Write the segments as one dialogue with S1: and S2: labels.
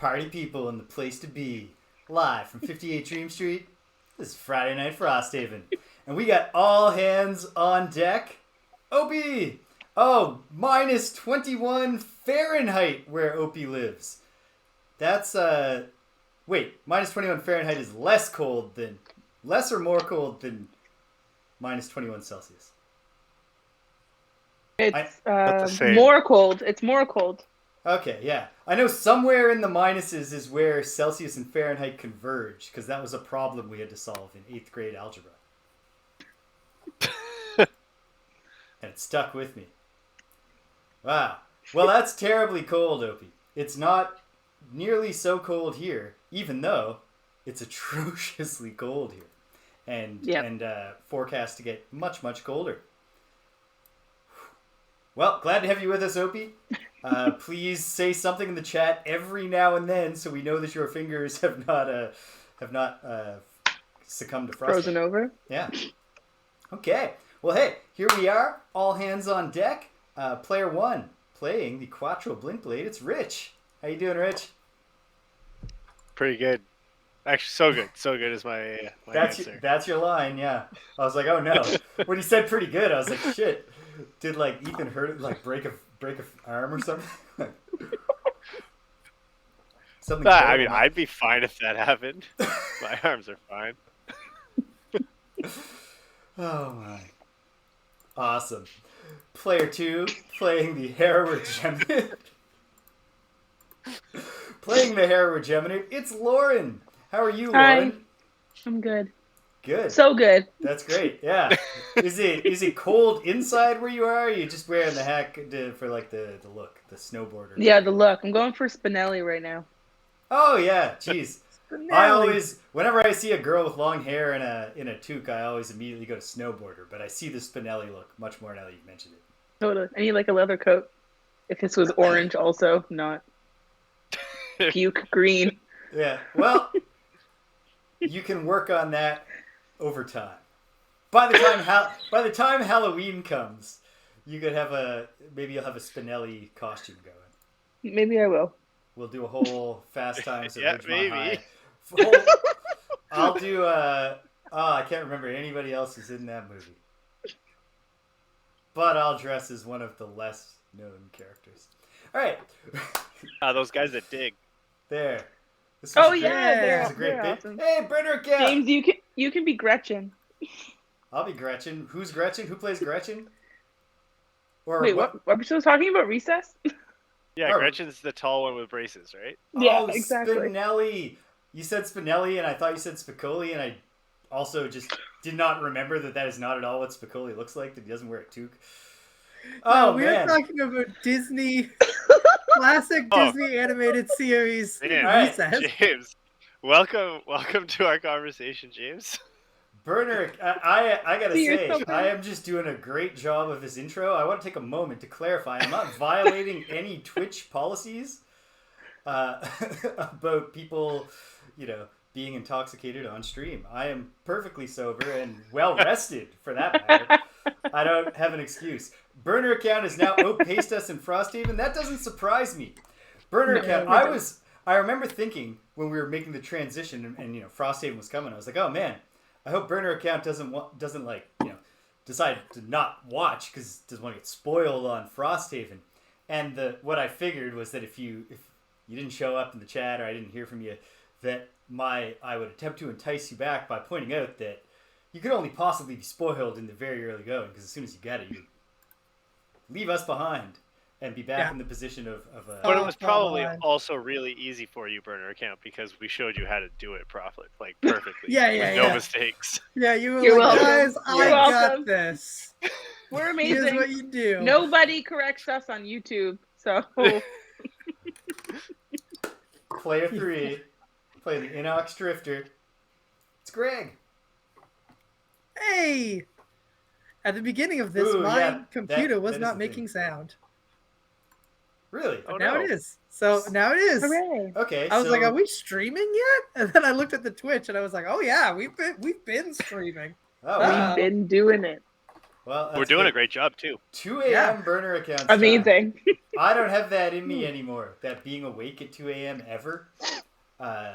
S1: Party people in the place to be. Live from 58 Dream Street. This is Friday Night Frosthaven. And we got all hands on deck. Opie! Oh, minus 21 Fahrenheit where Opie lives. That's, wait, minus 21 Fahrenheit is less or more cold than minus 21 Celsius?
S2: It's more cold. It's more cold.
S1: Okay, yeah. I know somewhere in the minuses is where Celsius and Fahrenheit converge, because that was a problem we had to solve in 8th grade algebra. And it stuck with me. Wow. Well, that's terribly cold, Opie. It's not nearly so cold here, even though it's atrociously cold here. And forecast to get much, much colder. Well, glad to have you with us, Opie. Please say something in the chat every now and then, so we know that your fingers have not succumbed to frost.
S2: Frozen over.
S1: Yeah. Okay. Well, hey, here we are. All hands on deck. Player 1 playing the Quattro Blink Blade. It's Rich. How you doing, Rich?
S3: Pretty good. Actually, so good. So good is my answer.
S1: That's your line. Yeah. I was like, oh no. When he said pretty good, I was like, shit. Did like Ethan hurt break a arm or something? Something.
S3: I mean, I'd be fine if that happened. My arms are fine.
S1: Oh my! Awesome. Player 2 playing the Harrower Geminid. Playing the Harrower Geminid. It's Lauren. How are you, Lauren?
S2: Hi. I'm good.
S1: Good.
S2: So good.
S1: That's great. Yeah. Is it cold inside where you are? Or are you just wearing the hack for like the look, the snowboarder?
S2: Yeah, the look. I'm going for Spinelli right now.
S1: Oh yeah, jeez. Whenever I see a girl with long hair in a toque, I always immediately go to snowboarder. But I see the Spinelli look much more now that you've mentioned it.
S2: Totally. I need like a leather coat. If this was orange, also not puke green.
S1: Yeah. Well, you can work on that over time. By the time Halloween comes, you could have maybe you'll have a Spinelli costume going.
S2: Maybe I will.
S1: We'll do a whole Fast Times at Ridgemont
S3: maybe.
S1: High. I'll do I can't remember anybody else who's in that movie. But I'll dress as one of the less known characters. All right.
S3: Those guys that dig.
S1: There.
S2: This is a
S1: great bit.
S2: awesome.
S1: Hey, Brenner Cat.
S2: James, you can be Gretchen.
S1: I'll be Gretchen. Who's Gretchen? Who plays Gretchen? Or
S2: wait, what? Are we still talking about Recess?
S3: Yeah, Gretchen's the tall one with braces, right?
S2: Yeah, exactly.
S1: Spinelli. You said Spinelli, and I thought you said Spicoli, and I also just did not remember that is not at all what Spicoli looks like, that he doesn't wear a toque.
S4: Oh, we're talking about Disney, classic Disney animated series.
S3: Recess. James, welcome to our conversation, James.
S1: Burner, I gotta say, I am just doing a great job of this intro. I want to take a moment to clarify. I'm not violating any Twitch policies about people, being intoxicated on stream. I am perfectly sober and well rested, for that matter. I don't have an excuse. Burner account is now outpaced us in Frosthaven. That doesn't surprise me. Burner account. I remember thinking when we were making the transition and Frosthaven was coming. I was like, oh man. I hope Burner account doesn't decide to not watch because it doesn't want to get spoiled on Frosthaven. And what I figured was that if you didn't show up in the chat or I didn't hear from you, that I would attempt to entice you back by pointing out that you could only possibly be spoiled in the very early going, because as soon as you get it, you leave us behind and be back in the position of
S3: But it was probably also really easy for you, Burner account, because we showed you how to do it properly, perfectly. No mistakes.
S4: Yeah, you were
S2: You're
S4: like,
S2: welcome.
S4: guys,
S2: You're welcome.
S4: got this.
S2: We're amazing.
S4: Here's what you do.
S2: Nobody corrects us on YouTube, so.
S1: Player 3, play the Inox Drifter. It's Greg.
S4: Hey! At the beginning of this, my computer was not making sound.
S1: Really?
S4: But now it is. So now it is.
S2: Hooray.
S1: Okay.
S4: I was like, are we streaming yet? And then I looked at the Twitch and I was like, oh yeah, we've been streaming.
S1: Oh,
S2: we've been doing it.
S1: Well,
S3: we're doing a great job too.
S1: 2 a.m. burner accounts.
S2: Amazing.
S1: I don't have that in me anymore. That being awake at 2 a.m. ever.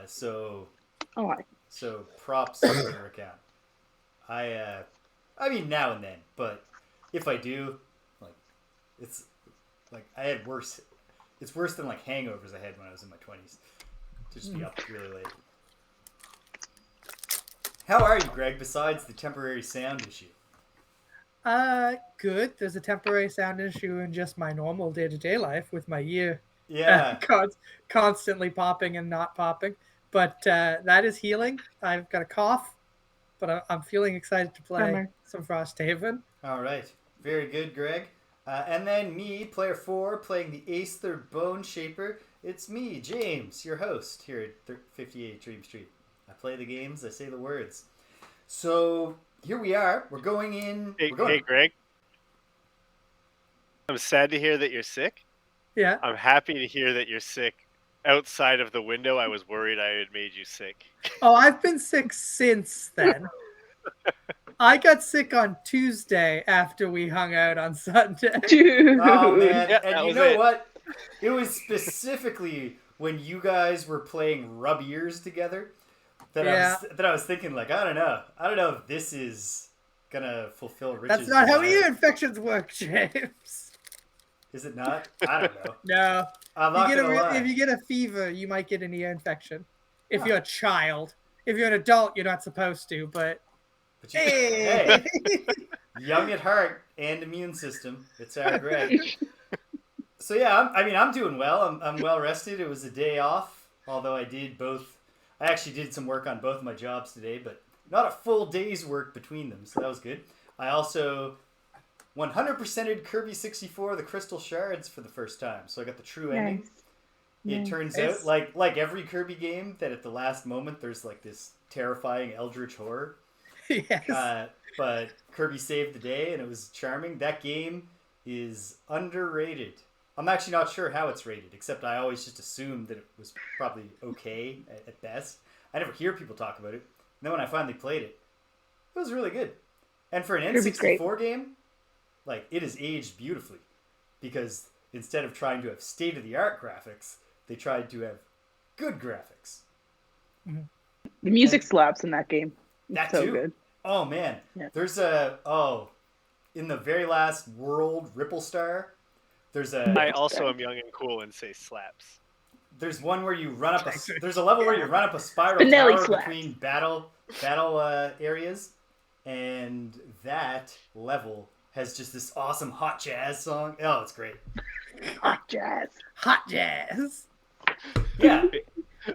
S1: So props to burner account. I mean now and then, but if I do, like, it's like I had worse. It's worse than like hangovers I had when I was in my 20s. To just be up really late. How are you, Greg? Besides the temporary sound issue.
S4: Good. There's a temporary sound issue in just my normal day-to-day life with my ear.
S1: Yeah.
S4: Constantly popping and not popping. But that is healing. I've got a cough, but I'm feeling excited to play some Frosthaven.
S1: All right. Very good, Greg. And then me, player 4, playing the Aether Bone Shaper. It's me, James, your host here at 58 Dream Street. I play the games, I say the words. So here we are. We're going in.
S3: Hey, Greg. I'm sad to hear that you're sick.
S4: Yeah.
S3: I'm happy to hear that you're sick. Outside of the window, I was worried I had made you sick.
S4: Oh, I've been sick since then. I got sick on Tuesday after we hung out on Sunday.
S1: Oh, man.
S3: Yeah,
S1: and you know what? It was specifically when you guys were playing Rub Ears together that I was thinking, like, I don't know if this is going to fulfill Rich's
S4: That's not
S1: desire.
S4: how ear infections work, James.
S1: Is it not? I don't know.
S4: No.
S1: I'm not gonna lie.
S4: If you get a fever, you might get an ear infection. If you're a child. If you're an adult, you're not supposed to, but hey!
S1: Young at heart and immune system. It's our Greg. So yeah, I'm doing well. I'm well rested. It was a day off, although I actually did some work on both my jobs today, but not a full day's work between them, so that was good. I also 100%ed Kirby 64 the Crystal Shards for the first time, so I got the true ending. It turns out, like every Kirby game, that at the last moment there's like this terrifying eldritch horror.
S4: Yes.
S1: But Kirby saved the day, and it was charming. That game is underrated. I'm actually not sure how it's rated, except I always just assumed that it was probably okay at best. I never hear people talk about it. And then when I finally played it, it was really good. And for an N64 game, like, it is aged beautifully. Because instead of trying to have state-of-the-art graphics, they tried to have good graphics.
S2: Mm-hmm. The music slaps in that game.
S1: That
S2: so
S1: too.
S2: Good.
S1: Oh man, there's in the very last world, Ripple Star.
S3: I also am young and cool and say slaps.
S1: There's one where you run up there's a level where you run up a spiral tower between battle areas, and that level has just this awesome hot jazz song. Oh, it's great.
S2: Hot jazz.
S1: Yeah.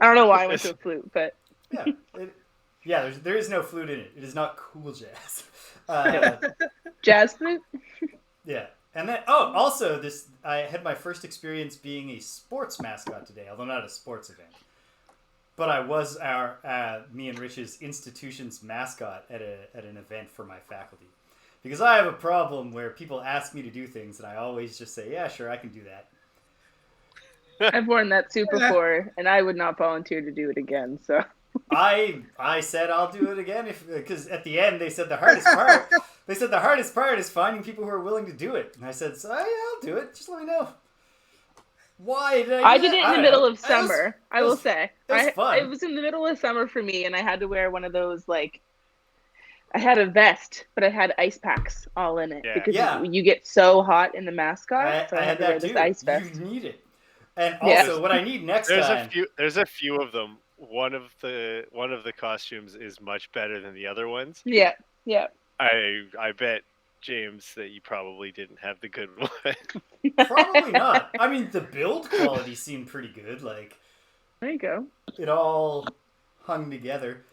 S2: I don't know why I went to a flute, but
S1: yeah. There is no flute in it. It is not cool jazz.
S2: Jazz flute.
S1: Yeah. And then, also I had my first experience being a sports mascot today, although not a sports event. But I was me and Rich's institution's mascot at an event for my faculty. Because I have a problem where people ask me to do things, and I always just say, yeah, sure, I can do that.
S2: I've worn that suit before, and I would not volunteer to do it again, so...
S1: I said I'll do it again because at the end they said the hardest part is finding people who are willing to do it, and I said, so yeah, I'll do it, just let me know. Why did I
S2: did it in the middle of summer. I will say
S1: it was fun.
S2: It was in the middle of summer for me, and I had to wear one of those, like, I had a vest, but it had ice packs all in it because you get so hot in the mascot. So I had to wear this ice vest.
S1: You need it, and also what I need next time.
S3: There's a few of them. One of the costumes is much better than the other ones.
S2: Yeah.
S3: I bet, James, that you probably didn't have the good one.
S1: Probably not. I mean, the build quality seemed pretty good. Like,
S2: there you go.
S1: It all hung together.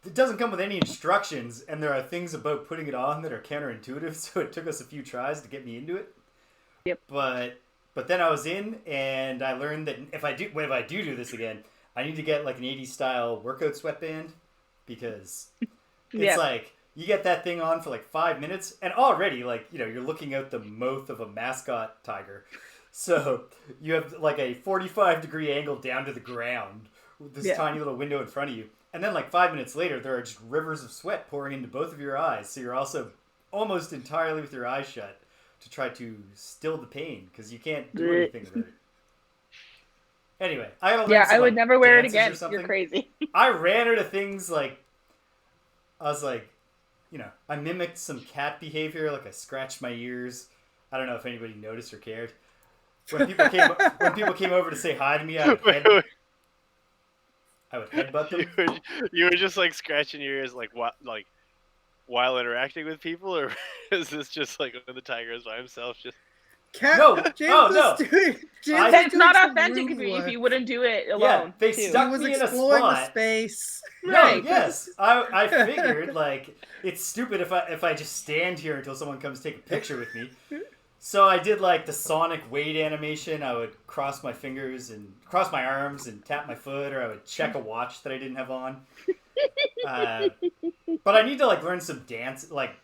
S1: It doesn't come with any instructions, and there are things about putting it on that are counterintuitive. So it took us a few tries to get me into it.
S2: Yep.
S1: But then I was in, and I learned that if I do this again, I need to get like an 80s style workout sweatband, because it's like you get that thing on for like 5 minutes and already like, you're looking out the mouth of a mascot tiger. So you have like a 45-degree angle down to the ground with this tiny little window in front of you. And then like 5 minutes later, there are just rivers of sweat pouring into both of your eyes. So you're also almost entirely with your eyes shut to try to still the pain because you can't do anything about it. Anyway, I gotta learn some,
S2: I would never wear it again.
S1: You're
S2: crazy.
S1: I ran into things like, I was like, I mimicked some cat behavior, like I scratched my ears. I don't know if anybody noticed or cared. When people came over to say hi to me, I would headbutt them.
S3: You were just like scratching your ears, like what, like while interacting with people, or is this just like when the tiger is by himself? Just
S2: It's not authentic if you wouldn't do it alone.
S1: Yeah, they stuck me in a spot.
S4: The space.
S1: Right. No, yes. I figured like it's stupid if I just stand here until someone comes take a picture with me. So I did like the Sonic Wade animation. I would cross my fingers and cross my arms and tap my foot, or I would check a watch that I didn't have on. But I need to like learn some dance, like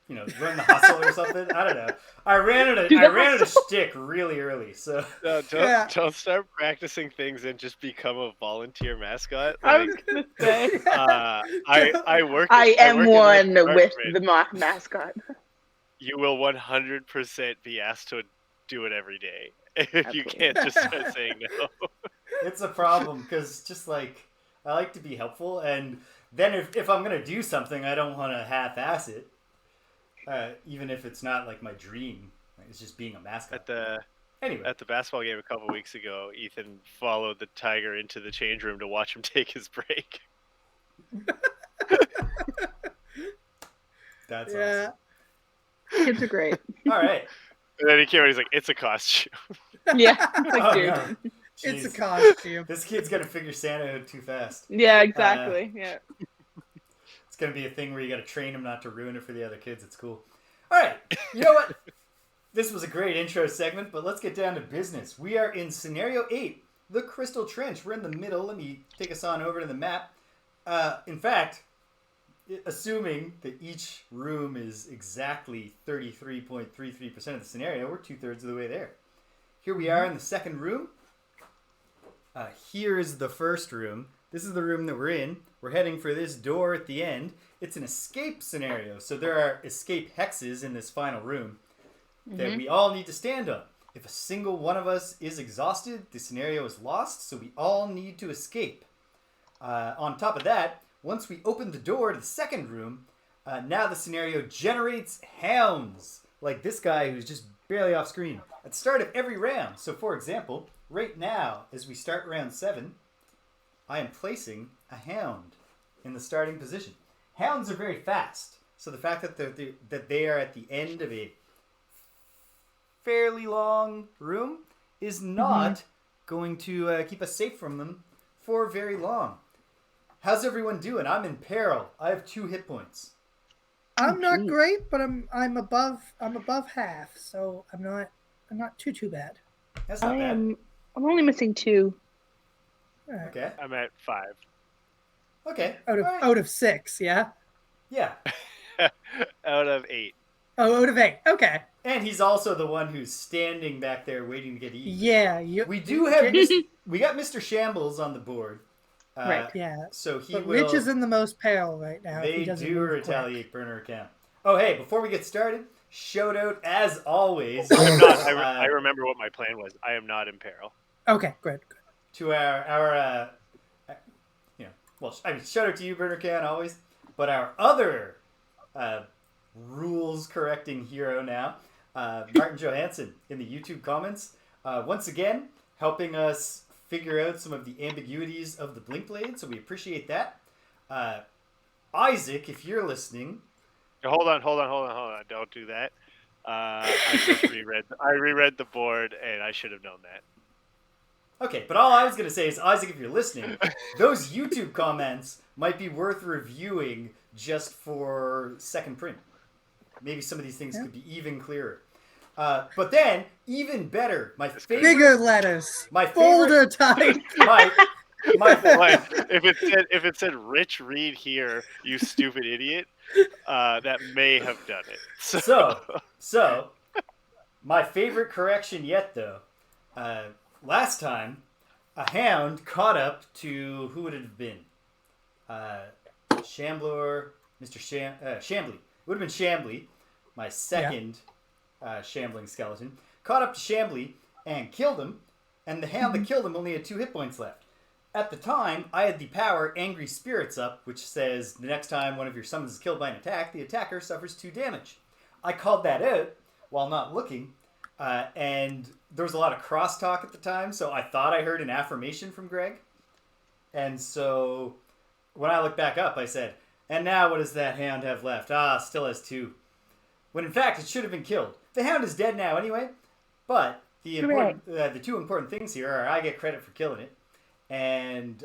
S1: learn the hustle or something. I don't know. I ran at a shtick really early, so
S3: don't start practicing things and just become a volunteer mascot. Like,
S2: I was gonna say,
S3: I
S2: am one with the mascot.
S3: You will 100% be asked to do it every day. If you can't just start saying no.
S1: It's a problem because just like I like to be helpful, and then if I'm gonna do something, I don't want to half-ass it. Even if it's not like my dream, it's just being a mascot. At the basketball game a couple weeks ago, Ethan followed the tiger into the change room to watch him take his break. That's awesome.
S2: Kids are great.
S1: All right.
S3: And then he came and he's like, "It's a costume."
S2: Yeah, dude.
S1: No.
S4: It's a costume.
S1: This kid's gonna figure Santa out too fast.
S2: Yeah, exactly.
S1: It's gonna be a thing where you gotta train him not to ruin it for the other kids. It's cool. All right, you know what? This was a great intro segment, but let's get down to business. We are in scenario 8, the Crystal Trench. We're in the middle. Let me take us on over to the map. In fact, assuming that each room is exactly 33.33% of the scenario, we're 2/3 of the way there. Here we are in the second room. Here is the first room. This is the room that we're in. We're heading for this door at the end. It's an escape scenario, so there are escape hexes in this final room that we all need to stand on. If a single one of us is exhausted, the scenario is lost, so we all need to escape. On top of that, once we open the door to the second room, now the scenario generates hounds, like this guy who's just barely off screen, at the start of every round. So for example, right now, as we start round 7, I am placing a hound in the starting position. Hounds are very fast, so the fact that they are at the end of a fairly long room is not going to keep us safe from them for very long. How's everyone doing? I'm in peril. I have 2 hit points.
S4: I'm not great, but I'm above half, so I'm not too bad.
S1: That's not bad.
S2: I'm only missing 2.
S4: Right.
S1: Okay.
S3: I'm at 5.
S1: Okay.
S4: Out of 6, yeah.
S1: Yeah.
S3: Out of 8.
S4: Oh, out of 8. Okay.
S1: And he's also the one who's standing back there waiting to get eaten.
S4: Yeah.
S1: We do have we got Mr. Shambles on the board.
S4: Right. Yeah.
S1: So he
S4: but
S1: will.
S4: Rich is in the most peril right now.
S1: They do retaliate burner account. Oh, hey! Before we get started, shout out as always.
S3: I'm not. I remember what my plan was. I am not in peril.
S4: Okay. Good.
S1: To our shout out to you, burner account always. But our other rules correcting hero now, Martin Johansson in the YouTube comments, once again helping us figure out some of the ambiguities of the Blink Blade, so we appreciate that. Isaac, if you're listening...
S3: Hold on. Don't do that. I just reread the board, and I should have known that.
S1: Okay, but all I was going to say is, Isaac, if you're listening, those YouTube comments might be worth reviewing just for second print. Maybe some of these things could be even clearer. But then, even better, my favorite...
S4: Bigger letters.
S1: My favorite...
S4: Bolder type.
S1: My
S3: like, if it said Rich read here, you stupid idiot, that may have done it.
S1: So, my favorite correction yet, though. Last time, a hound caught up to... Who would it have been? Shambler... Mr. Shambly. It would have been Shambly. my second shambling skeleton, caught up to Shambly and killed him, and the Hound that killed him only had 2 hit points left. At the time, I had the power Angry Spirits up, which says the next time one of your summons is killed by an attack, the attacker suffers 2 damage. I called that out while not looking, and there was a lot of crosstalk at the time, so I thought I heard an affirmation from Greg. And so when I looked back up, I said, and now what does that Hound have left? Still has 2. When in fact, it should have been killed. The Hound is dead now anyway, but the 2 important things here are I get credit for killing it, and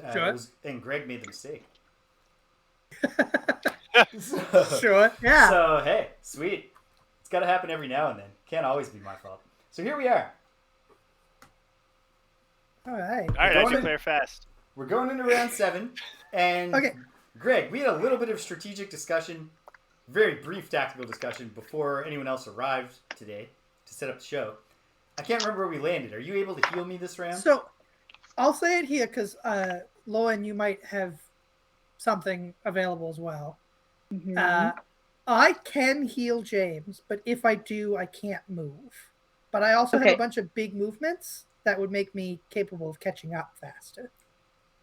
S1: Greg made the mistake.
S4: Sure, yeah.
S1: So, hey, sweet. It's got to happen every now and then. Can't always be my fault. So here we are.
S4: All right,
S3: I should clear fast.
S1: We're going into round 7, and
S4: okay.
S1: Greg, we had a little bit of strategic discussion, very brief tactical discussion before anyone else arrived today to set up the show. I can't remember where we landed. Are you able to heal me this round?
S4: So, I'll say it here because, Lauren, you might have something available as well.
S2: Mm-hmm.
S4: I can heal James, but if I do, I can't move. But I also have a bunch of big movements that would make me capable of catching up faster.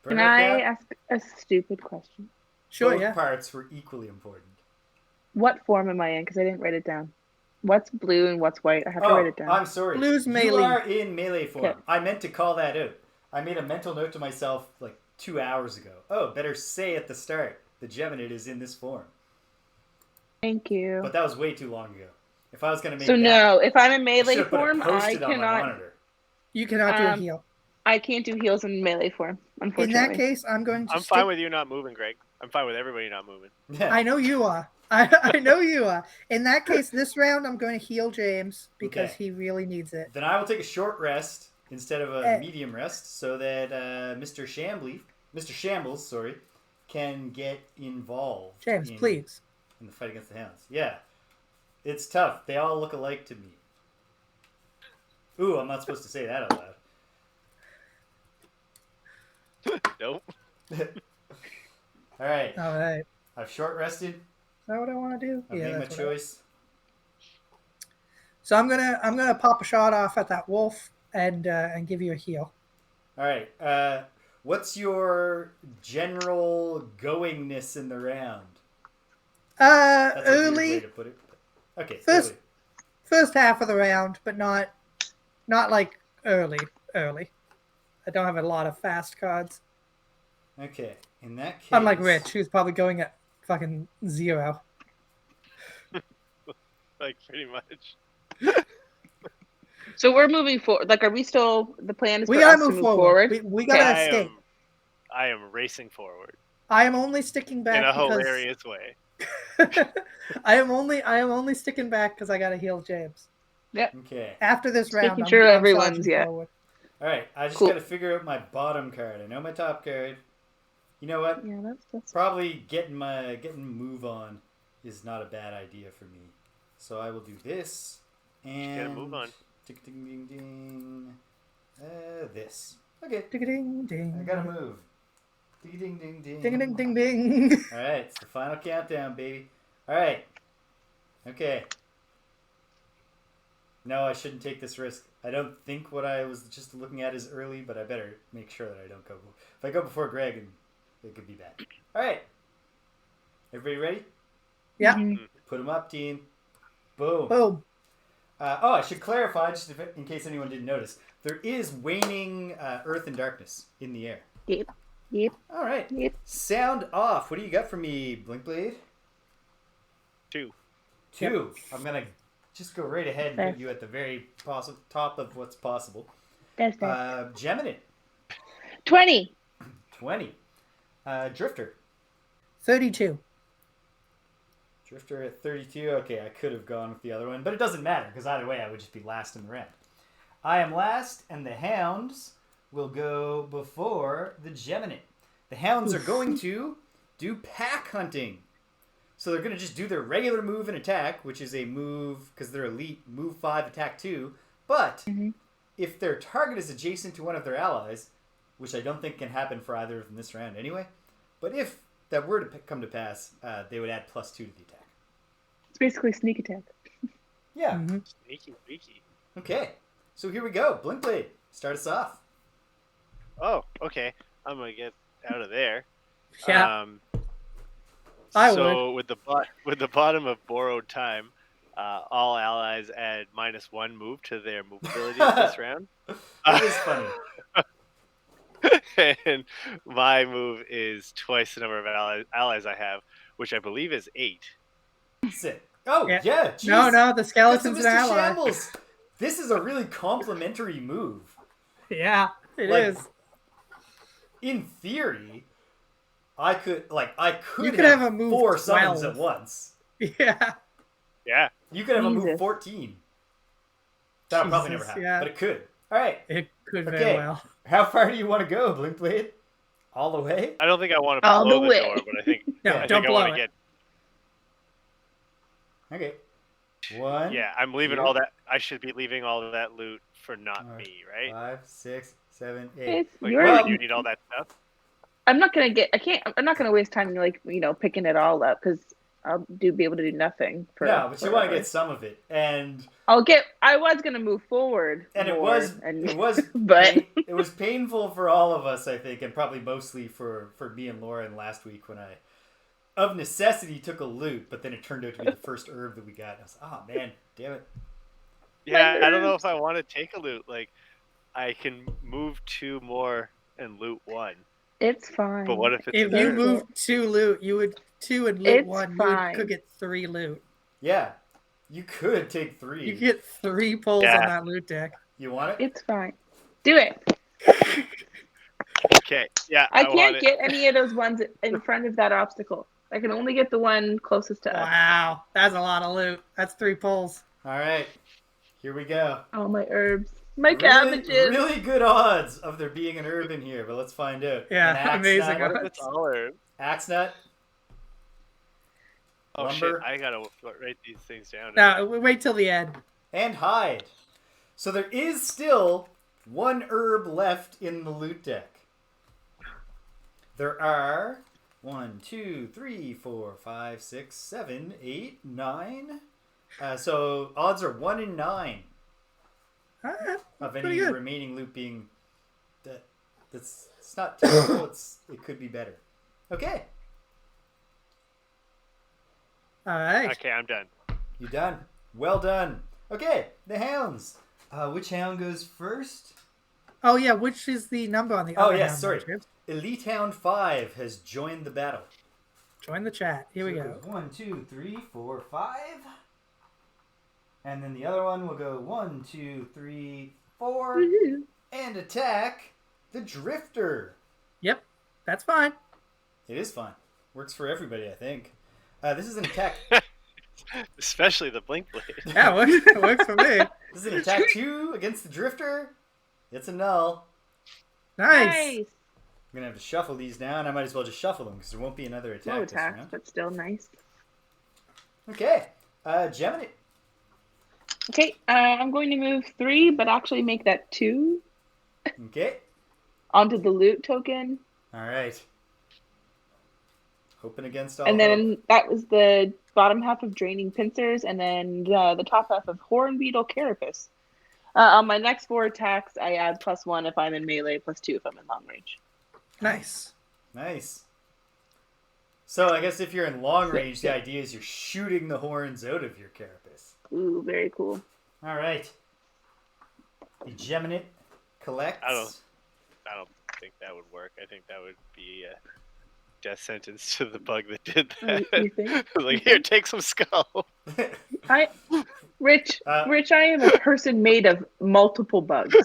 S2: Can I ask a stupid question?
S4: Sure,
S1: Both parts were equally important.
S2: What form am I in? Because I didn't write it down. What's blue and what's white? I have to write it down.
S1: I'm sorry.
S4: Blue's melee.
S1: You are in melee form.
S2: Okay.
S1: I meant to call that out. I made a mental note to myself like 2 hours ago. Better say at the start, the Geminid is in this form.
S2: Thank you.
S1: But that was way too long ago. If I was going to make
S2: if I'm in melee form, I cannot.
S4: You cannot do a heal.
S2: I can't do heals in melee form, unfortunately.
S4: In that case, I'm going to.
S3: I'm fine with you not moving, Greg. I'm fine with everybody not moving.
S1: Yeah.
S4: I know you are. I know you are. In that case, this round I'm going to heal James because he really needs it.
S1: Then I will take a short rest instead of a medium rest, so that Mr. Shambles, can get involved.
S4: James, please.
S1: In the fight against the Hounds. Yeah, it's tough. They all look alike to me. Ooh, I'm not supposed to say that out loud.
S3: Nope.
S1: All right.
S4: I've
S1: short rested.
S4: Is that what I want to do?
S1: I've made my choice.
S4: So I'm gonna pop a shot off at that wolf and give you a heal.
S1: All right. What's your general goingness in the round? That's
S4: early.
S1: A weird way to put it. Okay.
S4: First half of the round, but not like early. I don't have a lot of fast cards.
S1: Okay. In that case,
S4: unlike Rich, who's probably going at fucking 0.
S3: Like pretty much.
S2: So we're moving forward. Like, are we still? The plan is
S4: we
S2: for
S4: gotta
S2: us
S4: move
S2: to move forward.
S4: We gotta escape.
S3: I am racing forward.
S4: I am only sticking back
S3: in a hilarious way.
S4: I am only sticking back because I gotta heal James.
S2: Yep.
S1: Okay.
S4: After this round,
S2: making sure everyone's
S1: All right. I just gotta figure out my bottom card. I know my top card. You know what?
S2: Yeah, that's
S1: probably getting move on is not a bad idea for me. So I will do this and
S3: get a move on.
S1: Ding ding ding. This. Okay.
S4: Ding ding ding.
S1: I gotta move. Ding ding ding ding.
S4: Ding ding ding ding.
S1: All right, it's the final countdown, baby. All right. Okay. No, I shouldn't take this risk. I don't think what I was just looking at is early, but I better make sure that I don't go. If I go before Greg, it could be bad. All right. Everybody ready?
S4: Yeah.
S2: Mm-hmm.
S1: Put them up, team. Boom.
S4: Boom.
S1: I should clarify, just in case anyone didn't notice, there is waning earth and darkness in the air.
S2: Yep.
S1: All right.
S2: Yep.
S1: Sound off. What do you got for me, Blinkblade?
S3: 2.
S1: Yep. I'm going to just go right ahead and put you at the very top of what's possible.
S2: That's
S1: Geminid.
S2: 20.
S1: 20. Drifter.
S4: 32.
S1: Drifter at 32. Okay, I could have gone with the other one, but it doesn't matter because either way I would just be last in the round. I am last, and the Hounds will go before the Geminid. The Hounds are going to do pack hunting. So they're going to just do their regular move and attack, which is a move, because they're elite, move 5, attack 2. But if their target is adjacent to one of their allies, which I don't think can happen for either of them this round anyway, but if that were to come to pass, they would add +2 to the attack.
S2: It's basically sneak attack.
S1: Yeah.
S4: Mm-hmm.
S3: Sneaky.
S1: Okay. So here we go. Blinkblade, start us off.
S3: Oh, okay. I'm gonna get out of there.
S4: Yeah. I
S3: So with the bottom of borrowed time, all allies add -1 move to their movability this round.
S1: That is funny.
S3: And my move is twice the number of allies I have, which I believe is 8.
S1: Sick. Oh, yeah. Geez.
S4: No, the skeleton's
S1: Mr.
S4: an ally.
S1: Shambles. This is a really complimentary move.
S4: Yeah, it is.
S1: In theory, I could
S4: You could have a move
S1: 4
S4: 12.
S1: summons at once.
S4: Yeah.
S3: Yeah.
S1: You could have a move 14. That'll probably never happen, but it could. All right.
S4: It could very well.
S1: How far do you want to go, Blinkblade? All the way?
S3: I don't think I want to blow the door, but I think
S4: don't blow
S3: want to
S4: it.
S1: Okay. 1.
S3: Yeah, I'm leaving
S1: 2,
S3: all that. I should be leaving all of that loot for not me, right?
S1: 5, 6, 7, 8.
S3: Like, why do you need all that stuff?
S2: I'm not gonna waste time picking it all up because I'll be able to do nothing.
S1: But you want to get some of it, and
S2: I was gonna move forward,
S1: and
S2: more,
S1: it was,
S2: but
S1: it was painful for all of us, I think, and probably mostly for me and Lauren last week when I, of necessity, took a loot, but then it turned out to be the first herb that we got. And I was, oh man, damn it.
S3: Yeah, I don't know if I want to take a loot. Like, I can move 2 more and loot 1.
S2: It's fine.
S3: But what if it's
S4: if you move 2 loot, you would 2 and loot 1. You could get 3 loot.
S1: Yeah, you could take 3.
S4: You get 3 pulls on that loot deck.
S1: You want it?
S2: It's fine. Do it.
S3: Okay. Yeah.
S2: I can't get any of those ones in front of that obstacle. I can only get the one closest to us.
S4: Wow, that's a lot of loot. That's 3 pulls.
S1: All right, here we go.
S2: Oh, my herbs. My cabbages.
S1: Really good odds of there being an herb in here, but let's find out.
S4: Yeah, amazing odds.
S3: It's all herb.
S1: Axe nut.
S3: Oh
S1: lumber.
S3: Shit! I gotta write these things down.
S4: No, wait till the end.
S1: And hide. So there is still 1 herb left in the loot deck. There are 1, 2, 3, 4, 5, 6, 7, 8, 9. So odds are 1 in 9 of any remaining loot being. It's not terrible. It could be better. Okay.
S4: All right.
S3: Okay, I'm done.
S1: You done? Well done. Okay, the hounds. Which hound goes first?
S4: Oh yeah, which is the number on the?
S1: Oh yes, sorry. Elite Hound 5 has joined the battle.
S4: Join the chat. Here we go.
S1: 1, 2, 3, 4, 5. And then the other one will go 1, 2, 3, 4.
S2: Woo-hoo.
S1: And attack the Drifter.
S4: Yep, that's fine.
S1: It is fine. Works for everybody, I think. This is an attack.
S3: Especially the blink blade.
S4: Yeah, it works for me.
S1: This is an attack 2 against the Drifter. It's a null.
S4: Nice.
S1: I'm going to have to shuffle these now, and I might as well just shuffle them because there won't be another attack.
S2: No
S1: this
S2: attack,
S1: round.
S2: but still nice.
S1: Okay. Gemini.
S2: Okay, I'm going to move 3, but actually make that 2.
S1: Okay.
S2: Onto the loot token.
S1: All right. Hoping against all.
S2: And then that was the bottom half of Draining Pincers, and then the top half of Hornbeetle Carapace. On my next 4 attacks, I add +1 if I'm in melee, +2 if I'm in long range.
S4: Nice.
S1: Nice. So I guess if you're in long range, the idea is you're shooting the horns out of your carapace.
S2: Ooh, very cool.
S1: All right. The Geminate collects.
S3: I don't think that would work. I think that would be a death sentence to the bug that did that.
S2: You think?
S3: Like, here, take some skull.
S2: Rich, I am a person made of multiple bugs.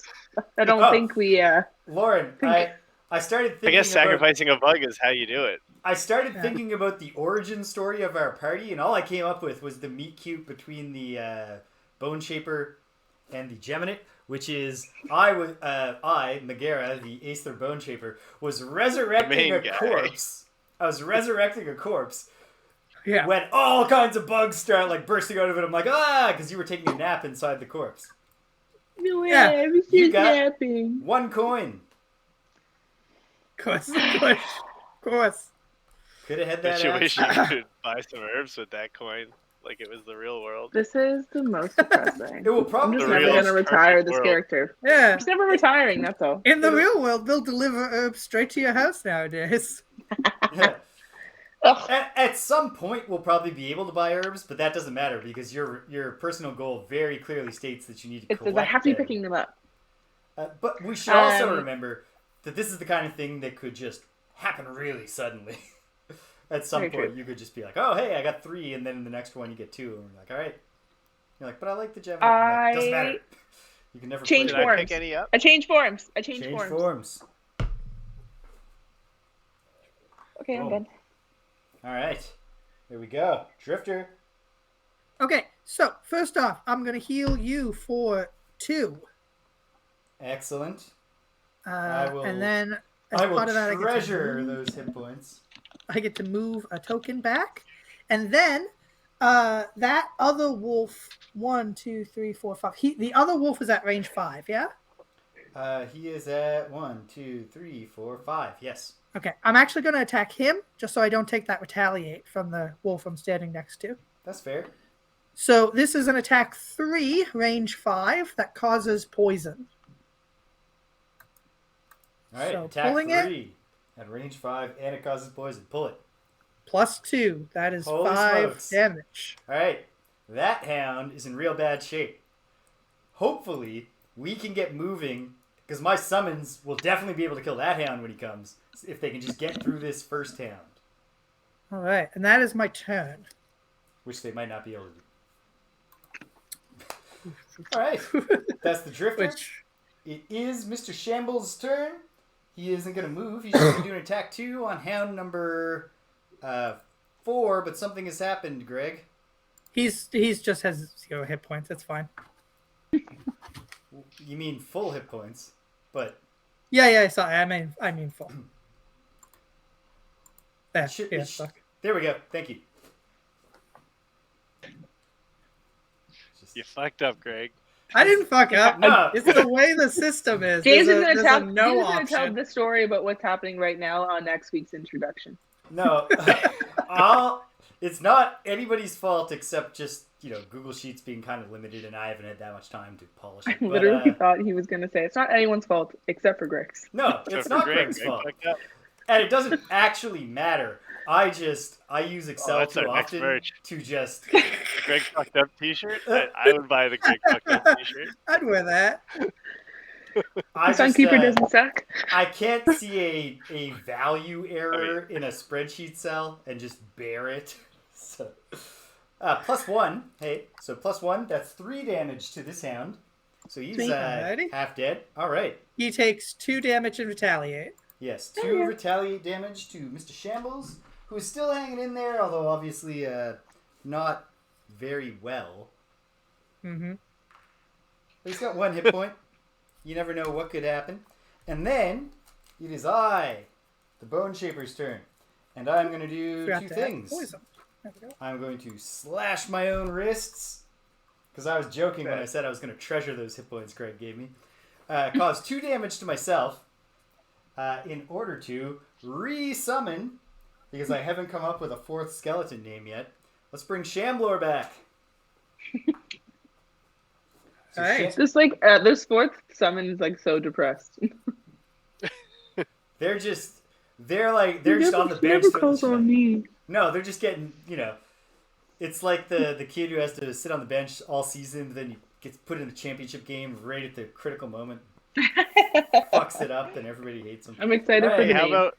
S2: I don't think we.
S1: Lauren, I started thinking.
S3: I guess sacrificing a bug is how you do it.
S1: I started thinking about the origin story of our party, and all I came up with was the meet cute between the Bone Shaper and the Geminate, which is I, Megara, the Aether Bone Shaper, was resurrecting a corpse. I was resurrecting a corpse.
S4: Yeah.
S1: When all kinds of bugs start like bursting out of it, I'm like, because you were taking a nap inside the corpse.
S2: No way,
S4: Yeah.
S2: I was
S1: You
S2: just
S1: got
S2: napping.
S1: 1 coin.
S4: Of course.
S1: Could have had that.
S3: But you wish you could buy some herbs with that coin. like it was the real world.
S2: This is the most depressing.
S1: It will probably.
S2: I'm just never gonna retire this character.
S4: Yeah.
S2: It's never retiring. That's all.
S4: In the real world, they'll deliver herbs straight to your house nowadays.
S1: Yeah. At some point, we'll probably be able to buy herbs, but that doesn't matter because your personal goal very clearly states that you need to collect.
S2: It says I have to be picking them up.
S1: But we should also remember that this is the kind of thing that could just happen really suddenly. At some point, you could just be like, "Oh, hey, I got 3," and then in the next one you get 2, and you're like, "All right." You're like, "But I like the javelin." Like, doesn't matter. You can never
S2: change
S1: play
S2: forms.
S3: I pick any up?
S2: I change forms.
S1: Change forms.
S2: Okay, I'm done.
S1: All right, here we go, Drifter.
S4: Okay, so first off, I'm gonna heal you for 2.
S1: Excellent.
S4: And then as
S1: I will
S4: part of that,
S1: treasure those hit points.
S4: I get to move a token back, and then that other wolf. 1, 2, 3, 4, 5. The other wolf is at range 5. Yeah.
S1: He is at 1, 2, 3, 4, 5. Yes.
S4: Okay, I'm actually going to attack him just so I don't take that retaliate from the wolf I'm standing next to.
S1: That's fair.
S4: So this is an attack 3, range 5, that causes poison.
S1: All right,
S4: so
S1: attack
S4: pulling
S1: 3 at range 5, and it causes poison. Pull it.
S4: +2. That is
S1: Holy
S4: 5
S1: smokes.
S4: damage.
S1: All right, that hound is in real bad shape. Hopefully, we can get moving because my summons will definitely be able to kill that hound when he comes if they can just get through this first hound.
S4: All right, and that is my turn.
S1: Which they might not be able to do. All right, that's the Drifter. It is Mr. Shambles' turn. He isn't going to move. He's just going to do an attack 2 on hound number 4, but something has happened, Greg.
S4: He's just has 0 hit points. That's fine.
S1: You mean full hit points, but
S4: yeah. Sorry, I mean full.
S1: There we go. Thank you.
S3: You fucked up, Greg.
S4: I didn't fuck up.
S1: No.
S4: It's the way the system is.
S2: James is going to
S4: option.
S2: tell the story about what's happening right now on next week's introduction.
S1: No, it's not anybody's fault except just Google Sheets being kind of limited, and I haven't had that much time to polish it.
S2: I literally thought he was going to say it's not anyone's fault except for Greg's.
S1: No, it's not Greg's fault, and it doesn't actually matter. I use Excel too often to just.
S3: Greg fucked up T-shirt. I would buy the Greg fucked up T-shirt.
S4: I'd wear that.
S2: Sunkeeper doesn't suck.
S1: I can't see a value error in a spreadsheet cell and just bear it. So, +1. Hey, so +1. That's 3 damage to this hound. So he's half dead. All right.
S4: He takes 2 damage and retaliate.
S1: Yes, 2 retaliate damage to Mr. Shambles, who is still hanging in there, although obviously not very well.
S4: Mm-hmm.
S1: But he's got 1 hit point. You never know what could happen. And then it is the Bone Shaper's turn. And I'm going to do 2 things. I'm going to slash my own wrists, because I was joking when I said I was going to treasure those hit points Greg gave me. Cause 2 damage to myself in order to re-summon, because I haven't come up with a 4th skeleton name yet. Let's bring Shamblor back.
S4: All right.
S2: Just like this 4th summon is like so depressed.
S1: They're just on the bench.
S2: Never calls on me.
S1: No, they're just getting, it's like the kid who has to sit on the bench all season, then he gets put in the championship game right at the critical moment. Fucks it up, and everybody hates him.
S2: I'm excited for the name.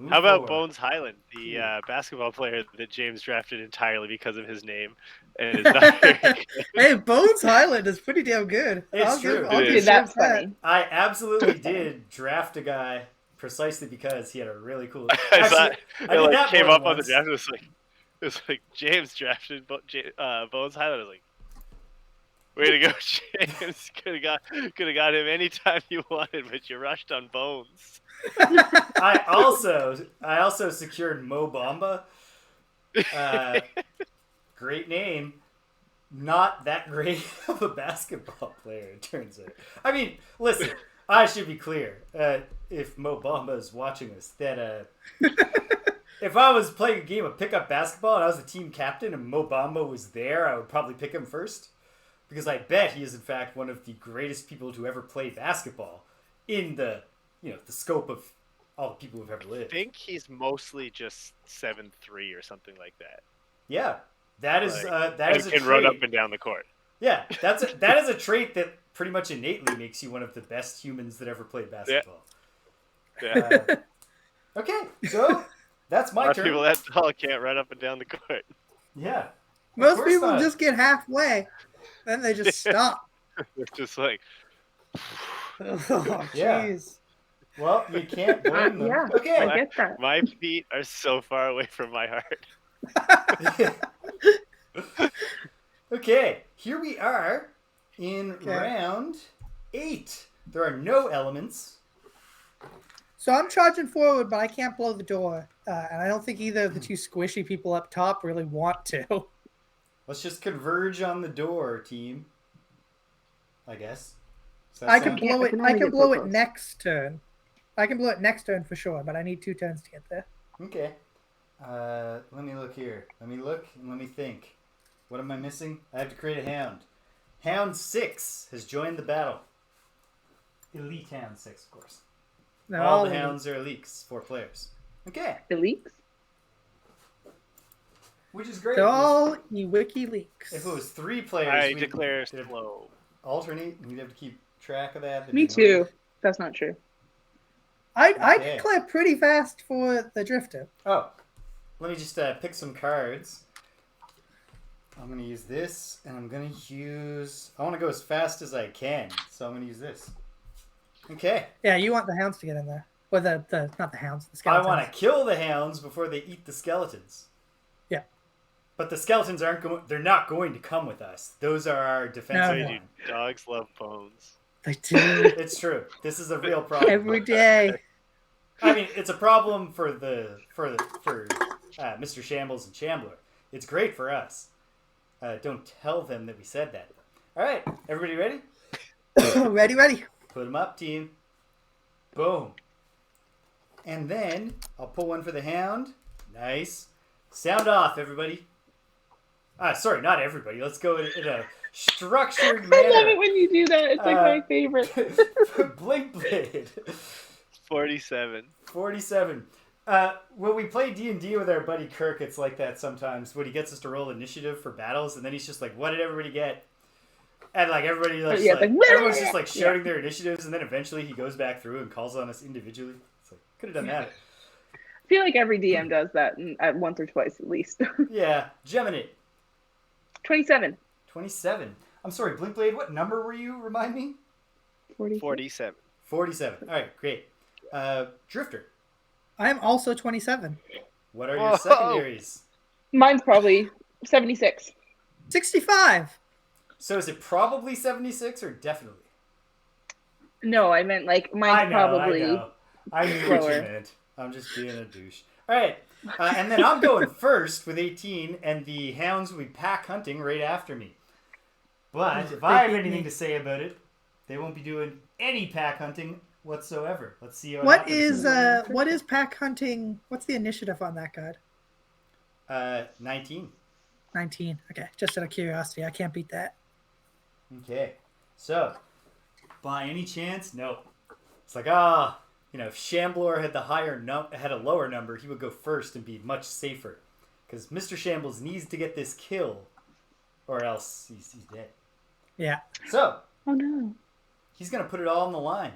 S3: How about Bones Highland, the basketball player that James drafted entirely because of his name? And is not very good.
S4: Hey, Bones Highland is pretty damn good.
S1: It's true.
S2: That's funny.
S1: I absolutely did draft a guy precisely because he had a really cool.
S3: I came up on the draft. It was like James drafted Bones Highland. I was like, way to go, James! Could have got him anytime you wanted, but you rushed on Bones.
S1: I also secured Mo Bamba. Great name. Not that great of a basketball player, it turns out. I mean, listen, I should be clear. If Mo Bamba is watching us, that if I was playing a game of pickup basketball and I was the team captain and Mo Bamba was there, I would probably pick him first. Because I bet he is, in fact, one of the greatest people to ever play basketball in the scope of all the people who've ever lived.
S3: I think he's mostly just 7'3" or something like that.
S1: Yeah. That is a trait.
S3: He can run up and down the court.
S1: Yeah, that is a trait that pretty much innately makes you one of the best humans that ever played basketball.
S3: Yeah.
S1: Okay, so that's my turn.
S3: People that tall can't run up and down the court.
S1: Yeah.
S4: Most people just get halfway, then they just stop.
S3: They're just like,
S4: oh,
S1: yeah.
S4: Jeez.
S1: Well, you can't blame them.
S2: Yeah,
S1: okay.
S2: I get that.
S3: My feet are so far away from my heart.
S1: Okay, here we are in round 8. There are no elements.
S4: So I'm charging forward, but I can't blow the door. And I don't think either of the two squishy people up top really want to.
S1: Let's just converge on the door, team. I guess.
S4: I can blow it. I can blow it next turn. I can blow it next turn for sure, but I need 2 turns to get there.
S1: Okay. Let me look here. Let me look and let me think. What am I missing? I have to create a hound. Hound 6 has joined the battle. Elite Hound 6, of course.
S4: No,
S1: all the hounds are elites, 4 players. Okay.
S2: Elites?
S1: Which is great.
S4: They're all WikiLeaks.
S1: If it was 3 players,
S3: I declare slow.
S1: Alternate, we'd have to keep track of that.
S2: Me too. That's not true.
S4: I declare pretty fast for the Drifter.
S1: Oh. Let me just pick some cards. I'm going to use this, and I'm going to use... I want to go as fast as I can, so I'm going to use this. Okay.
S4: Yeah, you want the hounds to get in there. Or not the hounds, the skeletons.
S1: I want to kill the hounds before they eat the skeletons.
S4: Yeah.
S1: But the skeletons they're not going to come with us. Those are our defensive line.
S3: Dogs love bones.
S4: They do.
S1: It's true. This is a real problem.
S4: Every day.
S1: I mean, it's a problem for Mr. Shambles and Shambler. It's great for us. Don't tell them that we said that. All right, everybody ready?
S4: Ready.
S1: Put them up, team. Boom. And then I'll pull one for the hound. Nice. Sound off, everybody. Sorry, not everybody. Let's go in a structured manner.
S2: I love it when you do that. It's like my favorite.
S1: Blink Blade.
S3: 47.
S1: 47. When we play D&D with our buddy Kirk, it's like that sometimes when he gets us to roll initiative for battles, and then he's just like, what did everybody get? And like everybody, everyone's just like shouting their initiatives, and then eventually he goes back through and calls on us individually. It's like, could have done that.
S2: I feel like every DM does that at once or twice at least.
S1: Yeah. Gemini.
S2: 27.
S1: 27. I'm sorry, Blinkblade, what number were you? Remind me?
S3: 47.
S1: 47. All right, great. Drifter.
S4: I am also 27.
S1: What are your secondaries?
S2: Mine's probably 76.
S4: 65.
S1: So is it probably 76 or definitely?
S2: No, I meant like mine's probably.
S1: I knew what you meant. I'm just being a douche. All right. And then I'm going first with 18, and the hounds will be pack hunting right after me. But if I have anything to say about it, they won't be doing any pack hunting whatsoever. Let's see
S4: what is pack hunting? What's the initiative on that guide?
S1: 19.
S4: 19. Okay, just out of curiosity, I can't beat that.
S1: Okay, so by any chance, no. It's like if Shambler had had a lower number, he would go first and be much safer, because Mr. Shambles needs to get this kill, or else he's dead.
S4: Yeah.
S1: So.
S2: Oh no.
S1: He's gonna put it all on the line.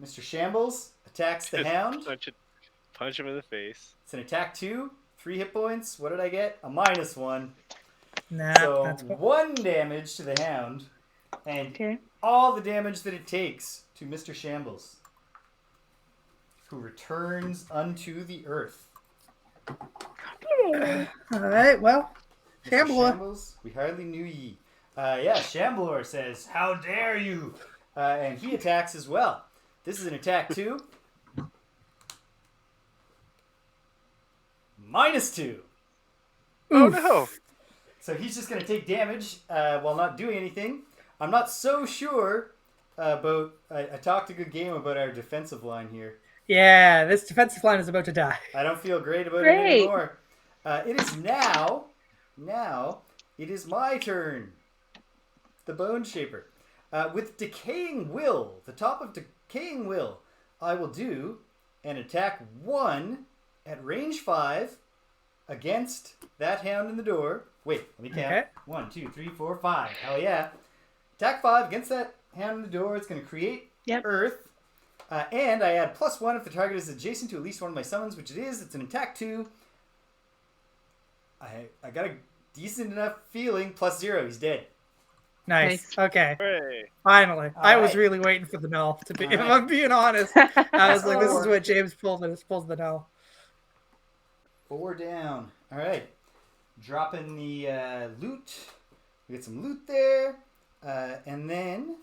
S1: Mr. Shambles attacks the hound.
S3: Punch him in the face.
S1: It's an attack 2, 3 hit points. What did I get? A -1.
S4: Nah,
S1: so 1 damage to the hound, and all the damage that it takes to Mr. Shambles, who returns unto the earth.
S4: All right, well,
S1: Shambles, we hardly knew ye. Shambler says, "How dare you?" And he attacks as well. This is an attack 2. -2.
S3: Oh no!
S1: So he's just going to take damage while not doing anything. I'm not so sure about... I talked a good game about our defensive line here.
S4: Yeah, this defensive line is about to die.
S1: I don't feel great about it anymore. It is now. It is my turn. The Bone Shaper. With Decaying Will, the top of Decaying Will, I will do an attack 1 at range 5 against that Hound in the door. Wait, let me count. Okay. 1, 2, 3, 4, 5. Hell yeah. Attack 5 against that Hound in the door. It's going to create Earth. And I add +1 if the target is adjacent to at least one of my summons, which it is. It's an attack 2. I got a decent enough feeling. +0. He's dead.
S4: Nice. Okay.
S3: Hooray.
S4: Finally. I was really waiting for the null, to be, if I'm being honest. I was like, this is what James pulls the null.
S1: 4 down. All right. Dropping the loot. We get some loot there. And then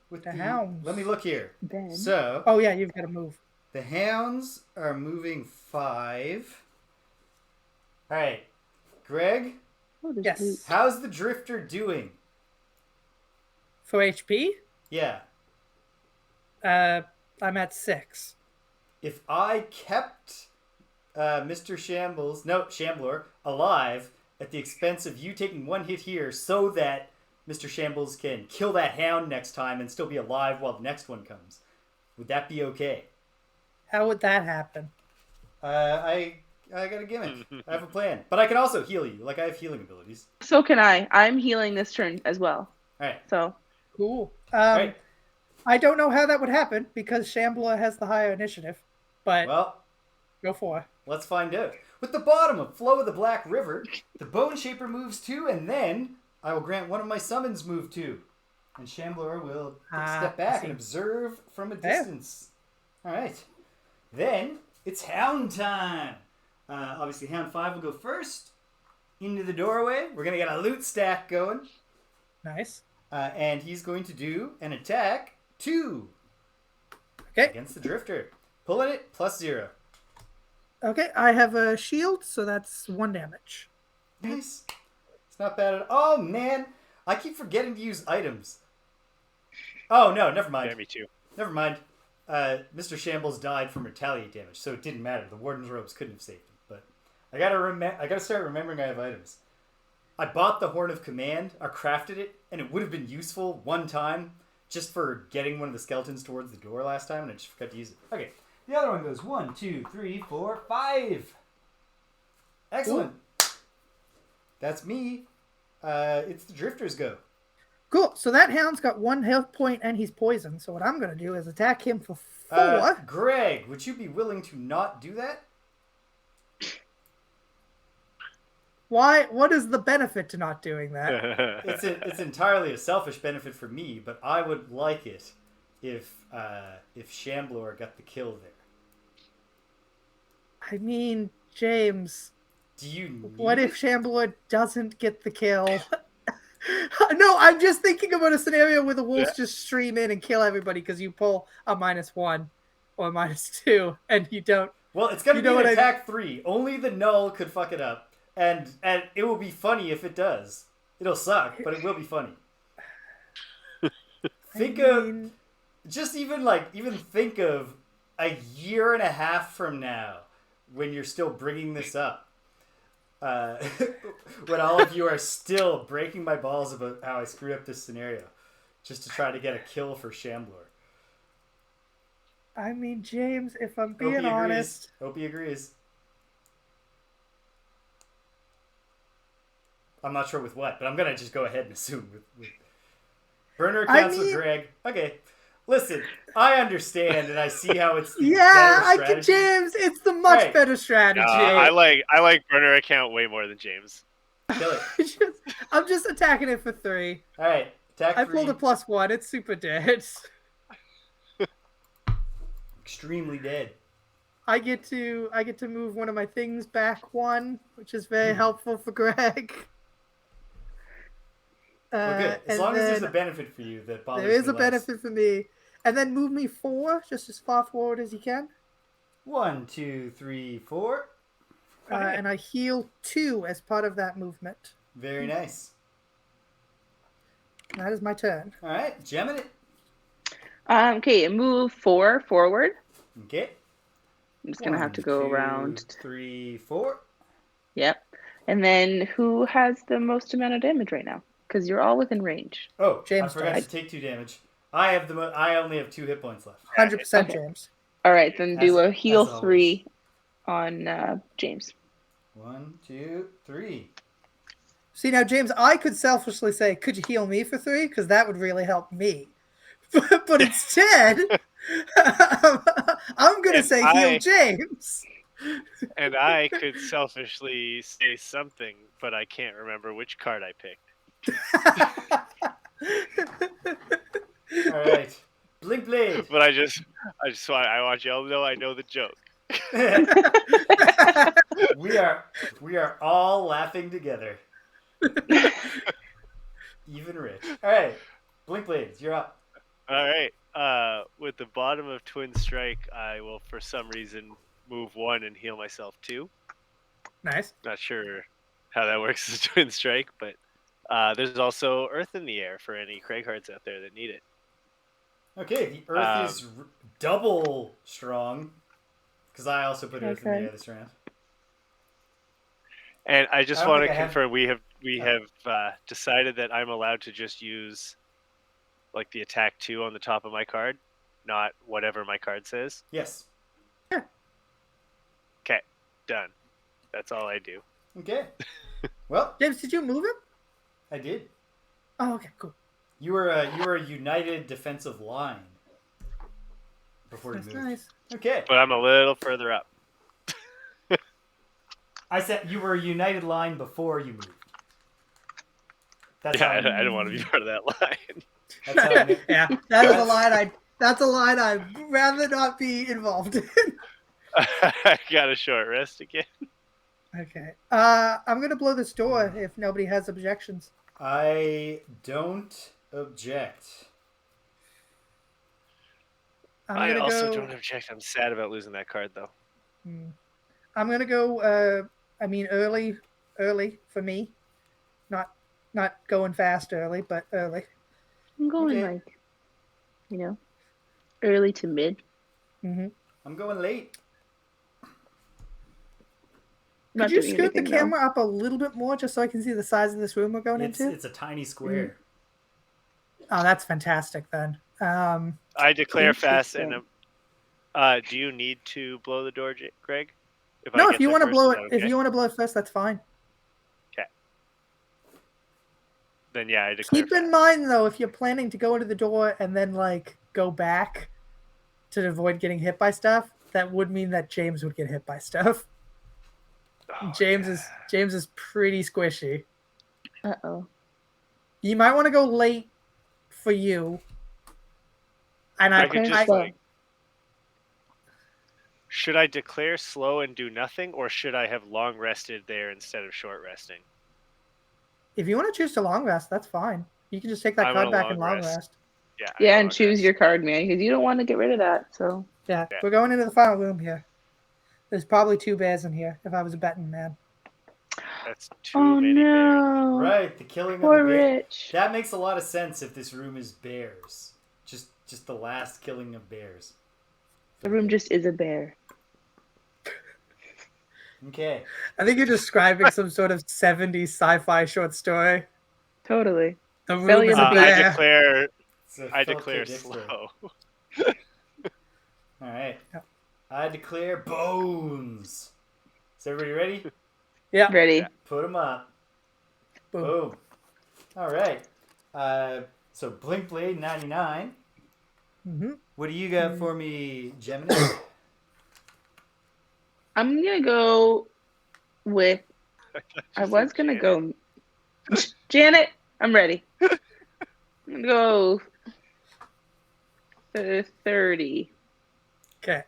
S1: with
S4: the hounds.
S1: Let me look here.
S2: Ben.
S1: So.
S4: Oh, yeah, you've got to move.
S1: The hounds are moving 5. All right. Greg?
S4: Yes.
S1: How's the Drifter doing?
S4: For HP?
S1: Yeah.
S4: I'm at 6.
S1: If I kept Mr. Shambler alive at the expense of you taking 1 hit here so that Mr. Shambles can kill that Hound next time and still be alive while the next one comes, would that be okay?
S4: How would that happen?
S1: I got a gimmick. I have a plan. But I can also heal you. Like, I have healing abilities.
S2: So can I. I'm healing this turn as well.
S1: All right.
S2: So.
S4: Cool.
S1: Right.
S4: I don't know how that would happen because Shambler has the higher initiative. But go for it.
S1: Let's find out. With the bottom of Flow of the Black River, the Bone Shaper moves 2, and then I will grant one of my summons move 2. And Shambler will step back and observe from a distance. All right. Then it's Hound time. Obviously, Hound 5 will go first into the doorway. We're going to get a loot stack going.
S4: Nice.
S1: And he's going to do an attack 2 against the Drifter. Pulling it, +0.
S4: Okay, I have a shield, so that's 1 damage.
S1: Nice. It's not bad at all. Oh, man. I keep forgetting to use items. Oh, no, never mind.
S3: Yeah, me too.
S1: Never mind. Mr. Shambles died from retaliate damage, so it didn't matter. The Warden's Robes couldn't have saved him. But I gotta start remembering I have items. I bought the Horn of Command, or crafted it, and it would have been useful one time just for getting one of the skeletons towards the door last time, and I just forgot to use it. Okay, the other one goes 1, 2, 3, 4, 5. Excellent. Cool. That's me. It's the Drifter's go.
S4: Cool. So that Hound's got 1 health point and he's poisoned. So what I'm going to do is attack him for 4.
S1: Greg, would you be willing to not do that?
S4: Why? What is the benefit to not doing that?
S1: It's entirely a selfish benefit for me, but I would like it if Shambler got the kill there.
S4: I mean, James.
S1: Do you need
S4: what if Shambler doesn't get the kill? No, I'm just thinking about a scenario where the wolves just stream in and kill everybody because you pull a -1 or -2 and you don't.
S1: Well, it's gonna be an attack 3. Only the null could fuck it up, and it will be funny if it does. It'll suck, but it will be funny. Think of a year and a half from now when you're still bringing this up. When all of you are still breaking my balls about how I screwed up this scenario just to try to get a kill for Shambler.
S4: I mean, James, if I'm being honest...
S1: Hope he agrees. I'm not sure with what, but I'm going to just go ahead and assume with burner accounts with Greg. Okay. Listen, I understand and I see how it's the better strategy.
S4: James, it's the much better strategy.
S3: I like burner account way more than James.
S1: Kill it.
S4: I'm just attacking it for 3.
S1: All right, attack 3.
S4: I pulled a +1. It's super dead.
S1: Extremely dead.
S4: I get to move one of my things back 1, which is very helpful for Greg.
S1: Good. As long as there's a benefit for you that bothers me.
S4: There is a benefit for me. And then move me 4, just as far forward as you can.
S1: 1, 2, 3, 4.
S4: And I heal 2 as part of that movement.
S1: Very nice.
S4: That is my turn.
S1: All right, gemming it.
S2: Okay, move 4 forward.
S1: Okay.
S2: I'm just gonna have to go
S1: 1, 2,
S2: around.
S1: 3, 4.
S2: Yep. And then who has the most amount of damage right now? Because you're all within range.
S1: Oh,
S4: James
S1: I forgot
S4: does.
S1: to take 2 damage. I have I only have 2 hit points left.
S4: 100%
S2: Okay.
S4: James.
S2: All right, then do a heal
S1: as
S2: 3 on James.
S1: 1, 2, 3.
S4: See, now, James, I could selfishly say, could you heal me for 3? Because that would really help me. But instead, I'm going to say heal James.
S3: And I could selfishly say something, but I can't remember which card I picked.
S1: All right. Blink Blade.
S3: But I want y'all to know I know the joke.
S1: we are all laughing together. Even Rich. All right. Blink Blades, you're up.
S3: All right. With the bottom of Twin Strike, I will, for some reason, move 1 and heal myself 2.
S4: Nice.
S3: Not sure how that works as a Twin Strike, but there's also Earth in the Air for any Craig Hearts out there that need it.
S1: Okay, the Earth is double strong because I also put Earth in the air this round.
S3: And I just want to confirm we have decided that I'm allowed to just use like the attack 2 on the top of my card, not whatever my card says.
S1: Yes.
S4: Yeah.
S3: Okay, done. That's all I do.
S1: Okay. Well,
S4: James, did you move him?
S1: I did.
S4: Oh, okay, cool.
S1: You were a united defensive line before you moved.
S4: Nice.
S1: Okay.
S3: But I'm a little further up.
S1: I said you were a united line before you moved.
S3: That's I don't want to be part of that line.
S1: That's how I knew.
S4: Yeah, that's a line I'd rather not be involved in.
S3: I got a short rest again.
S4: Okay. I'm gonna blow this door if nobody has objections.
S1: I don't object.
S3: I also don't object. I'm sad about losing that card though.
S4: I'm gonna go. Early for me. Not going fast early, but early.
S2: I'm going early to mid.
S4: Mm-hmm.
S1: I'm going late.
S4: Could you scoot the camera up a little bit more just so I can see the size of this room we're going into?
S1: It's a tiny square.
S4: Oh, that's fantastic then.
S3: I declare fast, and do you need to blow the door, Greg?
S4: If you want to blow it, if you want to blow it first, that's fine.
S3: Okay. Then I declare.
S4: Keep in mind though, if you're planning to go into the door and then go back to avoid getting hit by stuff, that would mean that James would get hit by stuff. Oh, James is pretty squishy.
S2: Uh-oh.
S4: You might want to go late for you. And I
S3: could just should I declare slow and do nothing, or should I have long rested there instead of short resting?
S4: If you want to choose to long rest, that's fine. You can just take that card back and long rest.
S2: Yeah, and choose your card, man, because you don't want to get rid of that. So
S4: yeah, we're going into the final room here. There's probably 2 bears in here if I was a betting man.
S3: That's too many bears.
S1: Right, the killing
S2: Poor
S1: of the bear.
S2: Rich.
S1: That makes a lot of sense if this room is bears. Just the last killing of bears.
S2: The room just is a bear.
S1: Okay.
S4: I think you're describing some sort of 70s sci-fi short story.
S2: Totally.
S4: The room is a bear.
S3: I declare slow.
S1: All right. I declare bones. Is everybody ready?
S4: Yeah.
S2: Ready.
S1: Put them up. Boom. All right. So Blink Blade 99.
S4: Mm-hmm.
S1: What do you got for me, Gemini?
S2: I'm gonna go with. I was gonna go. Janet, I'm ready. I'm gonna go 30.
S4: Okay.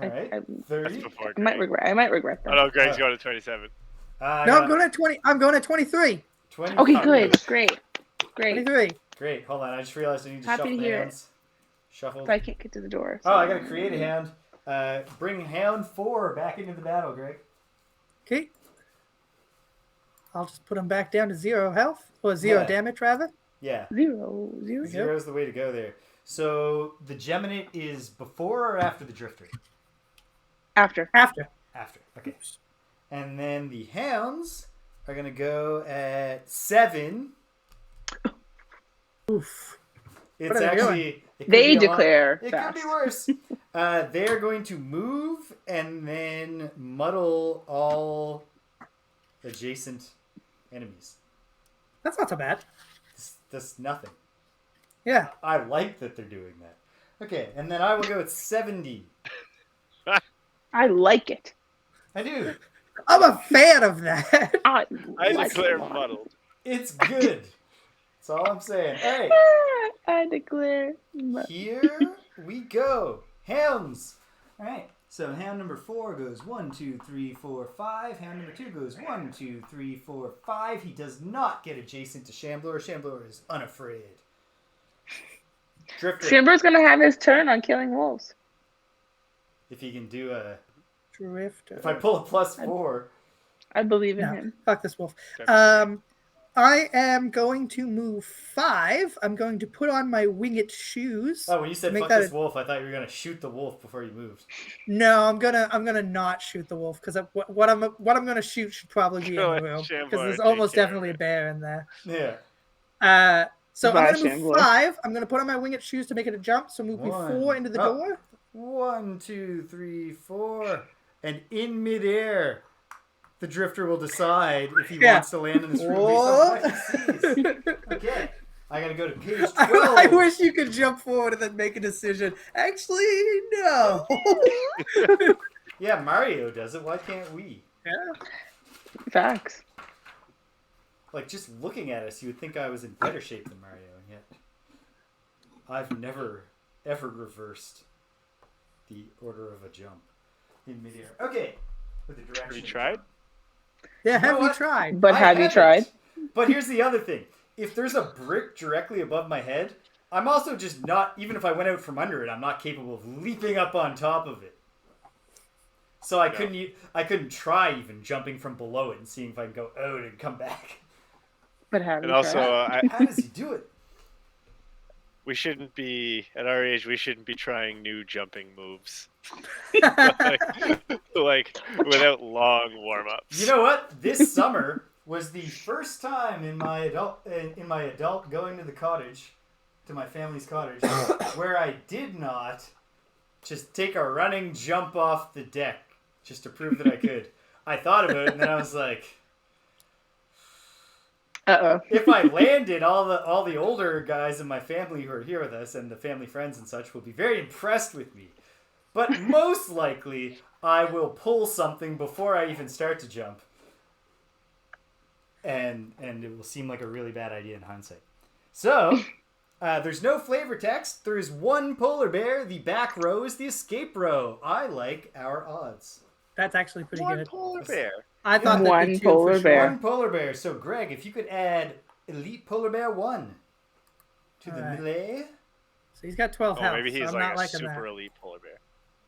S1: All right. 30.
S2: I might regret that.
S3: Oh no, Greg's going to 27.
S4: No, I'm going at 20. I'm going at 23.
S1: 20.
S2: Okay, good. Great.
S4: 23.
S1: Great. Hold on. I just realized I need to
S2: Happy
S1: shuffle
S2: to hear
S1: hands. Shuffle.
S2: If I can't get to the door. So.
S1: Oh, I gotta create a hand. Bring Hound 4 back into the battle, Greg.
S4: Okay. I'll just put him back down to 0 health. Or 0 damage, rather.
S1: Yeah.
S2: 0.
S1: Zero is the way to go there. So the Geminate is before or after the Drifter?
S2: After.
S1: After. Okay. And then the Hounds are going to go at 7.
S4: Oof.
S1: It's actually...
S2: They declare
S1: It
S2: fast.
S1: could be worse. They're going to move and then muddle all adjacent enemies.
S4: That's not so bad.
S1: That's nothing.
S4: Yeah.
S1: I like that they're doing that. Okay, and then I will go at 70.
S2: I like it.
S1: I do.
S4: I'm a fan of that.
S3: I declare muddled.
S1: It's good. That's all I'm saying. All right.
S2: I declare muddled.
S1: Here we go. Hounds. All right. So hound number 4 goes 1, 2, 3, 4, 5. Hound number 2 goes 1, 2, 3, 4, 5. He does not get adjacent to Shambler. Shambler is unafraid. Drifter.
S2: Shimber's gonna have his turn on killing wolves.
S1: If he can do a...
S4: Drifter.
S1: If I pull a +4...
S2: I believe in him.
S4: Fuck this wolf. I am going to move 5. I'm going to put on my winged shoes.
S1: Oh, when you said fuck this wolf, I thought you were gonna shoot the wolf before you moved.
S4: No, I'm gonna not shoot the wolf because what I'm gonna shoot should probably be in the room because there's almost definitely a bear in there.
S1: Yeah.
S4: So I'm gonna move 5. I'm gonna put on my winged shoes to make it a jump. So move me 4 into the door.
S1: 1, 2, 3, 4, and in midair, the Drifter will decide if he wants to land in this room based on what he sees. Okay, I gotta go to page 12.
S4: I wish you could jump forward and then make a decision. Actually, no.
S1: Yeah, Mario does it. Why can't we?
S4: Yeah.
S2: Facts.
S1: Like, just looking at us, you would think I was in better shape than Mario, and yet I've never, ever reversed the order of a jump in midair. Okay. With the direction.
S3: Have you tried?
S4: Yeah, have you tried?
S2: But have you tried?
S1: But here's the other thing. If there's a brick directly above my head, I'm also just not, even if I went out from under it, I'm not capable of leaping up on top of it. So I couldn't try even jumping from below it and seeing if I can go out and come back.
S2: But have
S3: And
S2: you
S3: also,
S2: tried?
S1: How does he do it?
S3: We shouldn't be, at our age, we shouldn't be trying new jumping moves. like without long warm-ups.
S1: You know what? This summer was the first time in my adult going to the cottage, to my family's cottage, where I did not just take a running jump off the deck just to prove that I could. I thought about it and then I was like, if I landed, all the older guys in my family who are here with us and the family friends and such will be very impressed with me. But most likely, I will pull something before I even start to jump. And it will seem like a really bad idea in hindsight. So, there's no flavor text. There is one polar bear. The back row is the escape row. I like our odds.
S4: That's actually pretty good.
S3: One polar bear.
S4: I thought
S2: one polar bear.
S1: One polar bear. So, Greg, if you could add Elite Polar Bear 1 to the melee.
S4: So he's got 12 health.
S3: Maybe he's
S4: so
S3: like a super elite polar bear.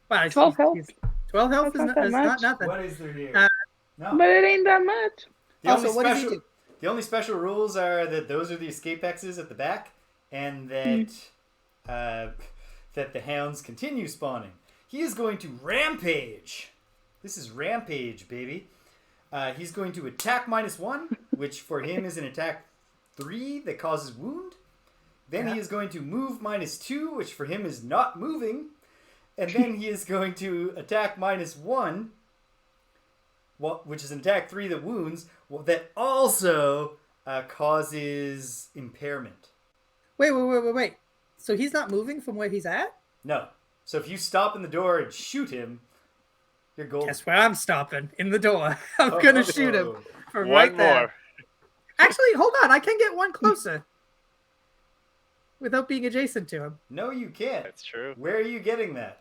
S4: Well,
S2: 12 health.
S4: 12 health is not nothing.
S1: What is there here? No.
S2: But it ain't that much.
S1: The only special rules are that those are the escape X's at the back, and that that the hounds continue spawning. He is going to rampage. This is rampage, baby. He's going to attack -1, which for him is an attack 3 that causes wound. Then he is going to move -2, which for him is not moving. And then he is going to attack -1, which is an attack 3 that wounds, that also causes impairment.
S4: Wait. So he's not moving from where he's at?
S1: No. So if you stop in the door and shoot him, you're golden.
S4: Guess where I'm stopping? In the door. I'm going to shoot him from
S3: One
S4: right there.
S3: more.
S4: Actually, hold on. I can get one closer. Without being adjacent to him.
S1: No, you can't.
S3: That's true.
S1: Where are you getting that?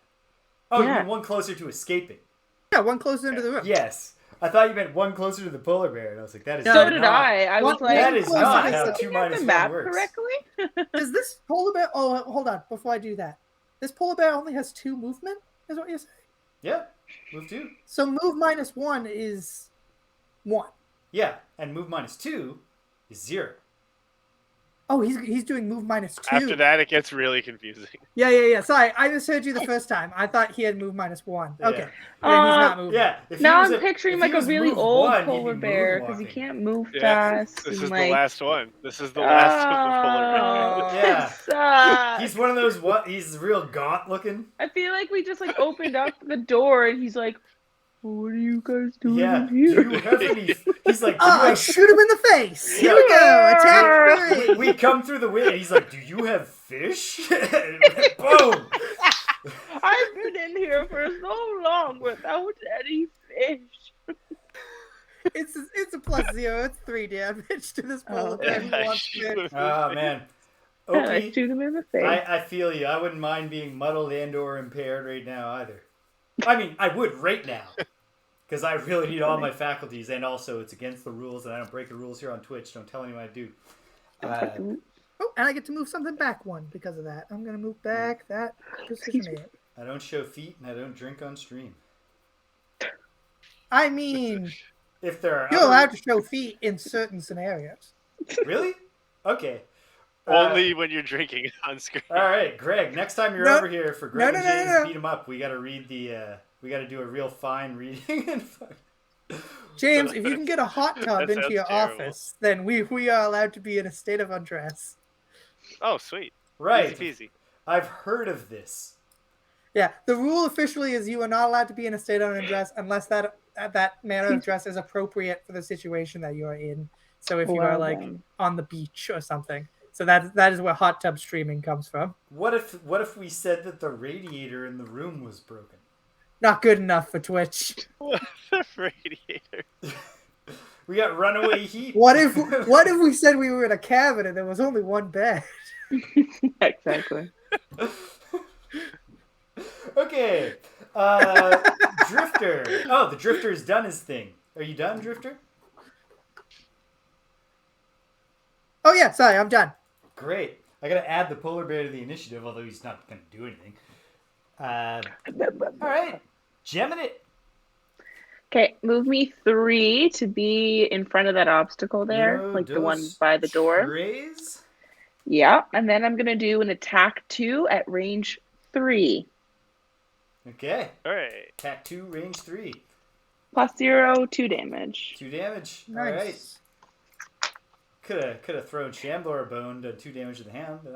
S1: Oh, you mean one closer to escaping.
S4: Yeah, one closer into the room.
S1: Yes. I thought you meant one closer to the polar bear, and I was like, that is
S2: So did I. I was like,
S1: that is not how
S2: looking
S1: 2
S2: at
S1: -
S2: the
S1: 1
S2: map
S1: works.
S2: correctly?
S4: Does this polar bear... Oh, hold on. Before I do that. This polar bear only has 2 movement? Is what you're saying?
S1: Yeah. Move 2.
S4: So move -1 is 1.
S1: Yeah. And move -2 is 0.
S4: Oh, he's doing move -2.
S3: After that, it gets really confusing.
S4: Yeah. Sorry, I misheard you the first time. I thought he had move -1.
S1: Yeah.
S4: Okay. Then he's not moving.
S1: Yeah.
S2: Now I'm picturing like a really old polar bear because he can't move fast.
S3: This
S2: and
S3: is
S2: like...
S3: the last one. This is the last of the polar bears.
S1: Yeah.
S2: Sucks.
S1: He's one of those. He's real gaunt looking.
S2: I feel like we just like opened up the door and he's like, "What are you guys doing
S1: Yeah.
S2: here?"
S1: Do you have any? He's like,
S4: I shoot him in the face. Here we go. Attack 3.
S1: We come through the window. He's like, "Do you have fish?" Boom.
S2: I've been in here for so long without any fish.
S4: It's a +0. It's 3 damage to this polar bear.
S1: Oh man.
S2: I shoot him in the face.
S1: I feel you. I wouldn't mind being muddled and/or impaired right now either. I mean, I would right now. Because I really need all my faculties, and also it's against the rules, and I don't break the rules here on Twitch. Don't tell anyone I do.
S4: Oh, and I get to move something back 1 because of that. I'm going to move back that position 8.
S1: I don't show feet, and I don't drink on stream.
S4: I mean,
S1: if there are
S4: you're allowed to show feet in certain scenarios.
S1: Really? Okay.
S3: Only when you're drinking on screen.
S1: All right, Greg. Next time you're over here for Greg and James beat him up, we got to read the. We got to do a real fine reading.
S4: James, if you can get a hot tub into your office, then we are allowed to be in a state of undress.
S3: Oh, sweet.
S1: Right.
S3: Easy peasy.
S1: I've heard of this.
S4: Yeah, the rule officially is you are not allowed to be in a state of undress unless that manner of dress is appropriate for the situation that you are in. So if you are like on the beach or something. So that is where hot tub streaming comes from.
S1: What if we said that the radiator in the room was broken?
S4: Not good enough for Twitch.
S3: The radiator.
S1: We got runaway heat.
S4: What if we said we were in a cabin and there was only one bed?
S2: Exactly.
S1: Okay. Drifter. Oh, the Drifter's done his thing. Are you done, Drifter?
S4: Oh yeah, sorry, I'm done.
S1: Great. I gotta add the polar bear to the initiative, although he's not gonna do anything. All right. Gemming it.
S2: Okay, move me 3 to be in front of that obstacle there, like the one by the door.
S1: Raise.
S2: Yeah, and then I'm gonna do an attack 2 at range 3.
S1: Okay.
S3: All right.
S1: Attack 2, range 3.
S2: +0, 2 damage.
S1: 2 damage.
S4: Nice.
S1: All right. Could have thrown Shambler a bone to 2 damage to the Hound, but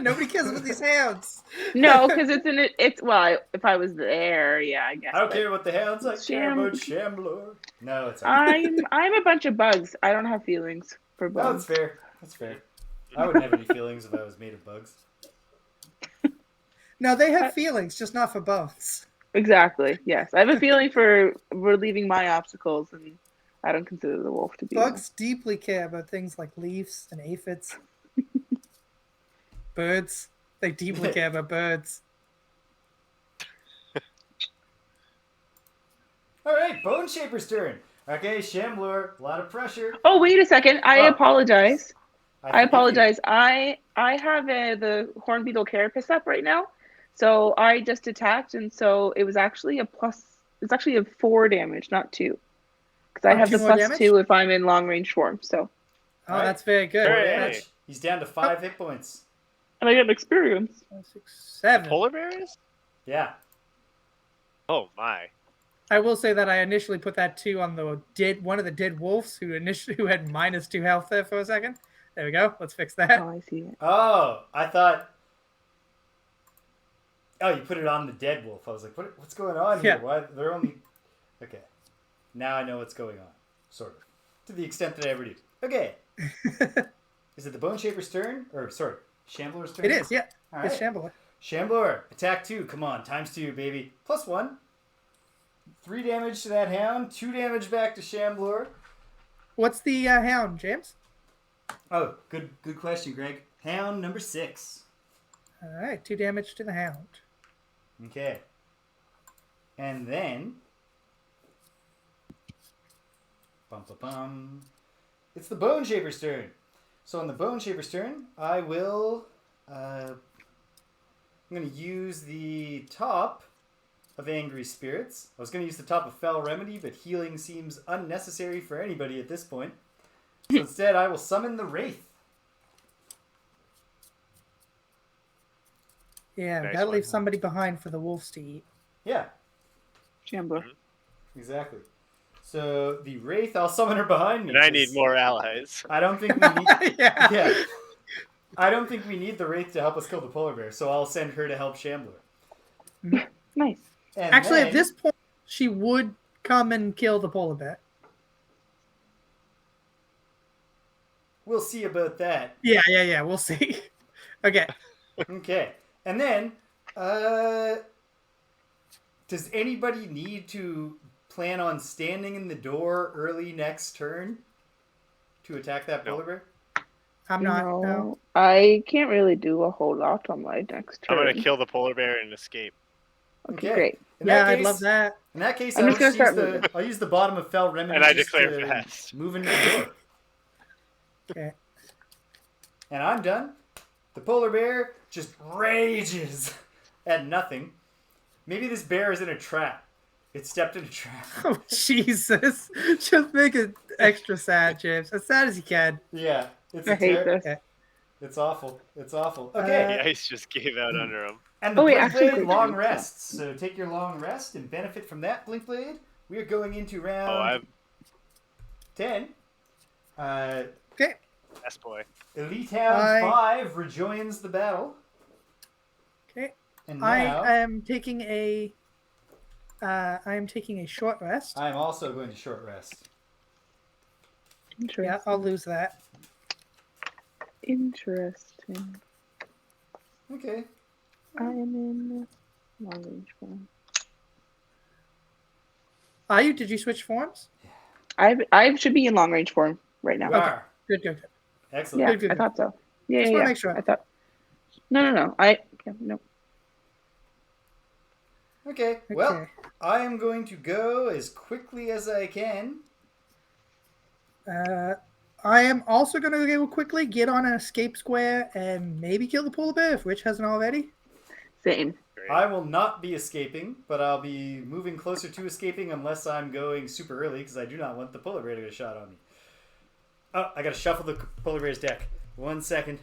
S4: nobody cares about these hounds.
S2: No, because it's well, if I was there, yeah, I guess.
S1: I don't care about the Hounds. I care about Shambler. No, it's okay.
S2: I'm a bunch of bugs. I don't have feelings for bugs.
S1: No, that's fair. That's fair. I wouldn't have any feelings if I was made of bugs.
S4: No, they have feelings, just not for bones.
S2: Exactly. Yes, I have a feeling for relieving my obstacles, and I don't consider the wolf to be.
S4: Bugs deeply care about things like leaves and aphids. Birds. They deeply care about birds.
S1: All right, Bone Shaper's turn. Okay, Shambler, a lot of pressure.
S2: Oh, wait a second. I apologize. I apologize.
S1: You.
S2: I have the horn beetle carapace up right now, so I just attacked, and so it was actually It's actually a 4 damage, not 2, because I have the +2 if I'm in long range form. So.
S4: Oh, that's very good.
S3: Hey.
S1: He's down to 5 hit points.
S2: And I get an experience.
S4: 5, 6, 7.
S3: Polar bears?
S1: Yeah.
S3: Oh my.
S4: I will say that I initially put that 2 on one of the dead wolves who had -2 health there for a second. There we go. Let's fix that.
S2: Oh, I see it.
S1: Oh, I thought. Oh, you put it on the dead wolf. I was like, what's going on here?
S4: Yeah.
S1: Why they're only? Okay, now I know what's going on, sort of, to the extent that I ever do. Okay. Is it the Bone Shaper's turn, or sorry, Shambler's turn?
S4: It is. Yeah.
S1: All
S4: It's
S1: right.
S4: Shambler.
S1: Shambler, attack 2. Come on, ×2, baby. +1. 3 damage to that Hound. 2 damage back to Shambler.
S4: What's the Hound, James?
S1: Oh, good question, Greg. Hound number 6.
S4: All right, 2 damage to the Hound.
S1: Okay. And then... It's the Bone Shaper's turn. So on the Bone Shaper's turn, I will... I'm going to use the top of Angry Spirits. I was going to use the top of Fell Remedy, but healing seems unnecessary for anybody at this point. So instead, I will summon the Wraith.
S4: Yeah,
S3: Nice
S4: gotta
S3: one.
S4: leave somebody behind for the wolves to eat.
S1: Yeah,
S2: Shambler.
S1: exactly. So the Wraith, I'll summon her behind me.
S3: And I need
S1: 'cause
S3: more allies.
S1: I don't think we need.
S4: Yeah.
S1: Yeah. I don't think we need the Wraith to help us kill the polar bear, so I'll send her to help Shambler.
S2: Nice.
S1: And
S4: Actually,
S1: then,
S4: at this point, she would come and kill the polar bear.
S1: we'll see about that.
S4: Yeah. We'll see. Okay.
S1: Okay. And then, does anybody need to plan on standing in the door early next turn to attack that polar bear?
S4: I'm not. No.
S2: I can't really do a whole lot on my next
S3: I'm
S2: turn.
S3: gonna kill the polar bear and escape.
S2: Okay, great.
S1: In
S4: Yeah,
S1: that
S4: I'd
S1: case,
S4: love that.
S1: In that case,
S2: I'm
S1: I'll
S2: just gonna
S1: just
S2: start
S1: use
S2: moving.
S1: I'll use the bottom of Fell Remedy
S3: And I
S1: just
S3: declare
S1: to
S3: fast.
S1: move into the door.
S4: Okay.
S1: And I'm done. The polar bear just rages at nothing. Maybe this bear is in a trap. It stepped in a trap.
S4: Oh, Jesus. Just make it extra sad, James. As sad as you can.
S1: Yeah, it's
S2: I hate this.
S4: Okay.
S1: It's awful. It's awful. Okay.
S3: The ice just gave out under him.
S1: And the
S2: Oh, wait,
S1: Blink
S2: actually,
S1: Blade
S2: wait,
S1: long
S2: no.
S1: rests. So take your long rest and benefit from that, Blink Blade. We are going into round
S3: Oh, I'm
S1: 10.
S4: Okay.
S3: best boy.
S1: Elite Hound 5 rejoins the battle.
S4: Okay.
S1: And now
S4: I am taking a short rest.
S1: I'm also going to short rest.
S2: Interesting.
S4: Yeah, I'll lose that.
S2: Interesting.
S1: Okay.
S2: I am in long range form.
S4: Are you? Did you switch forms?
S2: I should be in long range form right now.
S1: You are.
S4: Good.
S1: Excellent.
S2: Yeah,
S4: Good.
S2: I thought so. Yeah,
S4: Just
S2: yeah.
S4: wanna make sure.
S2: I thought. No. No.
S1: Okay. Well, I am going to go as quickly as I can.
S4: I am also going to go quickly, get on an escape square, and maybe kill the polar bear if Rich hasn't already.
S2: Same.
S3: Great.
S1: I will not be escaping, but I'll be moving closer to escaping unless I'm going super early because I do not want the polar bear to get a shot on me. Oh, I gotta shuffle the polar bear's deck. 1 second.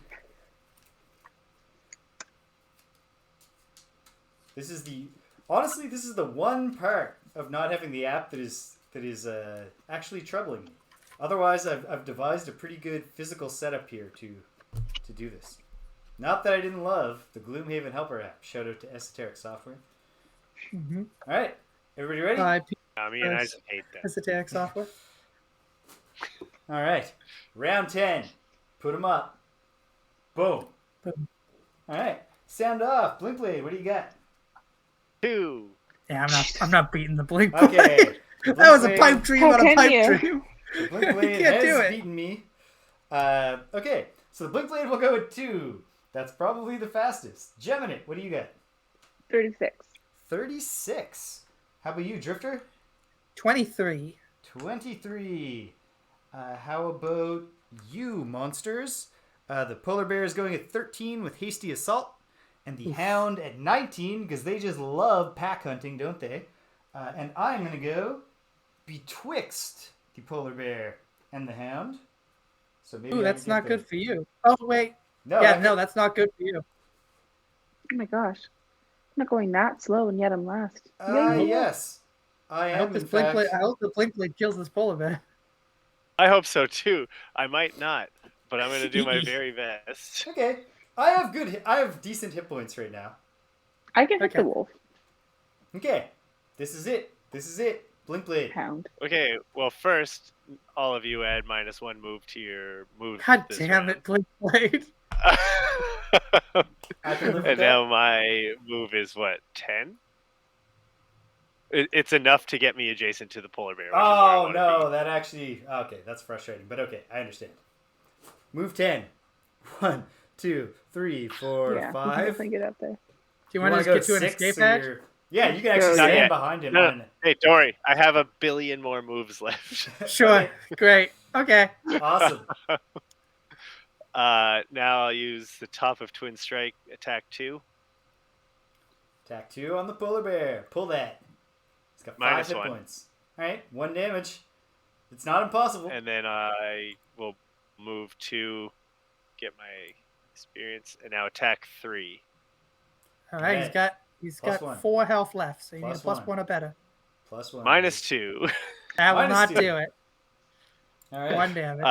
S1: This is the one part of not having the app that is actually troubling me. Otherwise, I've devised a pretty good physical setup here to do this. Not that I didn't love the Gloomhaven Helper app. Shout out to Esoteric Software.
S4: Mm-hmm.
S1: All right, everybody ready?
S3: Me and Isaac hate that.
S4: Esoteric software.
S1: All right, round 10. Put them up. Boom.
S4: Boom.
S1: All right, sound off. Blink Blade, what do you got?
S3: 2.
S4: Yeah, I'm not beating the blink.
S1: Okay.
S4: That was a pipe dream
S2: How
S4: on a
S2: can
S4: pipe
S2: you?
S4: dream.
S1: The Blink Blade
S4: Can't do
S1: has
S4: it.
S1: beaten me. Okay, so the Blink Blade will go at 2. That's probably the fastest. Gemini, what do you got?
S2: 36.
S1: 36. How about you, Drifter?
S4: 23.
S1: 23. How about you, Monsters? The Polar Bear is going at 13 with Hasty Assault. And the Hound at 19, because they just love pack hunting, don't they? And I'm going to go betwixt the Polar Bear and the Hound. So maybe
S4: Ooh,
S1: I
S4: that's
S1: can get
S4: not good for you. Oh, wait.
S1: No,
S4: Yeah, no, that's not good for you.
S2: Oh my gosh. I'm not going that slow and yet I'm last. Yay.
S1: Yes. I
S4: I
S1: am,
S4: hope
S1: in fact.
S4: the blink blade kills this polar bear.
S3: I hope so too. I might not, but I'm gonna do my very best.
S1: Okay. I have decent hit points right now.
S2: I can hit
S4: Okay.
S2: the wolf.
S1: Okay. This is it. Blink Blade.
S2: Hound.
S3: Okay, well first, all of you add -1 move to your move.
S4: God damn it, blink blade.
S1: I can live with
S3: And
S1: that.
S3: now my move is what, 10? It's enough to get me adjacent to the polar bear. Which is where I
S1: Oh,
S3: wanna
S1: no.
S3: be.
S1: That actually... Okay, that's frustrating. But okay, I understand. Move 10. 1, 2, 3, 4,
S2: Yeah, we can
S1: 5.
S2: definitely get up there.
S4: Do you want to just get to an
S1: 6,
S4: escape
S1: so
S4: hatch?
S1: Yeah, you can actually
S2: Not
S1: stand
S3: yet.
S1: behind him.
S3: No,
S1: on it.
S3: Hey, Dory, I have 1 billion more moves left.
S4: Sure. Great. Okay.
S1: Awesome.
S3: Now I'll use the top of Twin Strike, attack 2.
S1: Attack 2 on the polar bear. Pull that. It's got 5
S3: Minus
S1: hit
S3: 1.
S1: points. All right, 1 damage. It's not impossible.
S3: And then I will move 2, get my experience, and now attack 3.
S4: All right,
S1: Okay.
S4: he's
S1: Plus
S4: got
S1: one.
S4: 4 health left, so you need a
S1: Plus
S4: +1 or better.
S1: +1.
S3: -2.
S4: That will
S1: Minus
S4: not
S1: 2.
S4: do it.
S1: All right.
S4: 1 damage.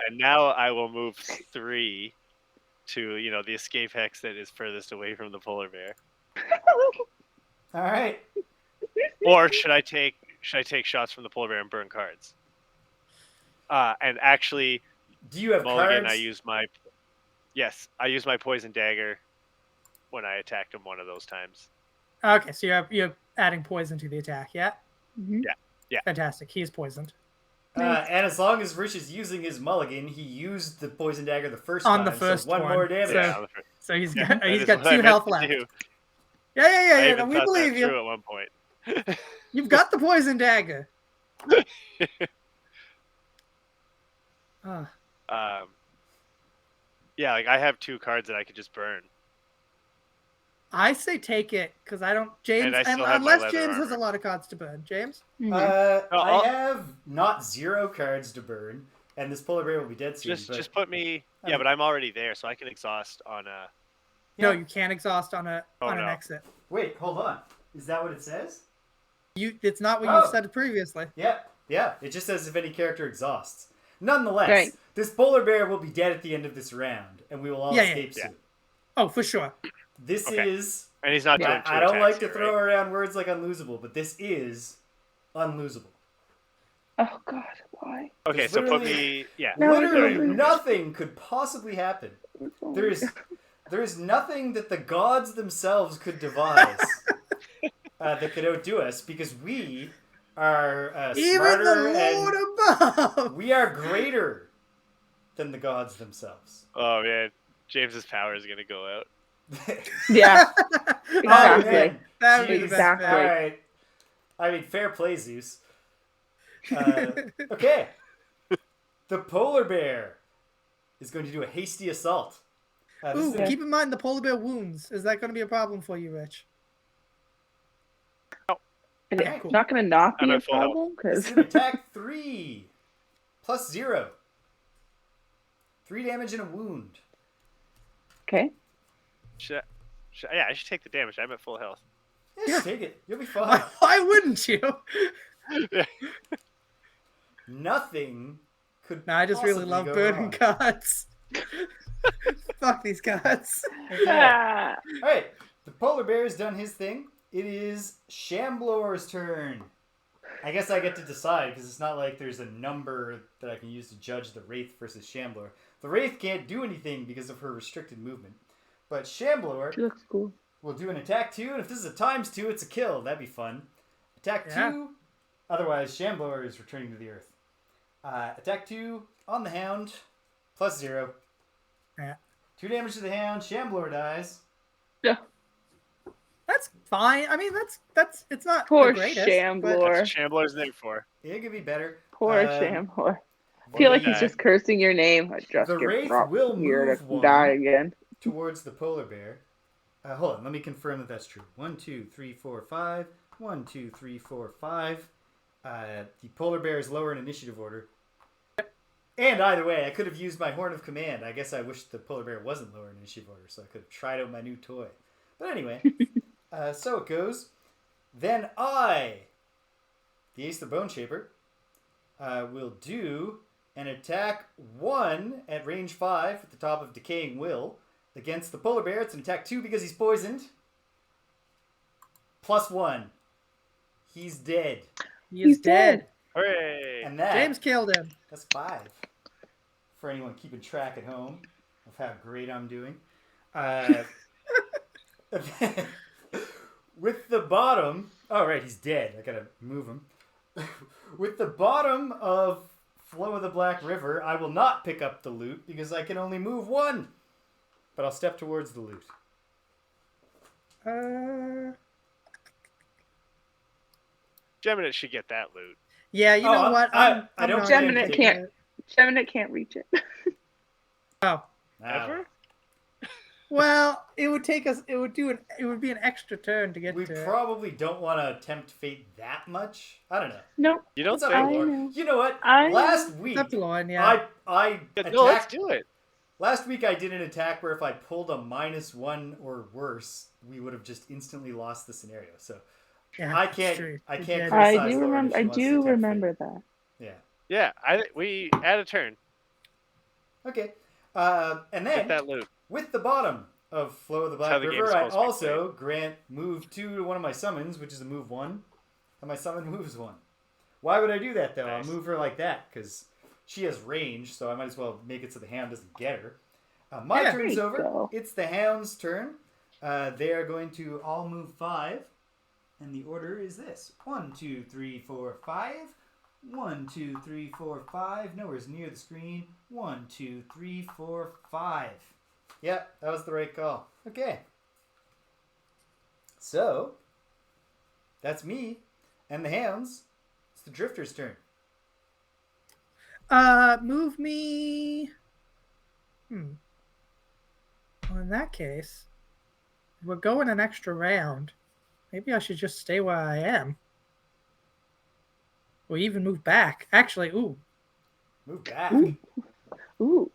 S3: And now I will move 3 to the escape hex that is furthest away from the polar bear.
S1: All right.
S3: Or should I take shots from the polar bear and burn cards? And actually,
S1: Do you have
S3: Mulligan,
S1: cards?
S3: I used my poison dagger when I attacked him one of those times.
S4: Okay, so you're adding poison to the attack, yeah?
S2: Mhm.
S3: Yeah.
S4: Fantastic. He is poisoned.
S1: And as long as Rich is using his mulligan, he used the poison dagger the first
S4: On
S1: time.
S4: the first
S1: so one
S4: one.
S1: more damage.
S3: Yeah,
S4: So he's
S3: that
S4: got
S3: is
S4: 2
S3: what I meant
S4: health
S3: to
S4: left.
S3: do.
S4: Yeah.
S3: I
S4: No,
S3: even
S4: we
S3: thought
S4: believe
S3: that
S4: you.
S3: through at one point.
S4: You've got the poison dagger.
S3: Yeah, like I have 2 cards that I could just burn.
S4: I say take it because I don't. James,
S3: And I still have my
S4: unless
S3: leather
S4: James has a
S3: armor.
S4: lot of cards to burn. James,
S1: I have not 0 cards to burn, and this polar bear will be dead soon.
S3: Just put me. Yeah, but I'm already there, so I can exhaust on a.
S4: no, you can't exhaust on an
S3: no.
S4: exit.
S1: Wait, hold on. Is that what it says?
S4: It's not what you've said previously.
S1: Yeah. It just says if any character exhausts. Nonetheless,
S2: Right.
S1: this polar bear will be dead at the end of this round, and we will all escape soon.
S4: Oh, for sure.
S1: This
S3: Okay.
S1: is.
S3: And he's not doing 2
S1: I don't like to
S3: attacks
S1: throw
S3: here, right?
S1: around words like unlosable, but this is unlosable.
S2: Oh God, why?
S3: Okay,
S1: There's
S3: so put
S1: literally-
S3: me. Yeah.
S2: No,
S1: Literally
S2: no.
S1: nothing could possibly happen. There is nothing that the gods themselves could devise that could outdo us because we are
S4: Even
S1: smarter
S4: the Lord
S1: and
S4: above.
S1: we are greater than the gods themselves.
S3: Oh man, James's power is gonna go out.
S2: Yeah,
S1: Oh,
S2: exactly.
S1: man.
S4: That would be the best
S2: Exactly.
S1: All
S4: bet.
S1: right. I mean, fair play, Zeus. Okay. The polar bear is going to do a hasty assault. This
S4: Ooh,
S1: is gonna-
S4: keep in mind the polar bear wounds. Is that going to be a problem for you, Rich?
S2: And
S1: Okay,
S2: it's
S1: cool.
S2: not going to not be
S3: I'm
S2: a
S3: at full health.
S2: problem
S1: This
S2: because
S1: is an attack 3 plus 0. 3 damage and a wound.
S2: okay.
S3: I should take the damage. I'm at full health.
S1: Yeah, just take it. You'll be fine.
S4: Why wouldn't you?
S1: Nothing could.
S4: No, I just really
S1: possibly
S4: love
S1: go
S4: burning
S1: wrong.
S4: cards. Fuck these cards.
S1: Okay.
S2: Ah,
S1: All right. The polar bear has done his thing. It is Shamblor's turn. I guess I get to decide because it's not like there's a number that I can use to judge the Wraith versus Shamblor. The Wraith can't do anything because of her restricted movement. But Shamblor
S2: she looks cool.
S1: will do an attack 2, and if this is a ×2, it's a kill. That'd be fun. Attack 2.
S4: Yeah.
S1: Otherwise, Shamblor is returning to the earth. Attack 2 on the Hound. Plus 0.
S4: Yeah.
S1: 2 damage to the Hound. Shamblor dies.
S2: Yeah.
S4: That's fine. I mean, that's it's not
S2: Poor
S4: the greatest.
S2: Shamblor.
S4: but-
S3: That's what Shambler's name for.
S1: It could be better.
S2: Poor
S1: Um,
S2: Shamblor. I feel like he's
S3: die.
S2: just cursing your name. I just
S1: The
S2: get
S1: Wraith
S2: dropped
S1: will
S2: here
S1: move
S2: to
S1: one.
S2: die again.
S1: Towards the polar bear. Hold on, let me confirm that that's true. 1, 2, 3, 4, 5. 1, 2, 3, 4, 5. The polar bear is lower in initiative order. And either way, I could have used my Horn of Command. I guess I wish the polar bear wasn't lower in initiative order, so I could have tried out my new toy. But anyway, so it goes. Then I, the Ace the Bone Shaper, will do an attack 1 at range 5 at the top of Decaying Will against the polar bear. It's an attack 2 because he's poisoned. Plus 1. He's dead.
S4: He is
S2: He's
S4: dead.
S2: dead.
S3: Hooray!
S1: And that,
S4: James killed him.
S1: that's 5. For anyone keeping track at home of how great I'm doing. With the bottom... Oh, right, he's dead. I gotta move him. With the bottom of Flow of the Black River, I will not pick up the loot because I can only move 1. But I'll step towards the loot.
S3: Geminate should get that loot.
S4: Yeah, you know what?
S1: I
S4: I'm
S1: don't
S4: not
S1: plan
S2: Geminate
S1: to
S2: can't. Geminate can't reach it.
S4: Oh,
S1: Ah,
S3: Ever?
S4: Well, it would take us. It would be an extra turn to get
S1: We
S4: to it.
S1: probably don't want to tempt fate that much. I don't know.
S2: No,
S3: You don't
S1: It's up
S3: think?
S1: to
S2: I
S1: Lauren.
S2: know.
S1: You know what?
S2: I
S1: Last
S2: know.
S1: week,
S4: It's up to Lauren, yeah.
S1: I
S3: No, let's
S1: attacked.
S3: do it.
S1: Last week I did an attack where if I pulled a -1 or worse, we would have just instantly lost the scenario. So
S4: Yeah,
S1: I
S4: that's
S1: can't.
S4: true.
S1: I
S4: You
S1: can't
S4: did.
S1: criticize
S2: I do
S1: Lauren
S2: remember.
S1: if she
S2: I
S1: wants to
S2: do
S1: tempt fate.
S2: remember that.
S1: Yeah.
S3: Yeah, we add a turn.
S1: Okay. And
S3: Get
S1: then
S3: that loot.
S1: with the bottom of Flow of the
S3: That's how
S1: Black
S3: the
S1: River,
S3: game's
S1: I
S3: supposed to be
S1: also grant move 2 to one of my summons, which is a move 1, and my summon moves 1. Why would I do that though?
S3: Nice.
S1: I'll move her like that because she has range, so I might as well make it so the Hound doesn't get her. My
S4: Yeah.
S1: turn's
S2: There you
S1: over.
S2: go.
S1: It's the Hound's turn. They are going to all move 5, and the order is this: 1, 2, 3, 4, 5. 1, 2, 3, 4, 5. Nowhere's near the screen. 1, 2, 3, 4, 5. Yep, that was the right call. Okay. So, that's me and the Hounds. It's the Drifter's turn.
S4: Move me. Well, in that case, we're going an extra round. Maybe I should just stay where I am. Or even move back. Actually, ooh.
S1: Move back.
S2: Ooh.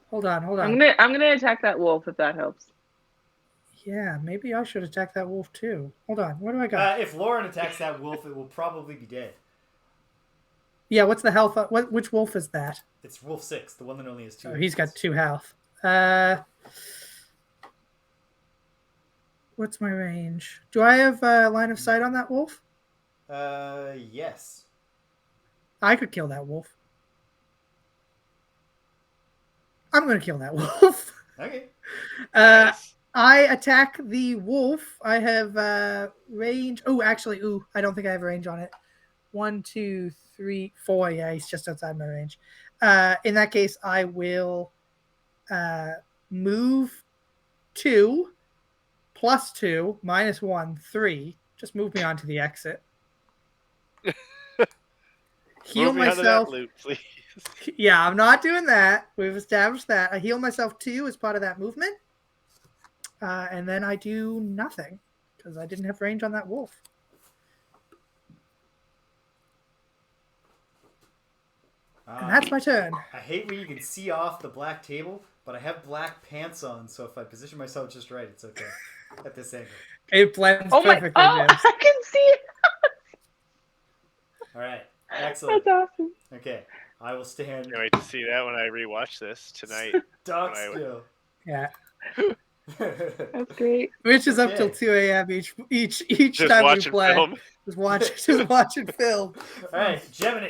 S4: Hold on.
S2: I'm gonna attack that wolf if that helps.
S4: Yeah, maybe I should attack that wolf too. Hold on. What do I got?
S1: If Lauren attacks that wolf, it will probably be dead.
S4: Yeah, what's the health? Which wolf is that?
S1: It's Wolf 6, the one that only has 2.
S4: Oh, he's got 2 health. What's my range? Do I have line of sight on that wolf?
S1: Yes.
S4: I could kill that wolf. I'm going to kill that wolf.
S1: Okay.
S3: Nice.
S4: I attack the wolf. I have range. Oh, actually, I don't think I have range on it. 1, 2, 3, 4. Yeah, he's just outside my range. In that case, I will move 2 plus 2 minus 1, 3. Just move me onto the exit. Heal
S3: Move me out of that
S4: myself.
S3: loot, please.
S4: Yeah, I'm not doing that. We've established that. I heal myself 2 as part of that movement. And then I do nothing because I didn't have range on that wolf. And that's my turn.
S1: I hate when you can see off the black table, but I have black pants on, so if I position myself just right, it's okay at this angle.
S4: It blends
S2: Oh my!
S4: perfectly,
S2: Oh,
S4: James.
S2: I can see it.
S1: All right. Excellent.
S2: That's awesome.
S1: Okay. I will stand
S3: Can't wait to see that when I rewatch this tonight.
S1: stock
S3: Right.
S1: still.
S4: Yeah.
S2: That's great.
S4: Which is up till
S1: Okay.
S4: 2 a.m. each
S3: Just
S4: time we
S3: watching
S4: play.
S3: film.
S4: Just watching film.
S1: All right, Gemini.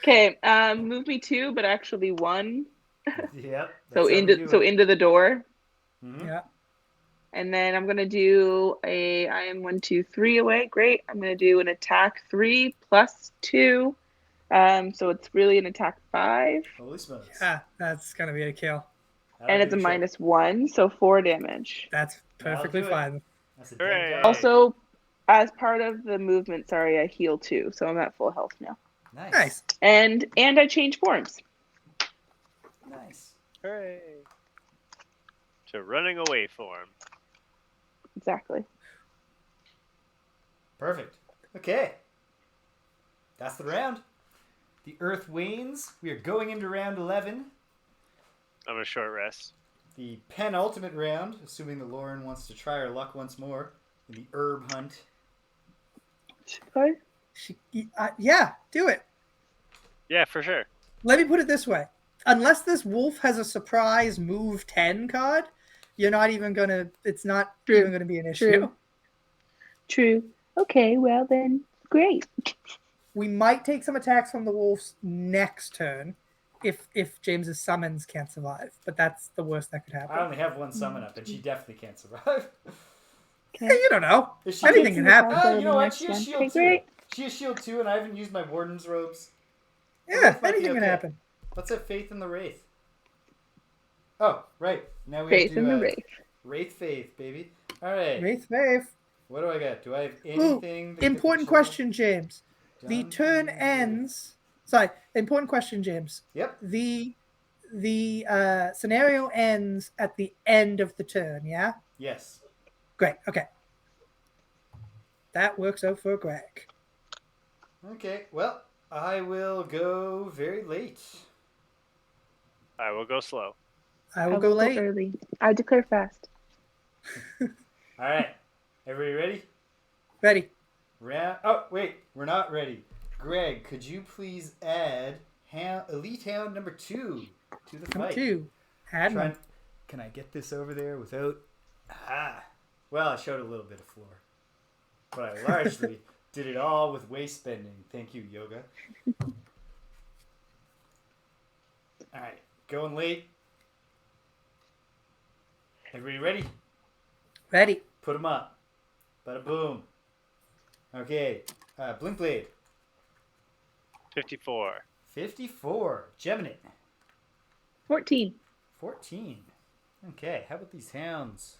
S2: Okay, move me 2, but actually 1.
S1: Yep.
S2: So into the door,
S1: Mm-hmm.
S4: Yeah.
S2: and then I'm gonna do I am 1, 2, 3 away. Great. I'm gonna do an attack 3 plus 2. So it's really an attack 5,
S1: Holy smokes.
S4: Yeah, that's gonna be a kill.
S1: That'll
S2: and it's
S1: do
S2: a
S1: the trick.
S2: -1, so 4 damage.
S4: That's perfectly
S1: do it.
S4: fine.
S1: That's a
S3: Hooray.
S1: dead guy.
S2: Also, as part of the movement, sorry, I heal 2, so I'm at full health now.
S4: Nice.
S2: And I change forms.
S1: Nice.
S3: Hooray. To running away form.
S2: Exactly.
S1: Perfect. Okay. That's the round. The Earth wanes. We are going into round 11.
S3: I'm a short rest.
S1: The penultimate round, assuming that Lauren wants to try her luck once more in the herb hunt.
S2: Okay.
S4: Yeah, do it.
S3: Yeah, for sure.
S4: Let me put it this way. Unless this wolf has a surprise move 10 card, you're not even gonna it's not
S2: True.
S4: even gonna be an issue.
S2: True. Okay, well then, great.
S4: We might take some attacks from the wolves next turn if James's summons can't survive, but that's the worst that could
S1: I
S4: happen.
S1: only have one summon up, and she definitely can't survive.
S4: Hey, you don't know.
S1: If she
S4: Anything
S1: gets-
S4: can happen.
S1: Ah, you know what? She has
S2: Okay,
S1: shield too.
S2: great.
S1: She has shield too, and I haven't used my warden's robes.
S4: Yeah,
S1: Might be
S4: anything can
S1: okay.
S4: happen.
S1: Let's have faith in the wraith. Oh, right. Now we
S2: Faith
S1: have to
S2: in the
S1: do
S2: wraith.
S1: Wraith faith, baby. All right.
S4: Wraith Wave.
S1: What do I got? Do I have
S4: Ooh,
S1: anything? that
S4: important
S1: could show up?
S4: question, James. The
S1: Done.
S4: turn ends. Sorry, important question, James.
S1: Yep.
S4: The the scenario ends at the end of the turn, yeah?
S1: Yes.
S4: Great, okay. That works out for Greg.
S1: Okay, well, I will go very late.
S3: I will go slow.
S4: I will go late.
S2: early. I declare fast.
S1: All right. Everybody ready?
S4: Ready.
S1: Oh, wait. We're not ready. Greg, could you please add Elite Hound number 2 to the
S4: Number
S1: fight?
S4: 2. Add one.
S1: Can I get this over there without... Well, I showed a little bit of floor. But I largely did it all with waste spending. Thank you, Yoga. All right. Going late. Everybody ready?
S4: Ready.
S1: Put them up. Bada boom. Okay. Blink Blade.
S3: 54.
S1: 54. Gemini.
S2: 14.
S1: 14. Okay. How about these hounds?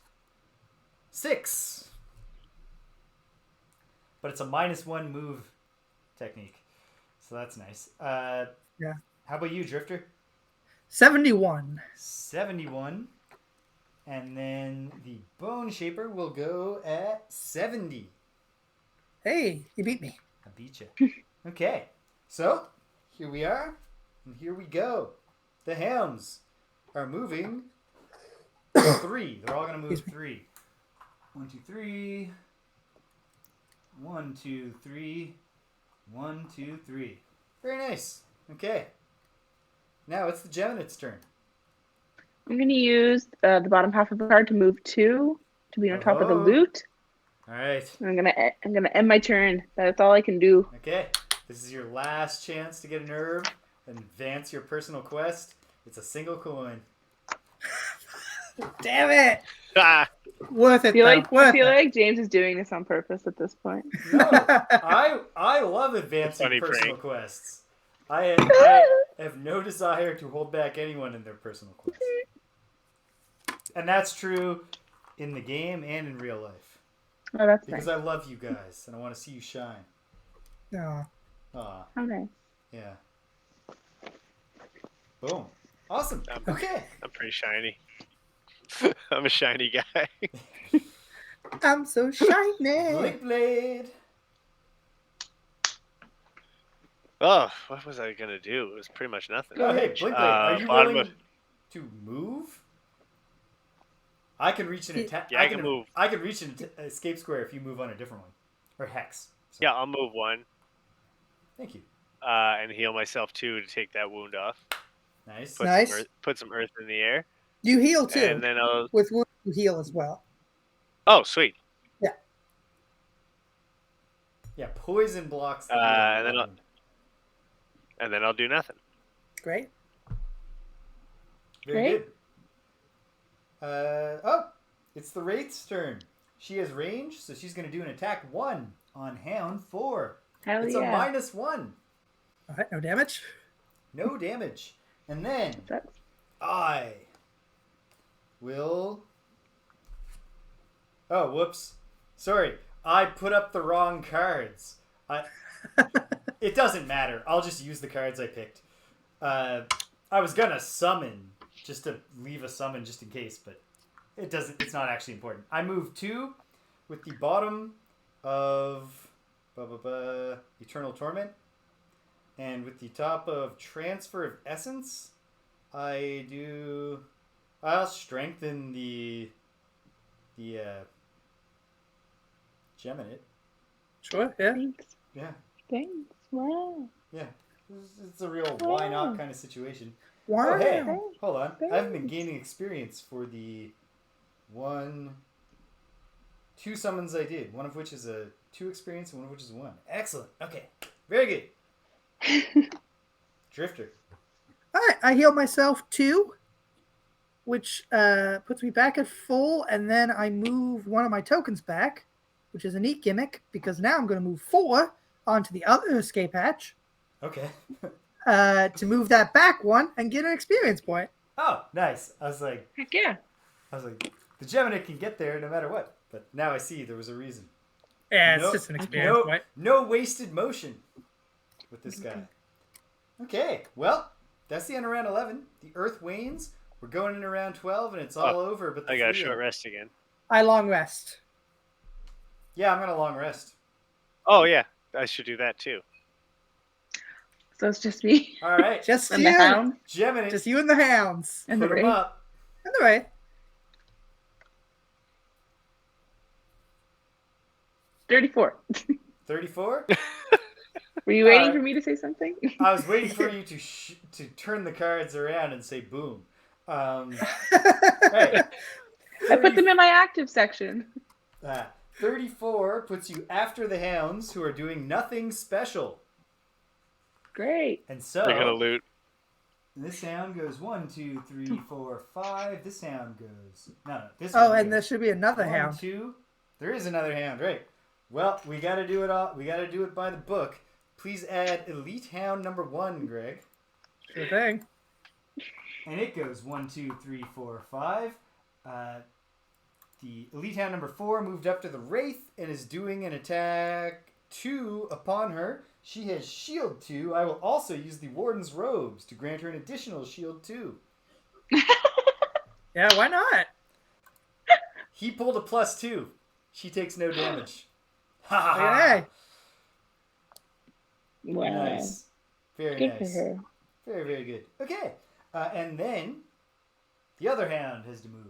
S1: 6. But it's a -1 move technique. So that's nice.
S4: Yeah.
S1: How about you, Drifter?
S4: 71.
S1: 71. And then the Bone Shaper will go at 70.
S4: Hey, you beat me.
S1: I beat you. Okay. So, here we are. And here we go. The hounds are moving 3. They're all going to move 3. 1, 2, 3. 1, 2, 3. 1, 2, 3. Very nice. Okay. Now it's the Geminids' turn.
S2: I'm going to use the bottom half of the card to move 2 to be on top of the loot.
S1: All right.
S2: I'm gonna end my turn. That's all I can do.
S1: Okay. This is your last chance to get an herb and advance your personal quest. It's a single coin.
S4: Damn it!
S3: Ah,
S4: Worth it,
S2: I feel
S4: though.
S2: like
S4: Worth it.
S2: like James is doing this on purpose at this point.
S1: No, I love advancing
S3: Funny
S1: personal
S3: prank.
S1: quests. I have no desire to hold back anyone in their personal quests. And that's true in the game and in real life.
S2: Oh, that's
S1: Because
S2: nice.
S1: I love you guys and I want to see you shine.
S4: No.
S1: Aw,
S2: How nice.
S1: yeah. Boom. Awesome. Okay.
S3: I'm pretty shiny. I'm a shiny guy.
S4: I'm so shiny.
S1: Blink Blade.
S3: Oh, what was I gonna do? It was pretty much nothing.
S1: Oh, hey, Blink Blade. Are you
S3: bottom
S1: willing to move? I can reach an attack.
S3: Yeah, I can move.
S1: I can reach an escape square if you move on a different one, or hex. So,
S3: Yeah, I'll move 1
S1: Thank you.
S3: and heal myself 2 to take that wound off.
S1: Nice.
S4: Nice.
S3: Put some earth in the air,
S4: You heal too.
S3: and then I'll.
S4: With wound, you heal as well.
S3: Oh, sweet.
S1: Yeah, poison blocks. The
S3: And then
S1: wound.
S3: And then I'll do nothing.
S4: Great.
S1: Very
S2: Great.
S1: good. Oh, it's the Wraith's turn. She has range, so she's going to do an attack 1 on Hound 4.
S2: Hell
S1: It's
S2: yeah.
S1: a -1.
S4: All right, no damage.
S1: No damage. And then
S2: That's...
S1: I will... Oh, whoops. Sorry. I put up the wrong cards. It doesn't matter. I'll just use the cards I picked. I was going to summon, just to leave a summon just in case, but it's not actually important. I move 2 with the bottom of Eternal Torment. And with the top of Transfer of Essence, I'll strengthen the Geminate.
S4: Sure, yeah.
S2: Thanks.
S1: Yeah.
S2: Thanks. Wow.
S1: Yeah. It's a real why not kind of situation.
S4: Wow.
S1: Oh, hey,
S2: Thanks.
S1: hold on. I haven't been
S2: Thanks.
S1: gaining experience for the 2 summons I did, one of which is a 2 experience and one of which is 1. Excellent. Okay. Very good. Drifter.
S4: All right, I heal myself 2, which puts me back at full, and then I move one of my tokens back, which is a neat gimmick, because now I'm going to move 4 onto the other escape hatch
S1: Okay.
S4: to move that back 1 and get an experience point.
S1: Oh, nice. I was like,
S2: Heck yeah.
S1: the Gemini can get there no matter what. But now I see there was a reason.
S4: Yeah,
S1: No-
S4: it's just an experience point.
S1: No wasted motion with this guy. Okay, well, that's the end of round 11. The Earth wanes. We're going into round 12, and it's all over. But
S3: I got a short rest again.
S4: I long rest.
S1: Yeah, I'm gonna long rest.
S3: Oh yeah, I should do that too.
S2: So it's just me.
S1: All right,
S4: Just
S2: And
S4: you.
S2: the Hound.
S1: Gemini,
S4: Just you and the hounds.
S2: And the
S1: put 'em
S2: Wraith.
S1: up.
S4: And the right.
S2: 34.
S1: 34.
S2: Were you waiting
S1: Alright.
S2: for me to say something?
S1: I was waiting for you to turn the cards around and say boom. Hey,
S2: I put them in my active section.
S1: 34 puts you after the Hounds, who are doing nothing special.
S2: Great.
S1: And so
S3: They're gonna loot.
S1: this Hound goes 1, 2, 3, 4, 5. This Hound goes this.
S4: Oh,
S1: one
S4: and there
S1: goes
S4: should be another
S1: 1,
S4: hound.
S1: 2. There is another Hound, right? Well, we got to do it all. We got to do it by the book. Please add Elite Hound number 1, Greg.
S4: Sure thing.
S1: And it goes 1, 2, 3, 4, 5. The Elite Hound number 4 moved up to the Wraith and is doing an attack 2 upon her. She has shield 2. I will also use the Warden's Robes to grant her an additional shield 2.
S4: Yeah, why not?
S1: He pulled a +2. She takes no damage. Ha ha ha.
S4: Okay.
S2: Wow.
S1: Nice. Very
S2: Good
S1: nice.
S2: for her.
S1: Very, very good. Okay. And then the other Hound has to move.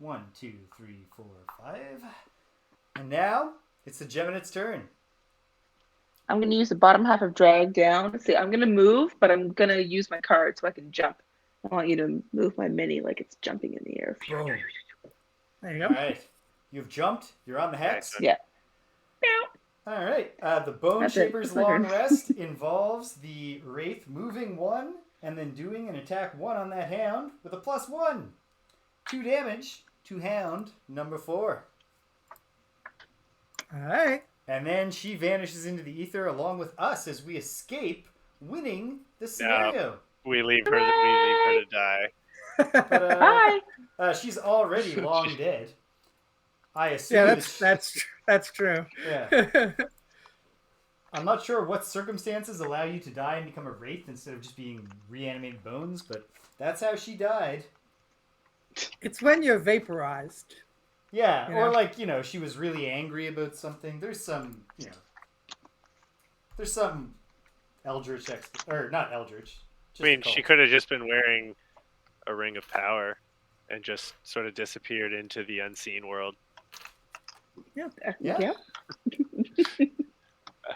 S1: 1, 2, 3, 4, 5. And now it's the Geminid's turn.
S2: I'm going to use the bottom half of drag down. See, I'm going to move, but I'm going to use my card so I can jump. I want you to move my mini like it's jumping in the air.
S1: Boom.
S4: There you
S1: All
S4: go.
S1: right. You've jumped. You're on the hex.
S2: Yeah.
S1: All right. The Bone
S2: That's it.
S1: Shaper's
S2: That's my
S1: long
S2: turn.
S1: rest involves the Wraith moving 1 and then doing an attack 1 on that Hound with a +1. 2 damage to Hound number 4.
S4: All right.
S1: And then she vanishes into the ether along with us as we escape, winning the scenario.
S3: We leave her. We leave her to die.
S1: But,
S2: Bye.
S1: she's already long dead. I assume.
S4: Yeah,
S1: that
S4: that's true.
S1: Yeah. I'm not sure what circumstances allow you to die and become a wraith instead of just being reanimated bones, but that's how she died.
S4: It's when you're vaporized.
S1: Yeah,
S4: You
S1: or
S4: know?
S1: like, she was really angry about something. There's some, there's some Eldritch, or not Eldritch.
S3: I mean, she could have just been wearing a ring of power and just sort of disappeared into the unseen world.
S1: Yeah.
S2: Yeah.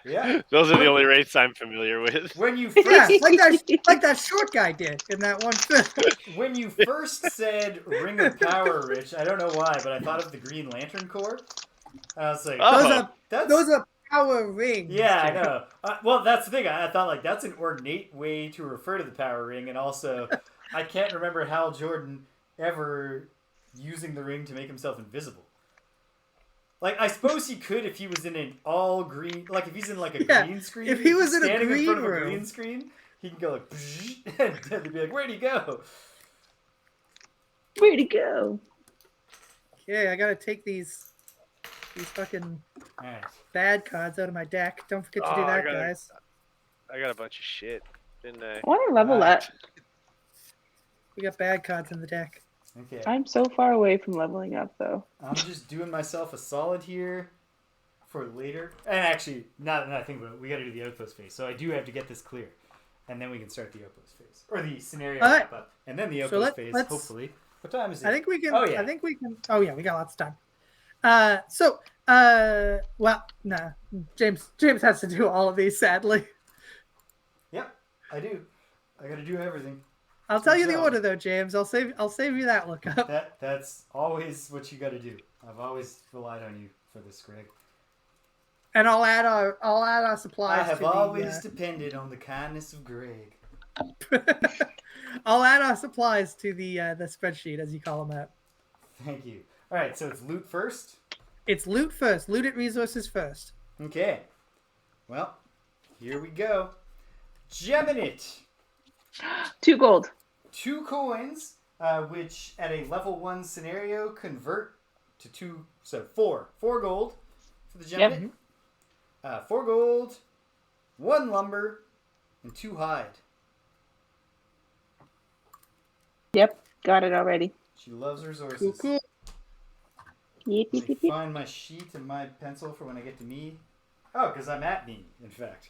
S1: Yeah.
S3: Those are the only wraiths I'm familiar with.
S1: When you
S4: Yeah,
S1: first,
S4: like that short guy did in that one film.
S1: when you first said Ring of Power, Rich, I don't know why, but I thought of the Green Lantern Corps. And I was like,
S3: Oh.
S4: Those are power rings.
S1: yeah, I know. Well, that's the thing. I thought, like, that's an ornate way to refer to the power ring. And also, I can't remember Hal Jordan ever using the ring to make himself invisible. Like, I suppose he could if he was in an all green, like if he's in like a green screen.
S4: if he was in a
S1: standing in front of
S4: green
S1: a
S4: room.
S1: green screen, he can go like, and they'd be like, "Where'd he go?"
S2: Where'd he go?
S4: Okay, I gotta take these fucking
S1: All right.
S4: bad cards out of my deck. Don't forget to do
S3: Oh, I
S4: that,
S3: gotta-
S4: guys.
S3: I got a bunch of shit, didn't I?
S2: I want to level up.
S4: We got bad cards in the deck.
S1: Okay.
S2: I'm so far away from leveling up, though.
S1: I'm just doing myself a solid here for later. And actually, now that I think about it, we got to do the Outpost Phase. So I do have to get this clear. And then we can start the Outpost Phase. Or the scenario
S4: All right.
S1: wrap up. And then the
S4: So
S1: Outpost
S4: let's-
S1: Phase, hopefully. What time is it?
S4: I think we can.
S1: Oh, yeah.
S4: I think we can. Oh yeah, we got lots of time. Well, nah. James has to do all of these, sadly.
S1: Yep, I do. I got to do everything.
S4: I'll tell you the
S1: So-
S4: order though, James. I'll save you that lookup.
S1: That's always what you got to do. I've always relied on you for this, Greg.
S4: And I'll add our supplies.
S1: I have
S4: to
S1: always depended on the kindness of Greg.
S4: I'll add our supplies to the spreadsheet, as you call them out.
S1: Thank you. All right, so it's loot first.
S4: It's loot first. Loot at resources first.
S1: Okay. Well, here we go. Geminid.
S2: 2 gold.
S1: 2 coins, which at a level 1 scenario convert to 2, so 4. 4 gold for the Geminid.
S2: Yep.
S1: 4 gold, 1 lumber, and 2 hide.
S2: Yep, got it already.
S1: She loves resources.
S4: Cool.
S2: Yep,
S1: Let
S2: yep,
S1: me
S2: yep, yep.
S1: find my sheet and my pencil for when I get to me. Oh, because I'm at me, in fact.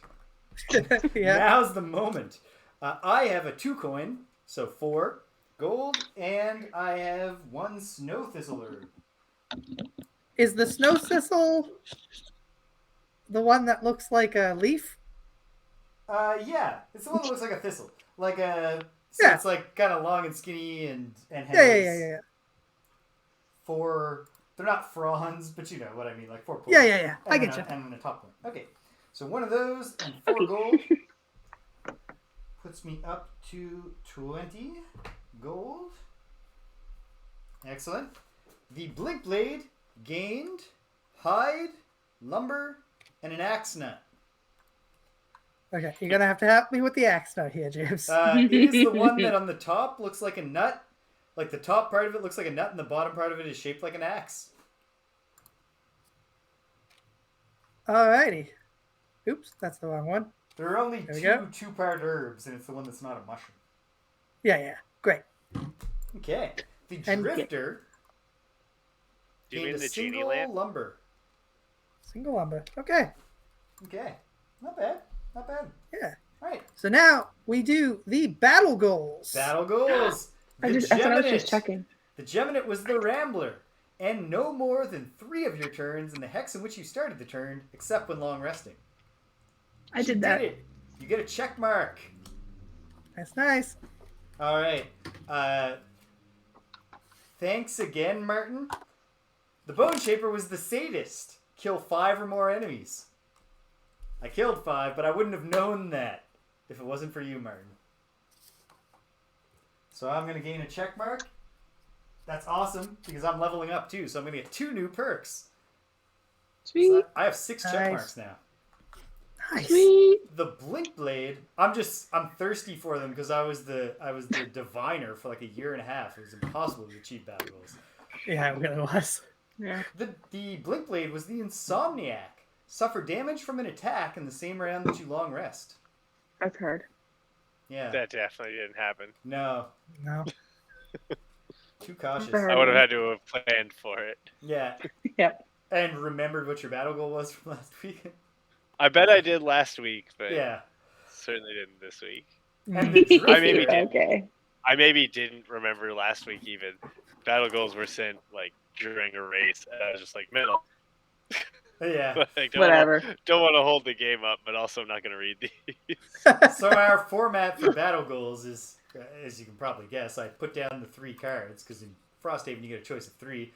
S4: Yeah.
S1: Now's the moment. I have a 2 coin, so 4 gold, and I have 1 snow thistle herb.
S4: Is the snow thistle the one that looks like a leaf?
S1: Yeah, it's the one that looks like a thistle, like a. So
S4: Yeah.
S1: it's like kind of long and skinny and has
S4: Yeah.
S1: 4. They're not fronds, but you know what I mean, like 4 points.
S4: Yeah. I get you.
S1: And then a top point. Okay, so 1 of those and 4 gold puts me up to 20 gold. Excellent. The blink blade gained hide, lumber, and an axe nut.
S4: Okay, you're gonna have to help me with the axe nut here, James.
S1: It is the one that on the top looks like a nut. Like the top part of it looks like a nut, and the bottom part of it is shaped like an axe.
S4: Alrighty. Oops, that's the wrong one.
S1: There are only
S4: There we go.
S1: 2 two-part herbs, and it's the one that's not a mushroom.
S4: Yeah. Great.
S1: Okay. The
S4: And-
S1: drifter
S3: Do you
S1: gained
S3: mean
S1: a
S3: the genie
S1: single
S3: lamp?
S1: lumber.
S4: Single lumber. Okay.
S1: Okay. Not bad. Not bad.
S4: Yeah.
S1: All right.
S4: So now we do the battle goals.
S1: Battle goals.
S2: I
S1: The
S2: thought I was just
S1: Geminate.
S2: checking.
S1: The Geminate was the Rambler. And no more than 3 of your turns in the hex in which you started the turn, except when long resting.
S2: I
S1: She
S2: did that.
S1: it. You get a check mark.
S4: That's nice.
S1: All right. Thanks again, Martin. The Bone Shaper was the sadist. Kill 5 or more enemies. I killed 5, but I wouldn't have known that if it wasn't for you, Martin. So I'm going to gain a check mark. That's awesome, because I'm leveling up too, so I'm going to get 2 new perks.
S2: Sweet.
S1: So I have 6 check
S4: Nice.
S1: marks now.
S4: Nice.
S2: Sweet.
S1: The Blink Blade, I'm thirsty for them because I was the diviner for like a year and a half. It was impossible to achieve battle goals.
S4: Yeah, it really was.
S2: Yeah.
S1: The Blink Blade was the Insomniac. Suffer damage from an attack in the same round that you long rest.
S2: That's hard.
S1: Yeah.
S3: That definitely didn't happen.
S1: No.
S4: No.
S1: Too cautious.
S2: Fair.
S3: I would have had to have planned for it.
S1: Yeah.
S2: Yep.
S1: And remembered what your battle goal was from last week.
S3: I bet I did last week, but
S1: Yeah.
S3: certainly didn't this week.
S1: And the Drifter.
S3: I maybe did.
S2: Okay.
S3: I maybe didn't remember last week even. Battle goals were sent like during a race, and I was just like, middle.
S1: Yeah.
S3: Like,
S2: Whatever.
S3: Don't want to hold the game up, but also I'm not going to read these.
S1: So our format for battle goals is, as you can probably guess, I put down the 3 cards, because in Frosthaven you get a choice of 3.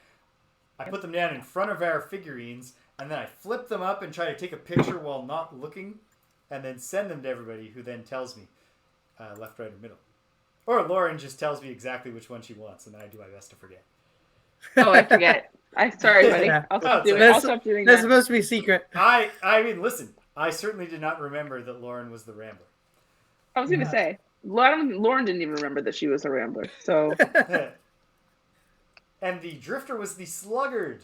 S1: I put them down in front of our figurines, and then I flip them up and try to take a picture while not looking, and then send them to everybody, who then tells me left, right, or middle. Or Lauren just tells me exactly which one she wants, and then I do my best to forget.
S2: Oh, I forget. Sorry, buddy.
S4: Yeah.
S2: I'll stop
S1: Oh,
S2: doing.
S1: it's
S2: I'll stop doing
S4: That's
S2: that.
S4: supposed to be secret.
S1: I mean, listen, I certainly did not remember that Lauren was the Rambler.
S2: I was gonna say, Lauren didn't even remember that she was a Rambler. So
S1: And the Drifter was the Sluggard.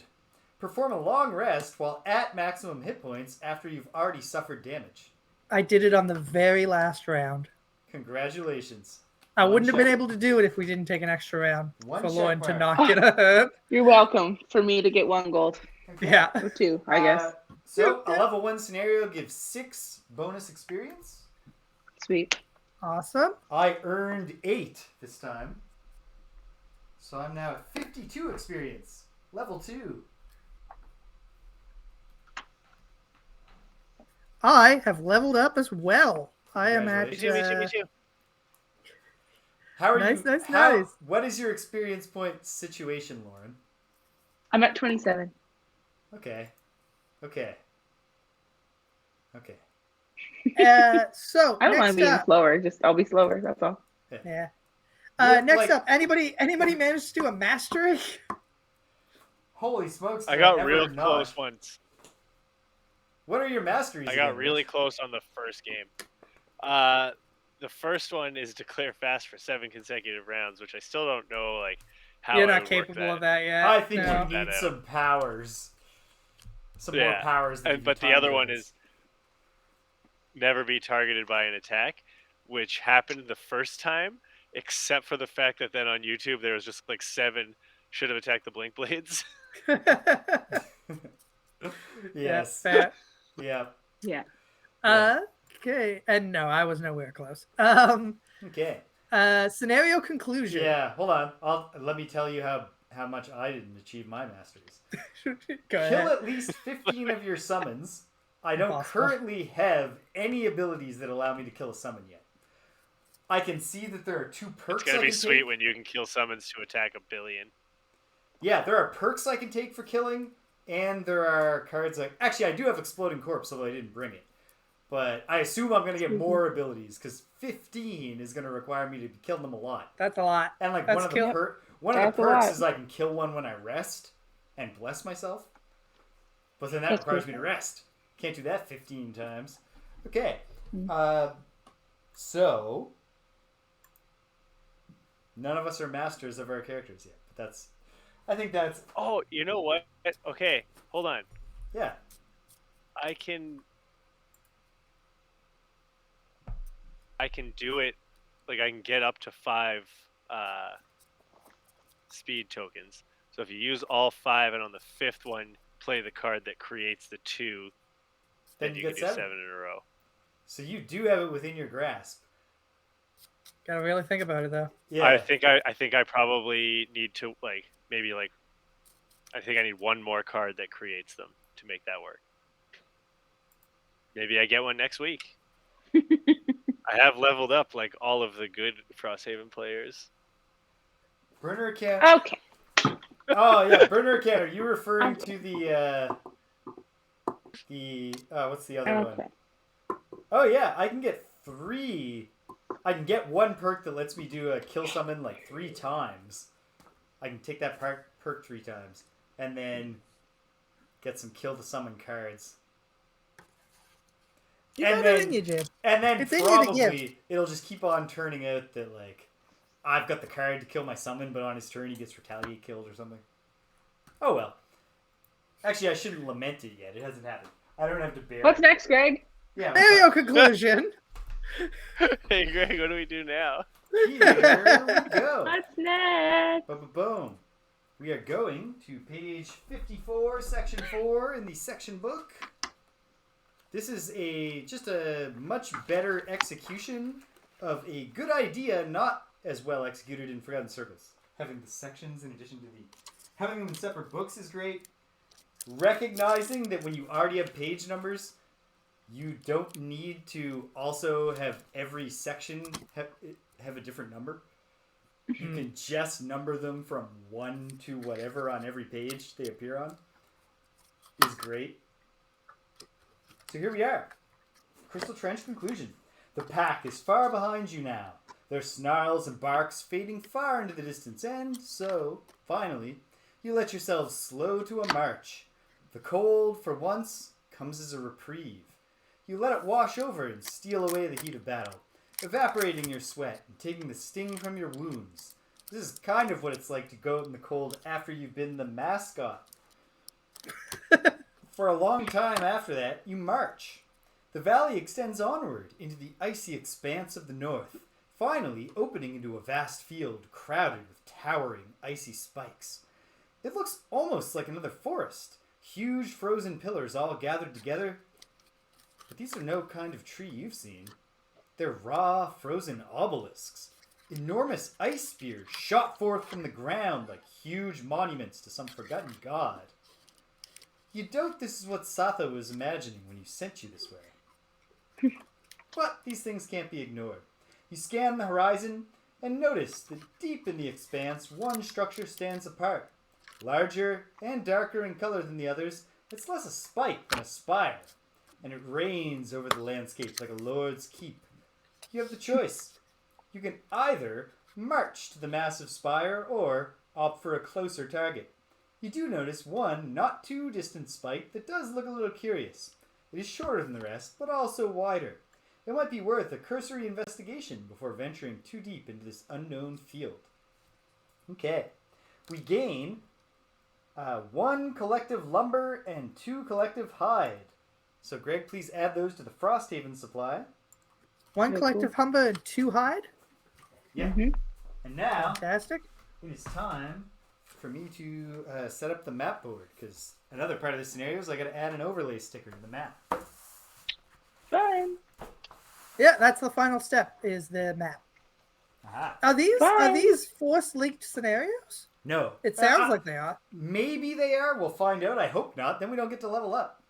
S1: Perform a long rest while at maximum hit points after you've already suffered damage.
S4: I did it on the very last round.
S1: Congratulations.
S4: I
S1: One
S4: wouldn't have been
S1: check.
S4: able to do it if we didn't take an extra round
S1: One
S4: for
S1: check
S4: Lauren to
S1: mark.
S4: not get a.
S2: you're welcome for me to get 1 gold
S1: Okay.
S4: Yeah.
S2: or 2, I guess.
S1: So a level 1 scenario gives 6 bonus experience.
S2: Sweet.
S4: Awesome.
S1: I earned 8 this time. So I'm now at 52 experience. Level 2.
S4: I have leveled up as well. I am at.
S3: Me too, me too, me too.
S1: How are
S4: Nice,
S1: you?
S4: nice,
S1: how-
S4: nice.
S1: What is your experience point situation, Lauren?
S2: I'm at 27.
S1: Okay. Okay.
S4: So
S2: I don't mind
S4: next
S2: being
S4: up,
S2: slower. Just I'll be slower. That's all.
S4: yeah.
S1: Yeah,
S4: Next
S1: like-
S4: up, anybody managed to do a mastery?
S1: Holy smokes!
S3: I
S1: did
S3: got
S1: ever
S3: real
S1: not.
S3: close once.
S1: What are your masteries?
S3: I got
S1: again,
S3: really
S1: Rich?
S3: close on the first game. The first one is declare fast for 7 consecutive rounds, which I still don't know like how
S4: You're
S3: I
S4: not
S3: would work
S4: capable of that yet.
S1: I think
S4: No.
S1: you
S3: That
S1: need
S3: out.
S1: some powers. Some more
S3: Yeah.
S1: powers. Than
S3: But the other one is never be targeted by an attack, which happened the first time, except for the fact that then on YouTube there was just like 7 should have attacked the Blink Blades.
S1: Yes.
S4: Fair.
S1: Yeah.
S2: Yeah.
S4: Okay. And no, I was nowhere close.
S1: Okay.
S4: Scenario conclusion.
S1: Yeah. Hold on. Let me tell you how much I didn't achieve my masteries.
S4: Go ahead.
S1: Kill at least 15 of your summons. I don't currently have any abilities that allow me to kill a summon yet. I can see that there are 2 perks.
S3: It's gonna be sweet when you can kill summons to attack 1 billion.
S1: Yeah, there are perks I can take for killing, and there are cards like... Actually, I do have Exploding Corpse, although I didn't bring it. But I assume I'm going to get more abilities, because 15 is going to require me to kill them a lot.
S4: That's a lot.
S1: And like
S4: That's
S1: one of the perks is I can kill one when I rest and bless myself. But then that requires me to rest. Can't do that 15 times. Okay. So... None of us are masters of our characters yet. But I think that's...
S3: Oh, you know what? Okay, hold on.
S1: Yeah.
S3: I can do it. Like, I can get up to 5 speed tokens. So if you use all 5 and on the 5th one play the card that creates the 2, then you can do 7 in a row.
S1: So you do have it within your grasp.
S4: Gotta really think about it, though.
S1: Yeah.
S3: I think I probably need to I think I need 1 more card that creates them to make that work. Maybe I get one next week. I have leveled up like all of the good Frosthaven players.
S1: Burner account.
S2: Okay.
S1: Oh yeah, burner account. Are you referring to what's the other one? Oh yeah, I can get 3. I can get 1 perk that lets me do a kill summon like 3 times. I can take that perk 3 times, and then get some kill the summon cards.
S4: You got it in you, Jim.
S1: And then
S4: It's
S1: probably it'll just keep on turning out that like I've got the card to kill my summon, but on his turn he gets retaliate killed or something. Oh well. Actually, I shouldn't lament it yet. It hasn't happened. I don't have to bear.
S2: What's next, Greg?
S1: Yeah.
S4: Scenario conclusion.
S3: Hey Greg, what do we do now?
S1: Here we go.
S2: What's next?
S1: Boom. We are going to page 54, section 4 in the section book. This is just a much better execution of a good idea, not as well executed in Forgotten Circles. Having the sections in addition to having them in separate books is great. Recognizing that when you already have page numbers, you don't need to also have every section have a different number. You can just number them from 1 to whatever on every page they appear on. Is great. So here we are. Crystal Trench conclusion. The pack is far behind you now. Their snarls and barks fading far into the distance, and so, finally, you let yourselves slow to a march. The cold, for once, comes as a reprieve. You let it wash over and steal away the heat of battle, evaporating your sweat and taking the sting from your wounds. This is kind of what it's like to go out in the cold after you've been the mascot. For a long time after that, you march. The valley extends onward into the icy expanse of the north, finally opening into a vast field crowded with towering icy spikes. It looks almost like another forest, huge frozen pillars all gathered together. But these are no kind of tree you've seen. They're raw, frozen obelisks. Enormous ice spears shot forth from the ground like huge monuments to some forgotten god. You doubt this is what Satha was imagining when he sent you this way. But these things can't be ignored. You scan the horizon and notice that deep in the expanse, one structure stands apart. Larger and darker in color than the others, it's less a spike than a spire, and it reigns over the landscape like a lord's keep. You have the choice. You can either march to the massive spire or opt for a closer target. You do notice one not too distant spike that does look a little curious. It is shorter than the rest, but also wider. It might be worth a cursory investigation before venturing too deep into this unknown field. Okay. We gain 1 collective lumber and 2 collective hide. So Greg, please add those to the Frosthaven supply.
S4: 1 collective lumber and 2 hide?
S1: Yeah.
S2: Mm-hmm.
S1: And now
S4: Fantastic.
S1: it is time for me to set up the map board, because another part of the scenario is I got to add an overlay sticker to the map.
S2: Fine.
S4: Yeah, that's the final step. Is the map.
S1: Aha.
S4: Are
S2: Fine.
S4: these force linked scenarios?
S1: No.
S4: It sounds like they are.
S1: Maybe they are. We'll find out. I hope not. Then we don't get to level up.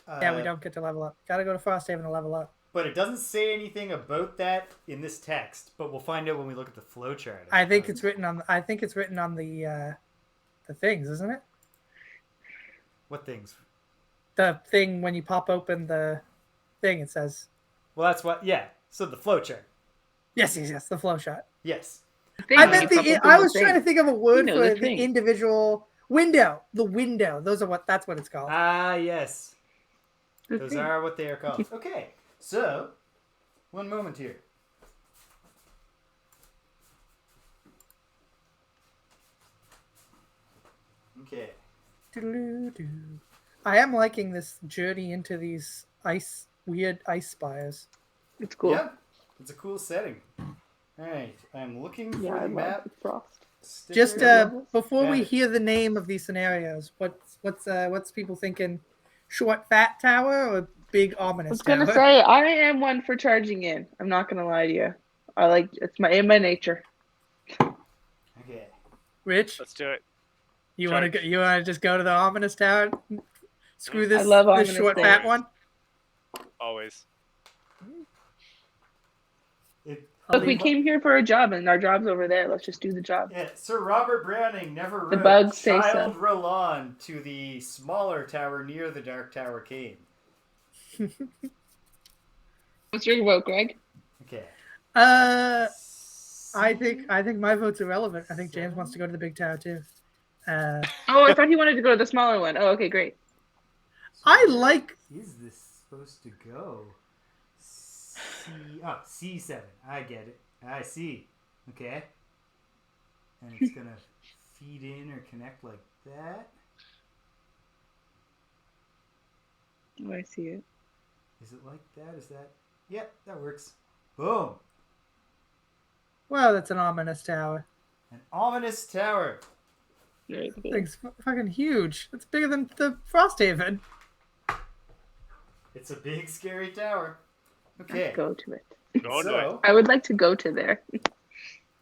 S4: Yeah, we don't get to level up. Gotta go to Frosthaven to level up.
S1: But it doesn't say anything about that in this text. But we'll find out when we look at the flowchart.
S4: I think it's written on. I think it's written on the things, isn't it?
S1: What things?
S4: The thing when you pop open the thing, it says.
S1: Well, that's what. Yeah. So the flowchart.
S4: Yes, the flow shot.
S1: Yes.
S4: I meant I was trying to think of a word for the individual window. The window. That's what it's called.
S1: Ah, yes. Those are what they are called. Okay. So, one moment here. Okay.
S4: I am liking this journey into these weird ice spires.
S2: It's cool.
S1: Yeah. It's a cool setting. Alright. I'm looking for the
S2: I
S1: map.
S2: love Frost.
S4: Just
S1: sticker.
S4: before we
S1: Yeah.
S4: hear the name of these scenarios, what's people thinking? Short fat tower or big
S2: I
S4: ominous
S2: was
S4: tower?
S2: gonna say I am one for charging in. I'm not gonna lie to you. It's in my nature.
S1: Okay.
S4: Rich,
S3: Let's do it.
S4: you want to go? You want to just go to the ominous tower? Screw this.
S2: I love
S4: this
S2: ominous
S4: short
S2: things.
S4: fat one.
S3: Always.
S2: Look, we came here for a job, and our job's over there. Let's just do the job.
S1: Yeah, Sir Robert Browning never wrote
S2: The bugs say
S1: Child
S2: so.
S1: Roland to the smaller tower near the Dark Tower came.
S2: What's your vote, Greg?
S1: Okay.
S4: I think my vote's irrelevant. I think James wants to go to the big tower too.
S2: Oh, I thought he wanted to go to the smaller one. Oh, okay, great.
S4: I like.
S1: Is this supposed to go? C7. I get it. I see. Okay. And it's gonna feed in or connect like that.
S2: Oh, I see it.
S1: Is it like that? Is that? Yep, that works. Boom.
S4: Well, that's an ominous tower.
S1: An ominous tower.
S2: Very cool.
S4: Thing's fucking huge. It's bigger than the Frosthaven.
S1: It's a big, scary tower. Okay.
S2: Let's go to it.
S3: Go to it.
S2: I would like to go to there.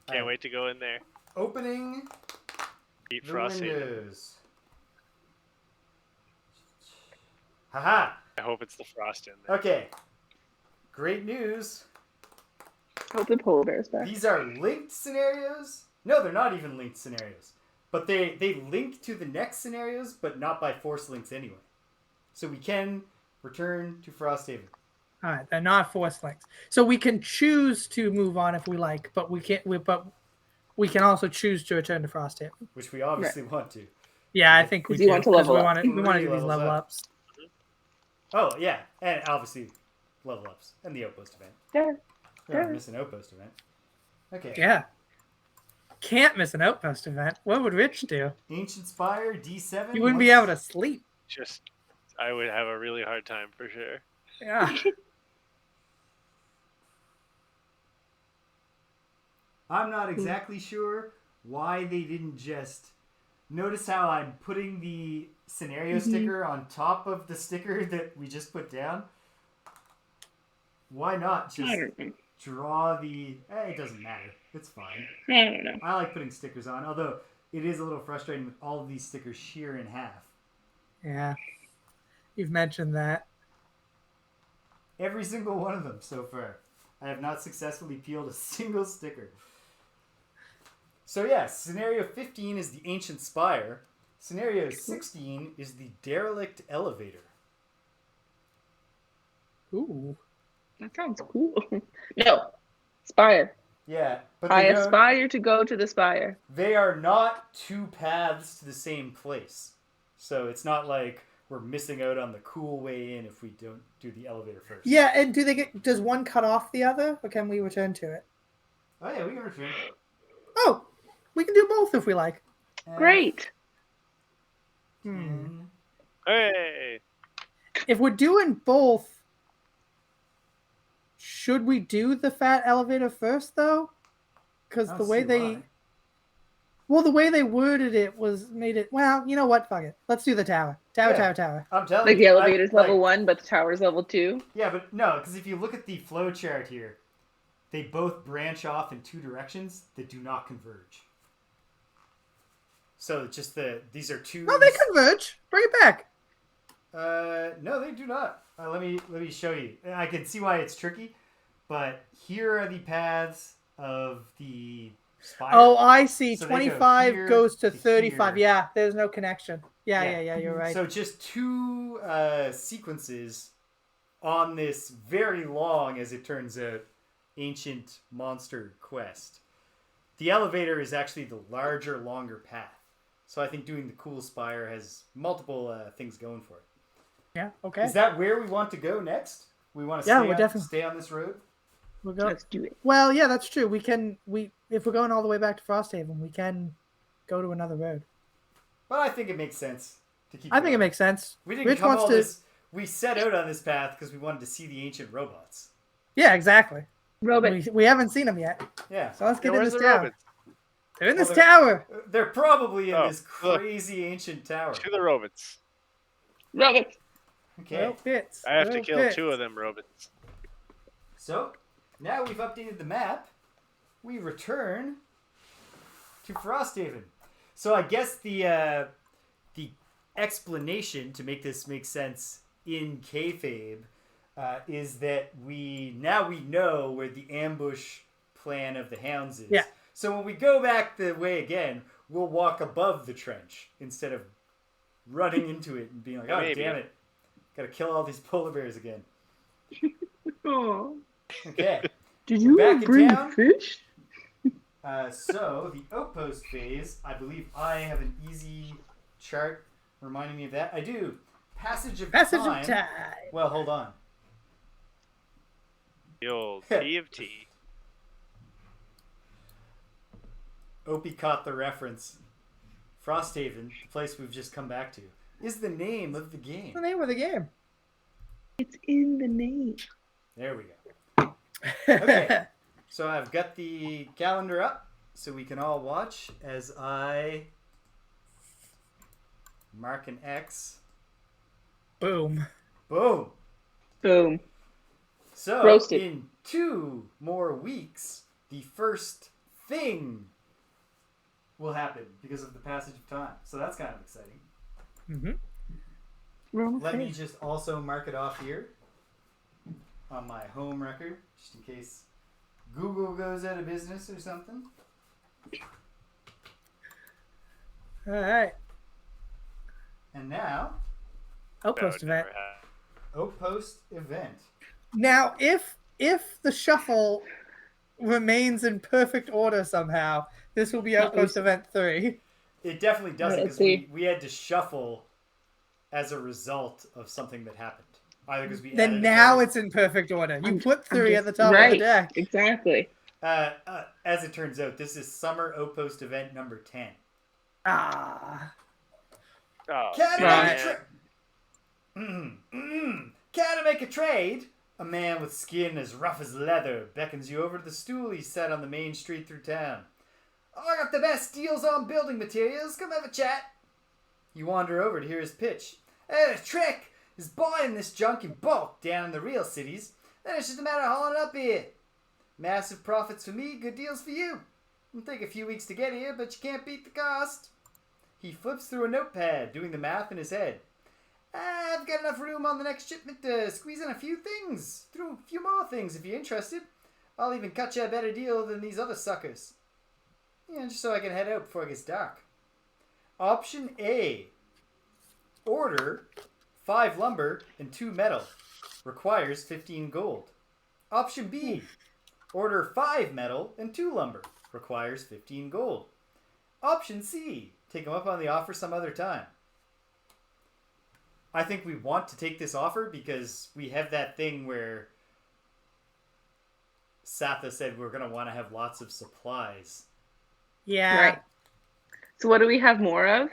S3: Can't wait to go in there.
S1: Opening
S3: Beat
S1: the
S3: Frosthaven.
S1: windows. Haha.
S3: I hope it's the frost in there.
S1: Okay. Great news.
S2: Hope the polar bear's back.
S1: These are linked scenarios. No, they're not even linked scenarios. But they link to the next scenarios, but not by force links anyway. So we can return to Frosthaven.
S4: All right, they're not force links, so we can choose to move on if we like, but we can't. But we can also choose to return to Frosthaven,
S1: which we obviously want to.
S4: Yeah, I think we
S2: do. Want to level
S4: we
S2: up.
S4: want to do these level ups.
S1: Oh yeah, and obviously level ups and the Outpost event.
S2: Yeah.
S1: We're not missing Outpost event. Okay.
S4: Yeah. Can't miss an Outpost event. What would Rich do?
S1: Ancient Spire D7.
S4: You wouldn't be able to sleep.
S3: I would have a really hard time for sure.
S4: Yeah.
S1: I'm not exactly sure why they didn't just notice how I'm putting the scenario sticker on top of the sticker that we just put down. Why not just draw the... it doesn't matter. It's fine.
S2: I don't know.
S1: I like putting stickers on, although it is a little frustrating with all of these stickers shear in half.
S4: Yeah. You've mentioned that.
S1: Every single one of them so far. I have not successfully peeled a single sticker. So yeah, scenario 15 is the Ancient Spire. Scenario 16 is the Derelict Elevator.
S4: Ooh.
S2: That sounds cool. No. Spire.
S1: Yeah, but
S2: I aspire to go to the spire.
S1: They are not two paths to the same place. So it's not like we're missing out on the cool way in if we don't do the elevator first.
S4: Yeah, and does one cut off the other, or can we return to it?
S1: Oh yeah, we can return.
S4: Oh, we can do both if we like.
S2: Great.
S3: Hey!
S4: If we're doing both, should we do the fat elevator first, though? because
S1: I
S4: the
S1: don't
S4: way
S1: see
S4: they,
S1: why.
S4: well, the way they worded it made it. Well, you know what? Fuck it. Let's do the tower. Tower,
S1: Yeah.
S4: tower, tower.
S1: I'm telling
S2: Like
S1: you.
S2: the elevator's level
S1: like,
S2: 1, but the tower's level 2.
S1: Yeah, but no, because if you look at the flow chart here, they both branch off in two directions that do not converge. So it's just these are two.
S4: No, they converge. Bring it back.
S1: No, they do not. Let me show you. I can see why it's tricky, but here are the paths of the spire.
S4: Oh, I see.
S1: So they go
S4: 25
S1: here
S4: goes to
S1: to
S4: 35.
S1: here.
S4: Yeah, there's no connection. Yeah, you're right.
S1: So just two sequences on this very long, as it turns out, ancient monster quest. The elevator is actually the larger, longer path. So I think doing the cool spire has multiple things going for it.
S4: Yeah, okay.
S1: Is that where we want to go next? We want to stay on this road?
S4: We'll go.
S2: Let's do it.
S4: Well, yeah, that's true. If we're going all the way back to Frosthaven, we can go to another road.
S1: But I think it makes sense to keep
S4: I think it makes sense.
S1: We didn't
S4: Rich
S1: come
S4: wants
S1: all
S4: to...
S1: this. We set out on this path because we wanted to see the ancient robots.
S4: Yeah, exactly.
S2: Robot.
S4: We haven't seen them yet.
S1: Yeah.
S4: So let's get in
S3: Where's
S4: this
S3: the
S4: tower.
S3: robots?
S4: They're in this tower.
S1: They're probably in
S3: Oh,
S1: this crazy ancient tower.
S3: To the robots.
S2: Robot.
S1: Okay.
S4: Bits.
S3: I have to kill 2 of them robots.
S1: So, now we've updated the map. We return to Frosthaven. So I guess the explanation to make this make sense in kayfabe is that we know where the ambush plan of the Hounds is.
S4: Yeah.
S1: So when we go back the way again, we'll walk above the trench instead of running into it and being like, oh,
S3: Maybe.
S1: damn it. Gotta kill all these polar bears again.
S2: Oh.
S1: Okay.
S2: Did you
S1: Back in
S2: bring
S1: town?
S2: fish?
S1: So, the Outpost Phase, I believe I have an easy chart reminding me of that. I do. Passage of time. Well, hold on.
S3: The old T of T.
S1: Opie caught the reference. Frosthaven, the place we've just come back to, is the name of the game.
S4: The name of the game.
S2: It's in the name.
S1: There we go. Okay. So I've got the calendar up so we can all watch as I mark an X.
S4: Boom.
S1: Boom.
S2: Boom.
S1: So
S2: Roasted.
S1: in 2 more weeks, the first thing will happen because of the passage of time. So that's kind of exciting.
S4: Mm-hmm.
S1: Let me just also mark it off here on my home record, just in case Google goes out of business or something.
S4: All right.
S1: And now,
S4: Outpost event.
S1: Outpost event.
S4: Now, if the shuffle remains in perfect order somehow, this will be Outpost event 3.
S1: It definitely doesn't because we had to shuffle as a result of something that happened. Either because we
S4: Then
S1: added
S4: now
S1: a
S4: it's in perfect order. You put
S2: I'm
S4: 3
S2: just-
S4: at the top of
S2: right,
S4: the deck.
S2: Exactly.
S1: as it turns out, this is Summer Outpost event number 10.
S4: Ah.
S3: Oh,
S1: Can
S3: man.
S1: I make a trade? A man with skin as rough as leather beckons you over to the stool he sat on the main street through town. Oh, I got the best deals on building materials. Come have a chat. You wander over to hear his pitch. Hey, the trick is buying this junk in bulk down in the real cities. Then it's just a matter of hauling it up here. Massive profits for me, good deals for you. It'll take a few weeks to get here, but you can't beat the cost. He flips through a notepad, doing the math in his head. I've got enough room on the next shipment to squeeze in a few things. Through a few more things if you're interested. I'll even cut you a better deal than these other suckers. Yeah, just so I can head out before it gets dark. Option A. Order 5 lumber and 2 metal. Requires 15 gold. Option B. Order 5 metal and 2 lumber. Requires 15 gold. Option C. Take them up on the offer some other time. I think we want to take this offer because we have that thing where Satha said we're going to want to have lots of supplies.
S4: Yeah.
S2: Right. So what do we have more of?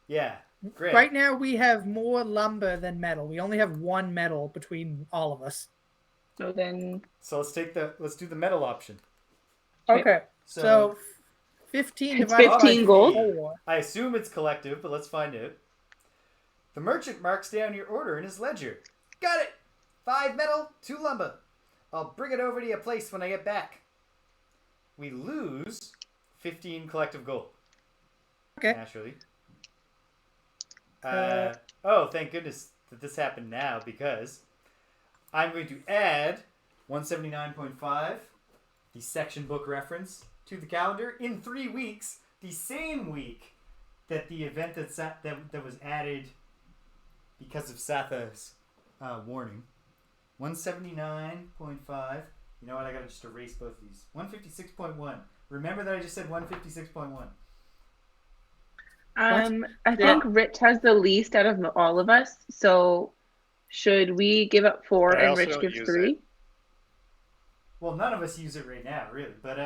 S1: Yeah, great.
S4: Right now we have more lumber than metal. We only have 1 metal between all of us.
S2: So then,
S1: So let's do the metal option.
S4: Okay. So 15
S2: It's
S4: divided by
S2: 15 gold.
S4: 4.
S1: I assume it's collective, but let's find out. The merchant marks down your order in his ledger. Got it! 5 metal, 2 lumber. I'll bring it over to your place when I get back. We lose 15 collective gold.
S4: Okay.
S1: Naturally. Oh, thank goodness that this happened now, because I'm going to add 179.5, the section book reference, to the calendar in 3 weeks, the same week that the event that was added because of Satha's warning. 179.5. You know what? I gotta just erase both of these. 156.1. Remember that I just said 156.1.
S2: I think Rich has the least out of all of us. So should we give up 4
S3: I
S2: and
S3: also
S2: Rich
S3: don't
S2: gives
S3: use
S2: 3?
S3: it.
S1: Well, none of us use it right now, really. But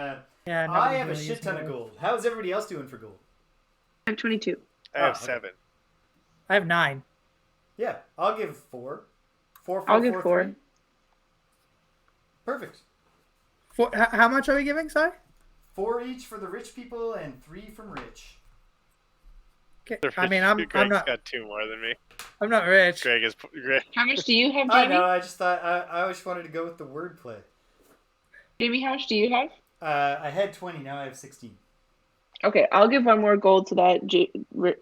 S4: Yeah,
S1: I have a
S4: nobody's
S1: shit ton
S4: using
S1: of
S4: it.
S1: gold. How's everybody else doing for gold?
S2: I have 22.
S3: I have
S1: okay.
S3: 7.
S4: I have 9.
S1: Yeah, I'll give 4. 4, 4,
S2: I'll give
S1: 4,
S2: 4.
S1: 3. Perfect.
S4: How much are we giving, sorry?
S1: 4 each for the rich people and 3 from Rich.
S4: Okay. I mean, I'm
S3: Greg's
S4: not.
S3: got 2 more than me.
S4: I'm not rich.
S3: Greg.
S2: How much do you have,
S1: I
S2: Jamie?
S1: know, I just thought, I always wanted to go with the wordplay.
S2: Jamie, how much do you have?
S1: I had 20, now I have 16.
S2: Okay, I'll give 1 more gold so that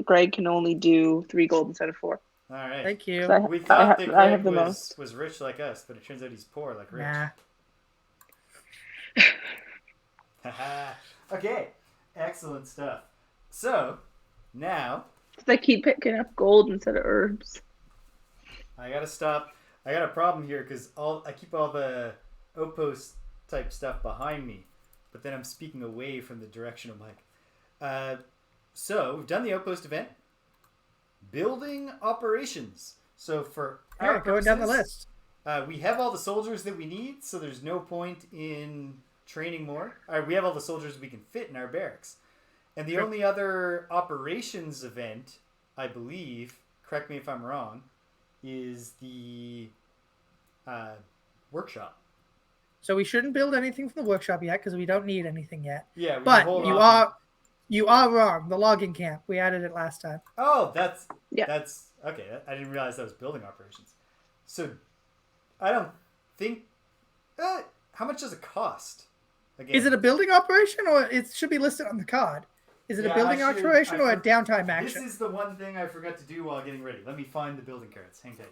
S2: Greg can only do 3 gold instead of 4.
S1: Alright.
S4: Thank you.
S1: We thought that
S2: I have
S1: Greg
S2: the
S1: was rich like us, but it turns out he's poor like Rich.
S4: Nah.
S1: Okay, excellent stuff. So, now,
S2: Because I keep picking up gold instead of herbs.
S1: I gotta stop. I got a problem here because I keep all the Outpost type stuff behind me, but then I'm speaking away from the directional mic. So we've done the Outpost event. Building operations. So for our
S4: Going down the
S1: purposes,
S4: list.
S1: we have all the soldiers that we need, so there's no point in training more. We have all the soldiers we can fit in our barracks. And the only other operations event, I believe, correct me if I'm wrong, is the workshop.
S4: So we shouldn't build anything from the workshop yet because we don't need anything yet.
S1: Yeah, we
S4: But
S1: hold
S4: you
S1: off.
S4: are wrong. The logging camp. We added it last time.
S1: Oh, that's okay. I didn't realize that was building operations. So, I don't think. How much does it cost? Again,
S4: Is it a building operation or it should be listed on the card? Is it a building operation or a downtime action?
S1: This is the one thing I forgot to do while getting ready. Let me find the building cards. Hang tight.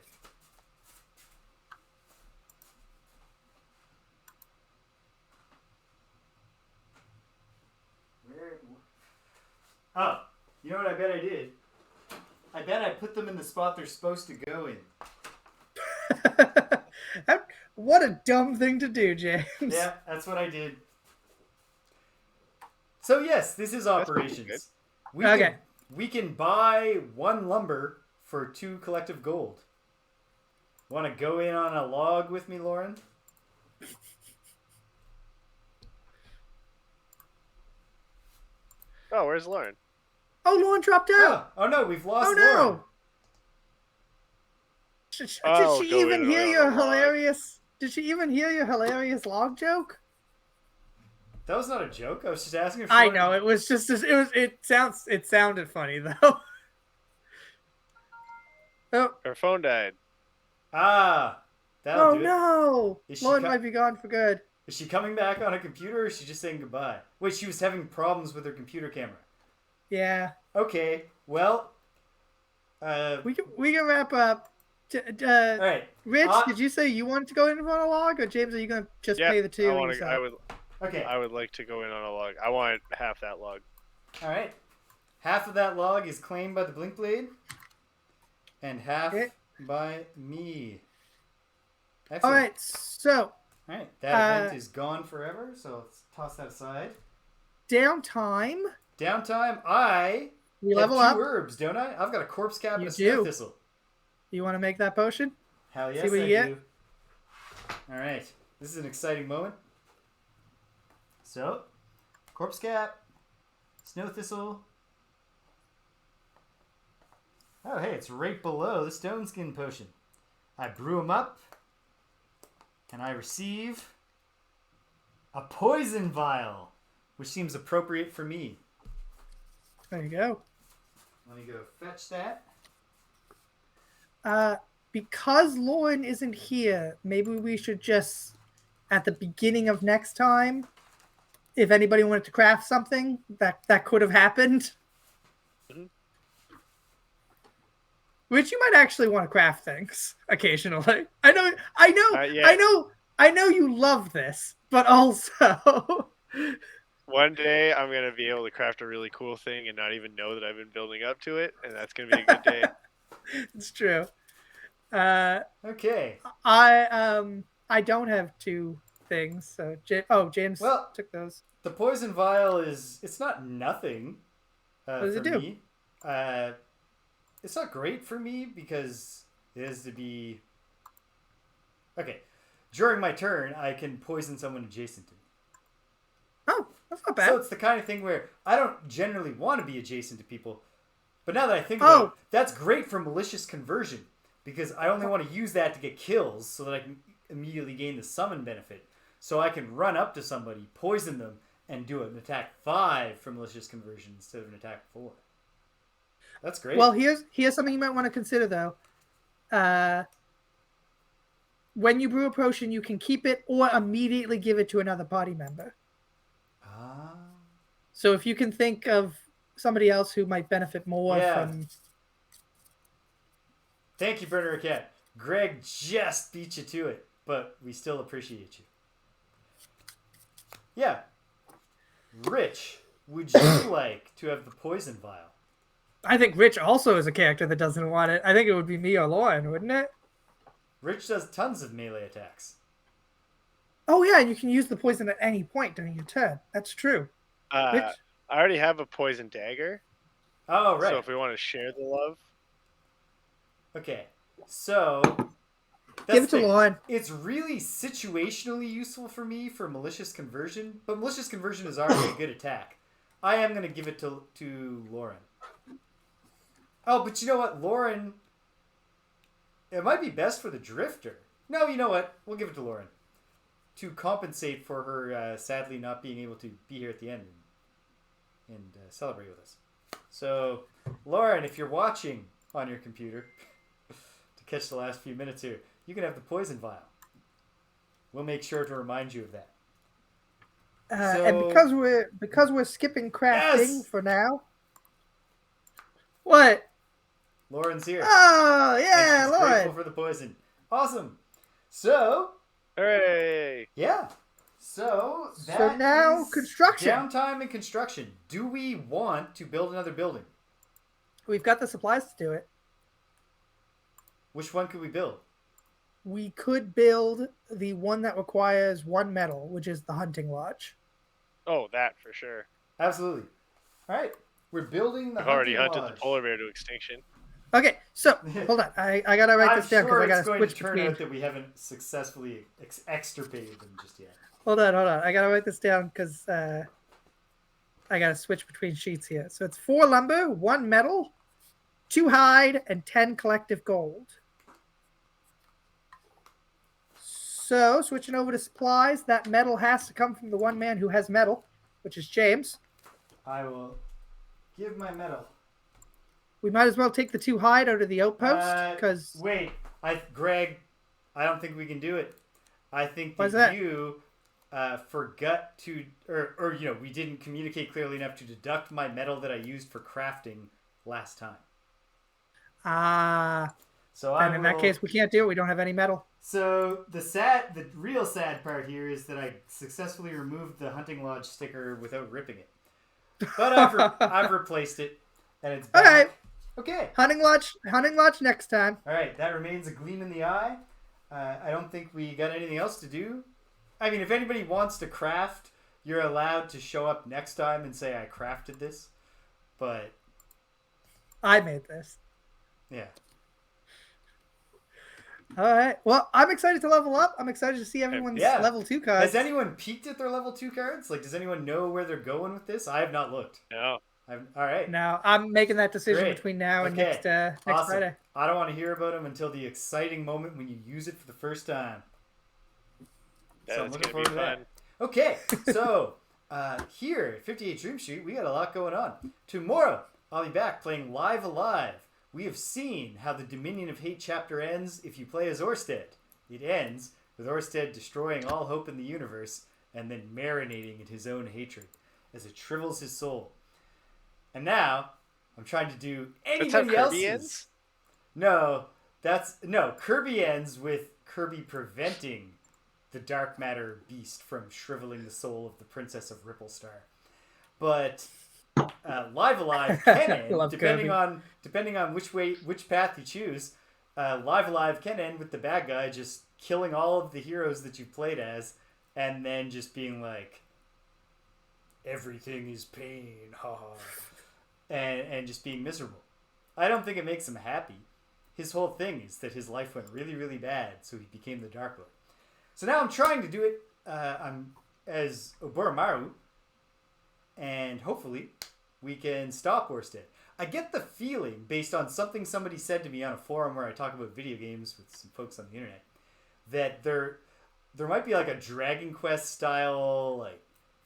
S1: Oh, you know what I bet I did? I bet I put them in the spot they're supposed to go in.
S4: What a dumb thing to do, James.
S1: Yeah, that's what I did. So yes, this is operations. We can buy 1 lumber for 2 collective gold. Want to go in on a log with me, Lauren?
S3: Oh, where's Lauren?
S4: Oh, Lauren dropped out.
S1: Oh no, we've lost
S4: Oh
S1: Lauren.
S4: no. Did she even hear your hilarious? Did she even hear your hilarious log joke?
S1: That was not a joke. I was just asking if she
S4: I
S1: wanted-
S4: know it was just it sounded funny though. Oh,
S3: Her phone died.
S1: Ah, that'll do it.
S4: no!
S1: Is she
S4: Lauren
S1: co-
S4: might be gone for good.
S1: Is she coming back on a computer or is she just saying goodbye? Wait, she was having problems with her computer camera.
S4: Yeah,
S1: Okay, well,
S4: we can wrap up.
S1: all right.
S4: Rich, did you say you wanted to go in on a log, or James, are you gonna just pay the 2?
S1: Okay.
S3: I would like to go in on a log. I want half that log.
S1: All right. Half of that log is claimed by the Blink Blade, and half by me. Excellent.
S4: All right, so
S1: All right. That event is gone forever, so let's toss that aside.
S4: downtime.
S1: Downtime. I
S4: We
S1: have
S4: level
S1: 2
S4: up.
S1: herbs, don't I? I've got a corpse cap and
S4: You
S1: a snow
S4: do.
S1: thistle.
S4: You want to make that potion?
S1: Hell yes,
S4: See what
S1: I
S4: you get?
S1: do. All right. This is an exciting moment. So, corpse cap, snow thistle. Oh, hey, it's right below the stone skin potion. I brew them up, and I receive a poison vial. which seems appropriate for me.
S4: There you go.
S1: Let me go fetch that.
S4: Because Lauren isn't here, maybe we should just, at the beginning of next time, if anybody wanted to craft something that could have happened.
S3: Mm-hmm.
S4: Which you might actually want to craft things occasionally. I know you love this, but also
S3: one day I'm gonna be able to craft a really cool thing and not even know that I've been building up to it, and that's gonna be a good day.
S4: It's true.
S1: Okay.
S4: I don't have 2 things, so James took those.
S1: The poison vial it's not nothing.
S4: What does it do?
S1: Me. It's not great for me because it has to be... Okay. During my turn, I can poison someone adjacent to me.
S4: Oh, that's not bad.
S1: So it's the kind of thing where I don't generally want to be adjacent to people. But now that I think about it, that's great for malicious conversion because I only want to use that to get kills so that I can immediately gain the summon benefit. So I can run up to somebody, poison them, and do an attack 5 for malicious conversion instead of an attack 4. That's great.
S4: Well, here's something you might want to consider, though. When you brew a potion, you can keep it or immediately give it to another party member. So if you can think of somebody else who might benefit more from...
S1: Thank you, Burner Cat. Greg just beat you to it, but we still appreciate you. Yeah. Rich, would you like to have the poison vial?
S4: I think Rich also is a character that doesn't want it. I think it would be me or Lauren, wouldn't it?
S1: Rich does tons of melee attacks.
S4: Oh, yeah, and you can use the poison at any point during your turn. That's true.
S3: I already have a poison dagger.
S1: Oh, right.
S3: So if we want to share the love.
S1: Okay. So...
S4: Give it to Lauren.
S1: It's really situationally useful for me for malicious conversion, but malicious conversion is already a good attack. I am going to give it to Lauren. Oh, but you know what? Lauren... It might be best for the Drifter. No, you know what? We'll give it to Lauren. To compensate for her sadly not being able to be here at the end and celebrate with us. So, Lauren, if you're watching on your computer to catch the last few minutes here, you can have the poison vial. We'll make sure to remind you of that.
S4: And because we're skipping crafting for now. What?
S1: Lauren's here.
S4: Oh yeah,
S1: Lauren.
S4: Lauren.
S1: Grateful for the poison. Awesome. So.
S3: Hooray!
S1: Yeah. So
S4: now
S1: is
S4: construction.
S1: Downtime and construction. Do we want to build another building?
S4: We've got the supplies to do it.
S1: Which one could we build?
S4: We could build the one that requires 1 metal, which is the hunting lodge.
S3: Oh, that for sure.
S1: Absolutely. All right. We're building the
S3: I've already
S1: hunting
S3: hunted
S1: lodge.
S3: the polar bear to extinction.
S4: Okay, so hold on. I gotta write this down because I gotta
S1: it's going
S4: switch
S1: to turn
S4: between.
S1: out that we haven't successfully extirpated them just yet.
S4: Hold on. I gotta write this down because I gotta switch between sheets here. So it's 4 lumber, 1 metal, 2 hide, and 10 collective gold. So switching over to supplies, that metal has to come from the one man who has metal, which is James.
S1: I will give my medal.
S4: We might as well take the 2 hide out of the outpost because.
S1: Wait, Greg, I don't think we can do it. I think you forgot to, or we didn't communicate clearly enough to deduct my metal that I used for crafting last time. So
S4: in that case, we can't do it. We don't have any metal.
S1: So the real sad part here is that I successfully removed the hunting lodge sticker without ripping it. But I've replaced it, and it's back.
S4: All right.
S1: Okay.
S4: Hunting lodge next time.
S1: All right, that remains a gleam in the eye. I don't think we got anything else to do. I mean, if anybody wants to craft, you're allowed to show up next time and say I crafted this. But
S4: I made this.
S1: Yeah.
S4: All right. Well, I'm excited to level up. I'm excited to see everyone's level 2 cards.
S1: Has anyone peeked at their level 2 cards? Like, does anyone know where they're going with this? I have not looked.
S3: No.
S1: All right.
S4: No, I'm making that decision between now and next
S1: awesome.
S4: Friday.
S1: I don't want to hear about them until the exciting moment when you use it for the first time.
S3: That's
S1: so I'm looking
S3: going to
S1: forward
S3: be
S1: to
S3: fun.
S1: that. Okay, so here at 58 Dream Street, we got a lot going on. Tomorrow, I'll be back playing Live Alive. We have seen how the Dominion of Hate chapter ends if you play as Orsted. It ends with Orsted destroying all hope in the universe and then marinating in his own hatred as it shrivels his soul. And now, I'm trying to do anybody else's.
S3: Ends?
S1: No, Kirby ends with Kirby preventing the dark matter beast from shriveling the soul of the Princess of Ripplestar. But Live Alive can end depending on which path you choose. Live Alive can end with the bad guy just killing all of the heroes that you played as, and then just being like, everything is pain, haha, and just being miserable. I don't think it makes him happy. His whole thing is that his life went really, really bad, so he became the Dark Lord. So now I'm trying to do it. I'm as Oboromaru, and hopefully we can stop Orsted. I get the feeling, based on something somebody said to me on a forum where I talk about video games with some folks on the internet, that there might be like a Dragon Quest style like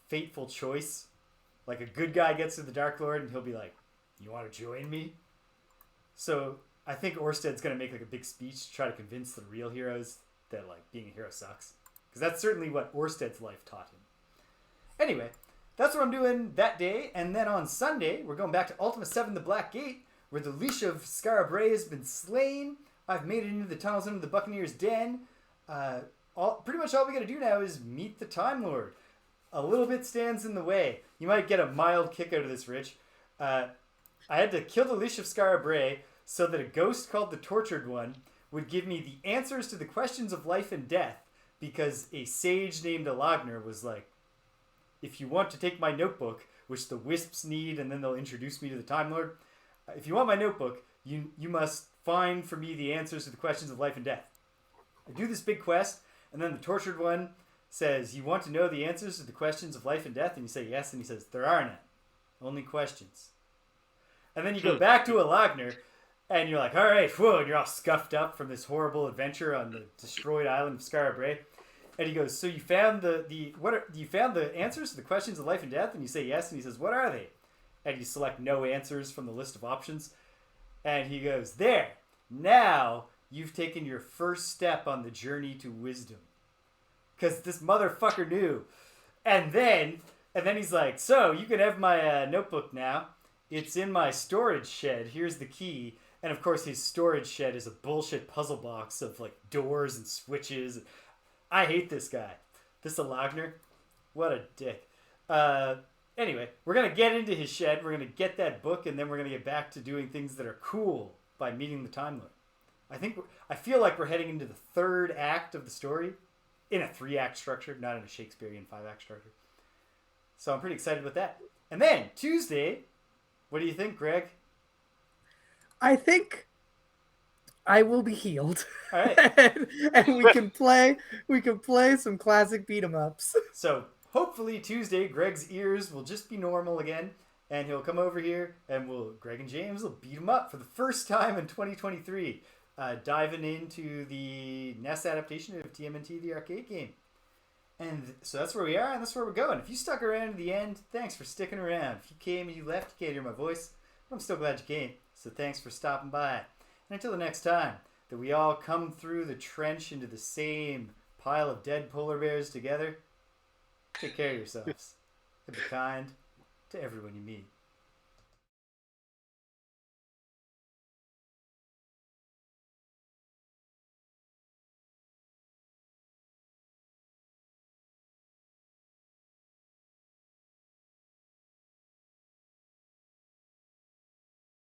S1: fateful choice. Like a good guy gets to the Dark Lord and he'll be like, "You want to join me?" So I think Orsted's going to make like a big speech to try to convince the real heroes that like being a hero sucks. Because that's certainly what Orsted's life taught him. Anyway, that's what I'm doing that day. And then on Sunday, we're going back to Ultima 7 The Black Gate, where the leash of Skara Brae has been slain. I've made it into the tunnels into the Buccaneer's Den. Pretty much all we got to do now is meet the Time Lord. A little bit stands in the way. You might get a mild kick out of this, Rich. I had to kill the leash of Skara Brae so that a ghost called the Tortured One would give me the answers to the questions of life and death, because a sage named Alagner was like, if you want to take my notebook, which the wisps need, and then they'll introduce me to the Time Lord, if you want my notebook, you must find for me the answers to the questions of life and death. I do this big quest, and then the Tortured One says, you want to know the answers to the questions of life and death? And you say yes, and he says, there are none. Only questions. And then you go back to Alagner, and you're like, all right, whoa, and you're all scuffed up from this horrible adventure on the destroyed island of Skara Brae. And he goes, so you found you found the answers to the questions of life and death? And you say yes, and he says, what are they? And you select no answers from the list of options. And he goes, there, now you've taken your first step on the journey to wisdom. Because this motherfucker knew. And then he's like, so you can have my notebook now. It's in my storage shed. Here's the key. And of course his storage shed is a bullshit puzzle box of like doors and switches. I hate this guy. This Alagner. What a dick. Anyway, we're going to get into his shed. We're going to get that book, and then we're going to get back to doing things that are cool by meeting the Time Lord. I feel like we're heading into the third act of the story in a 3-act structure, not in a Shakespearean 5-act structure. So I'm pretty excited about that. And then Tuesday, what do you think, Greg?
S4: I think I will be healed.
S1: All right.
S4: and we can play some classic beat 'em ups.
S1: So hopefully Tuesday, Greg's ears will just be normal again, and he'll come over here, and Greg and James will beat him up for the first time in 2023, diving into the NES adaptation of TMNT, the arcade game. And so that's where we are, and that's where we're going. If you stuck around to the end, thanks for sticking around. If you came and you left, you can't hear my voice. I'm still glad you came, so thanks for stopping by. And until the next time that we all come through the trench into the same pile of dead polar bears together, take care of yourselves and be kind to everyone you meet.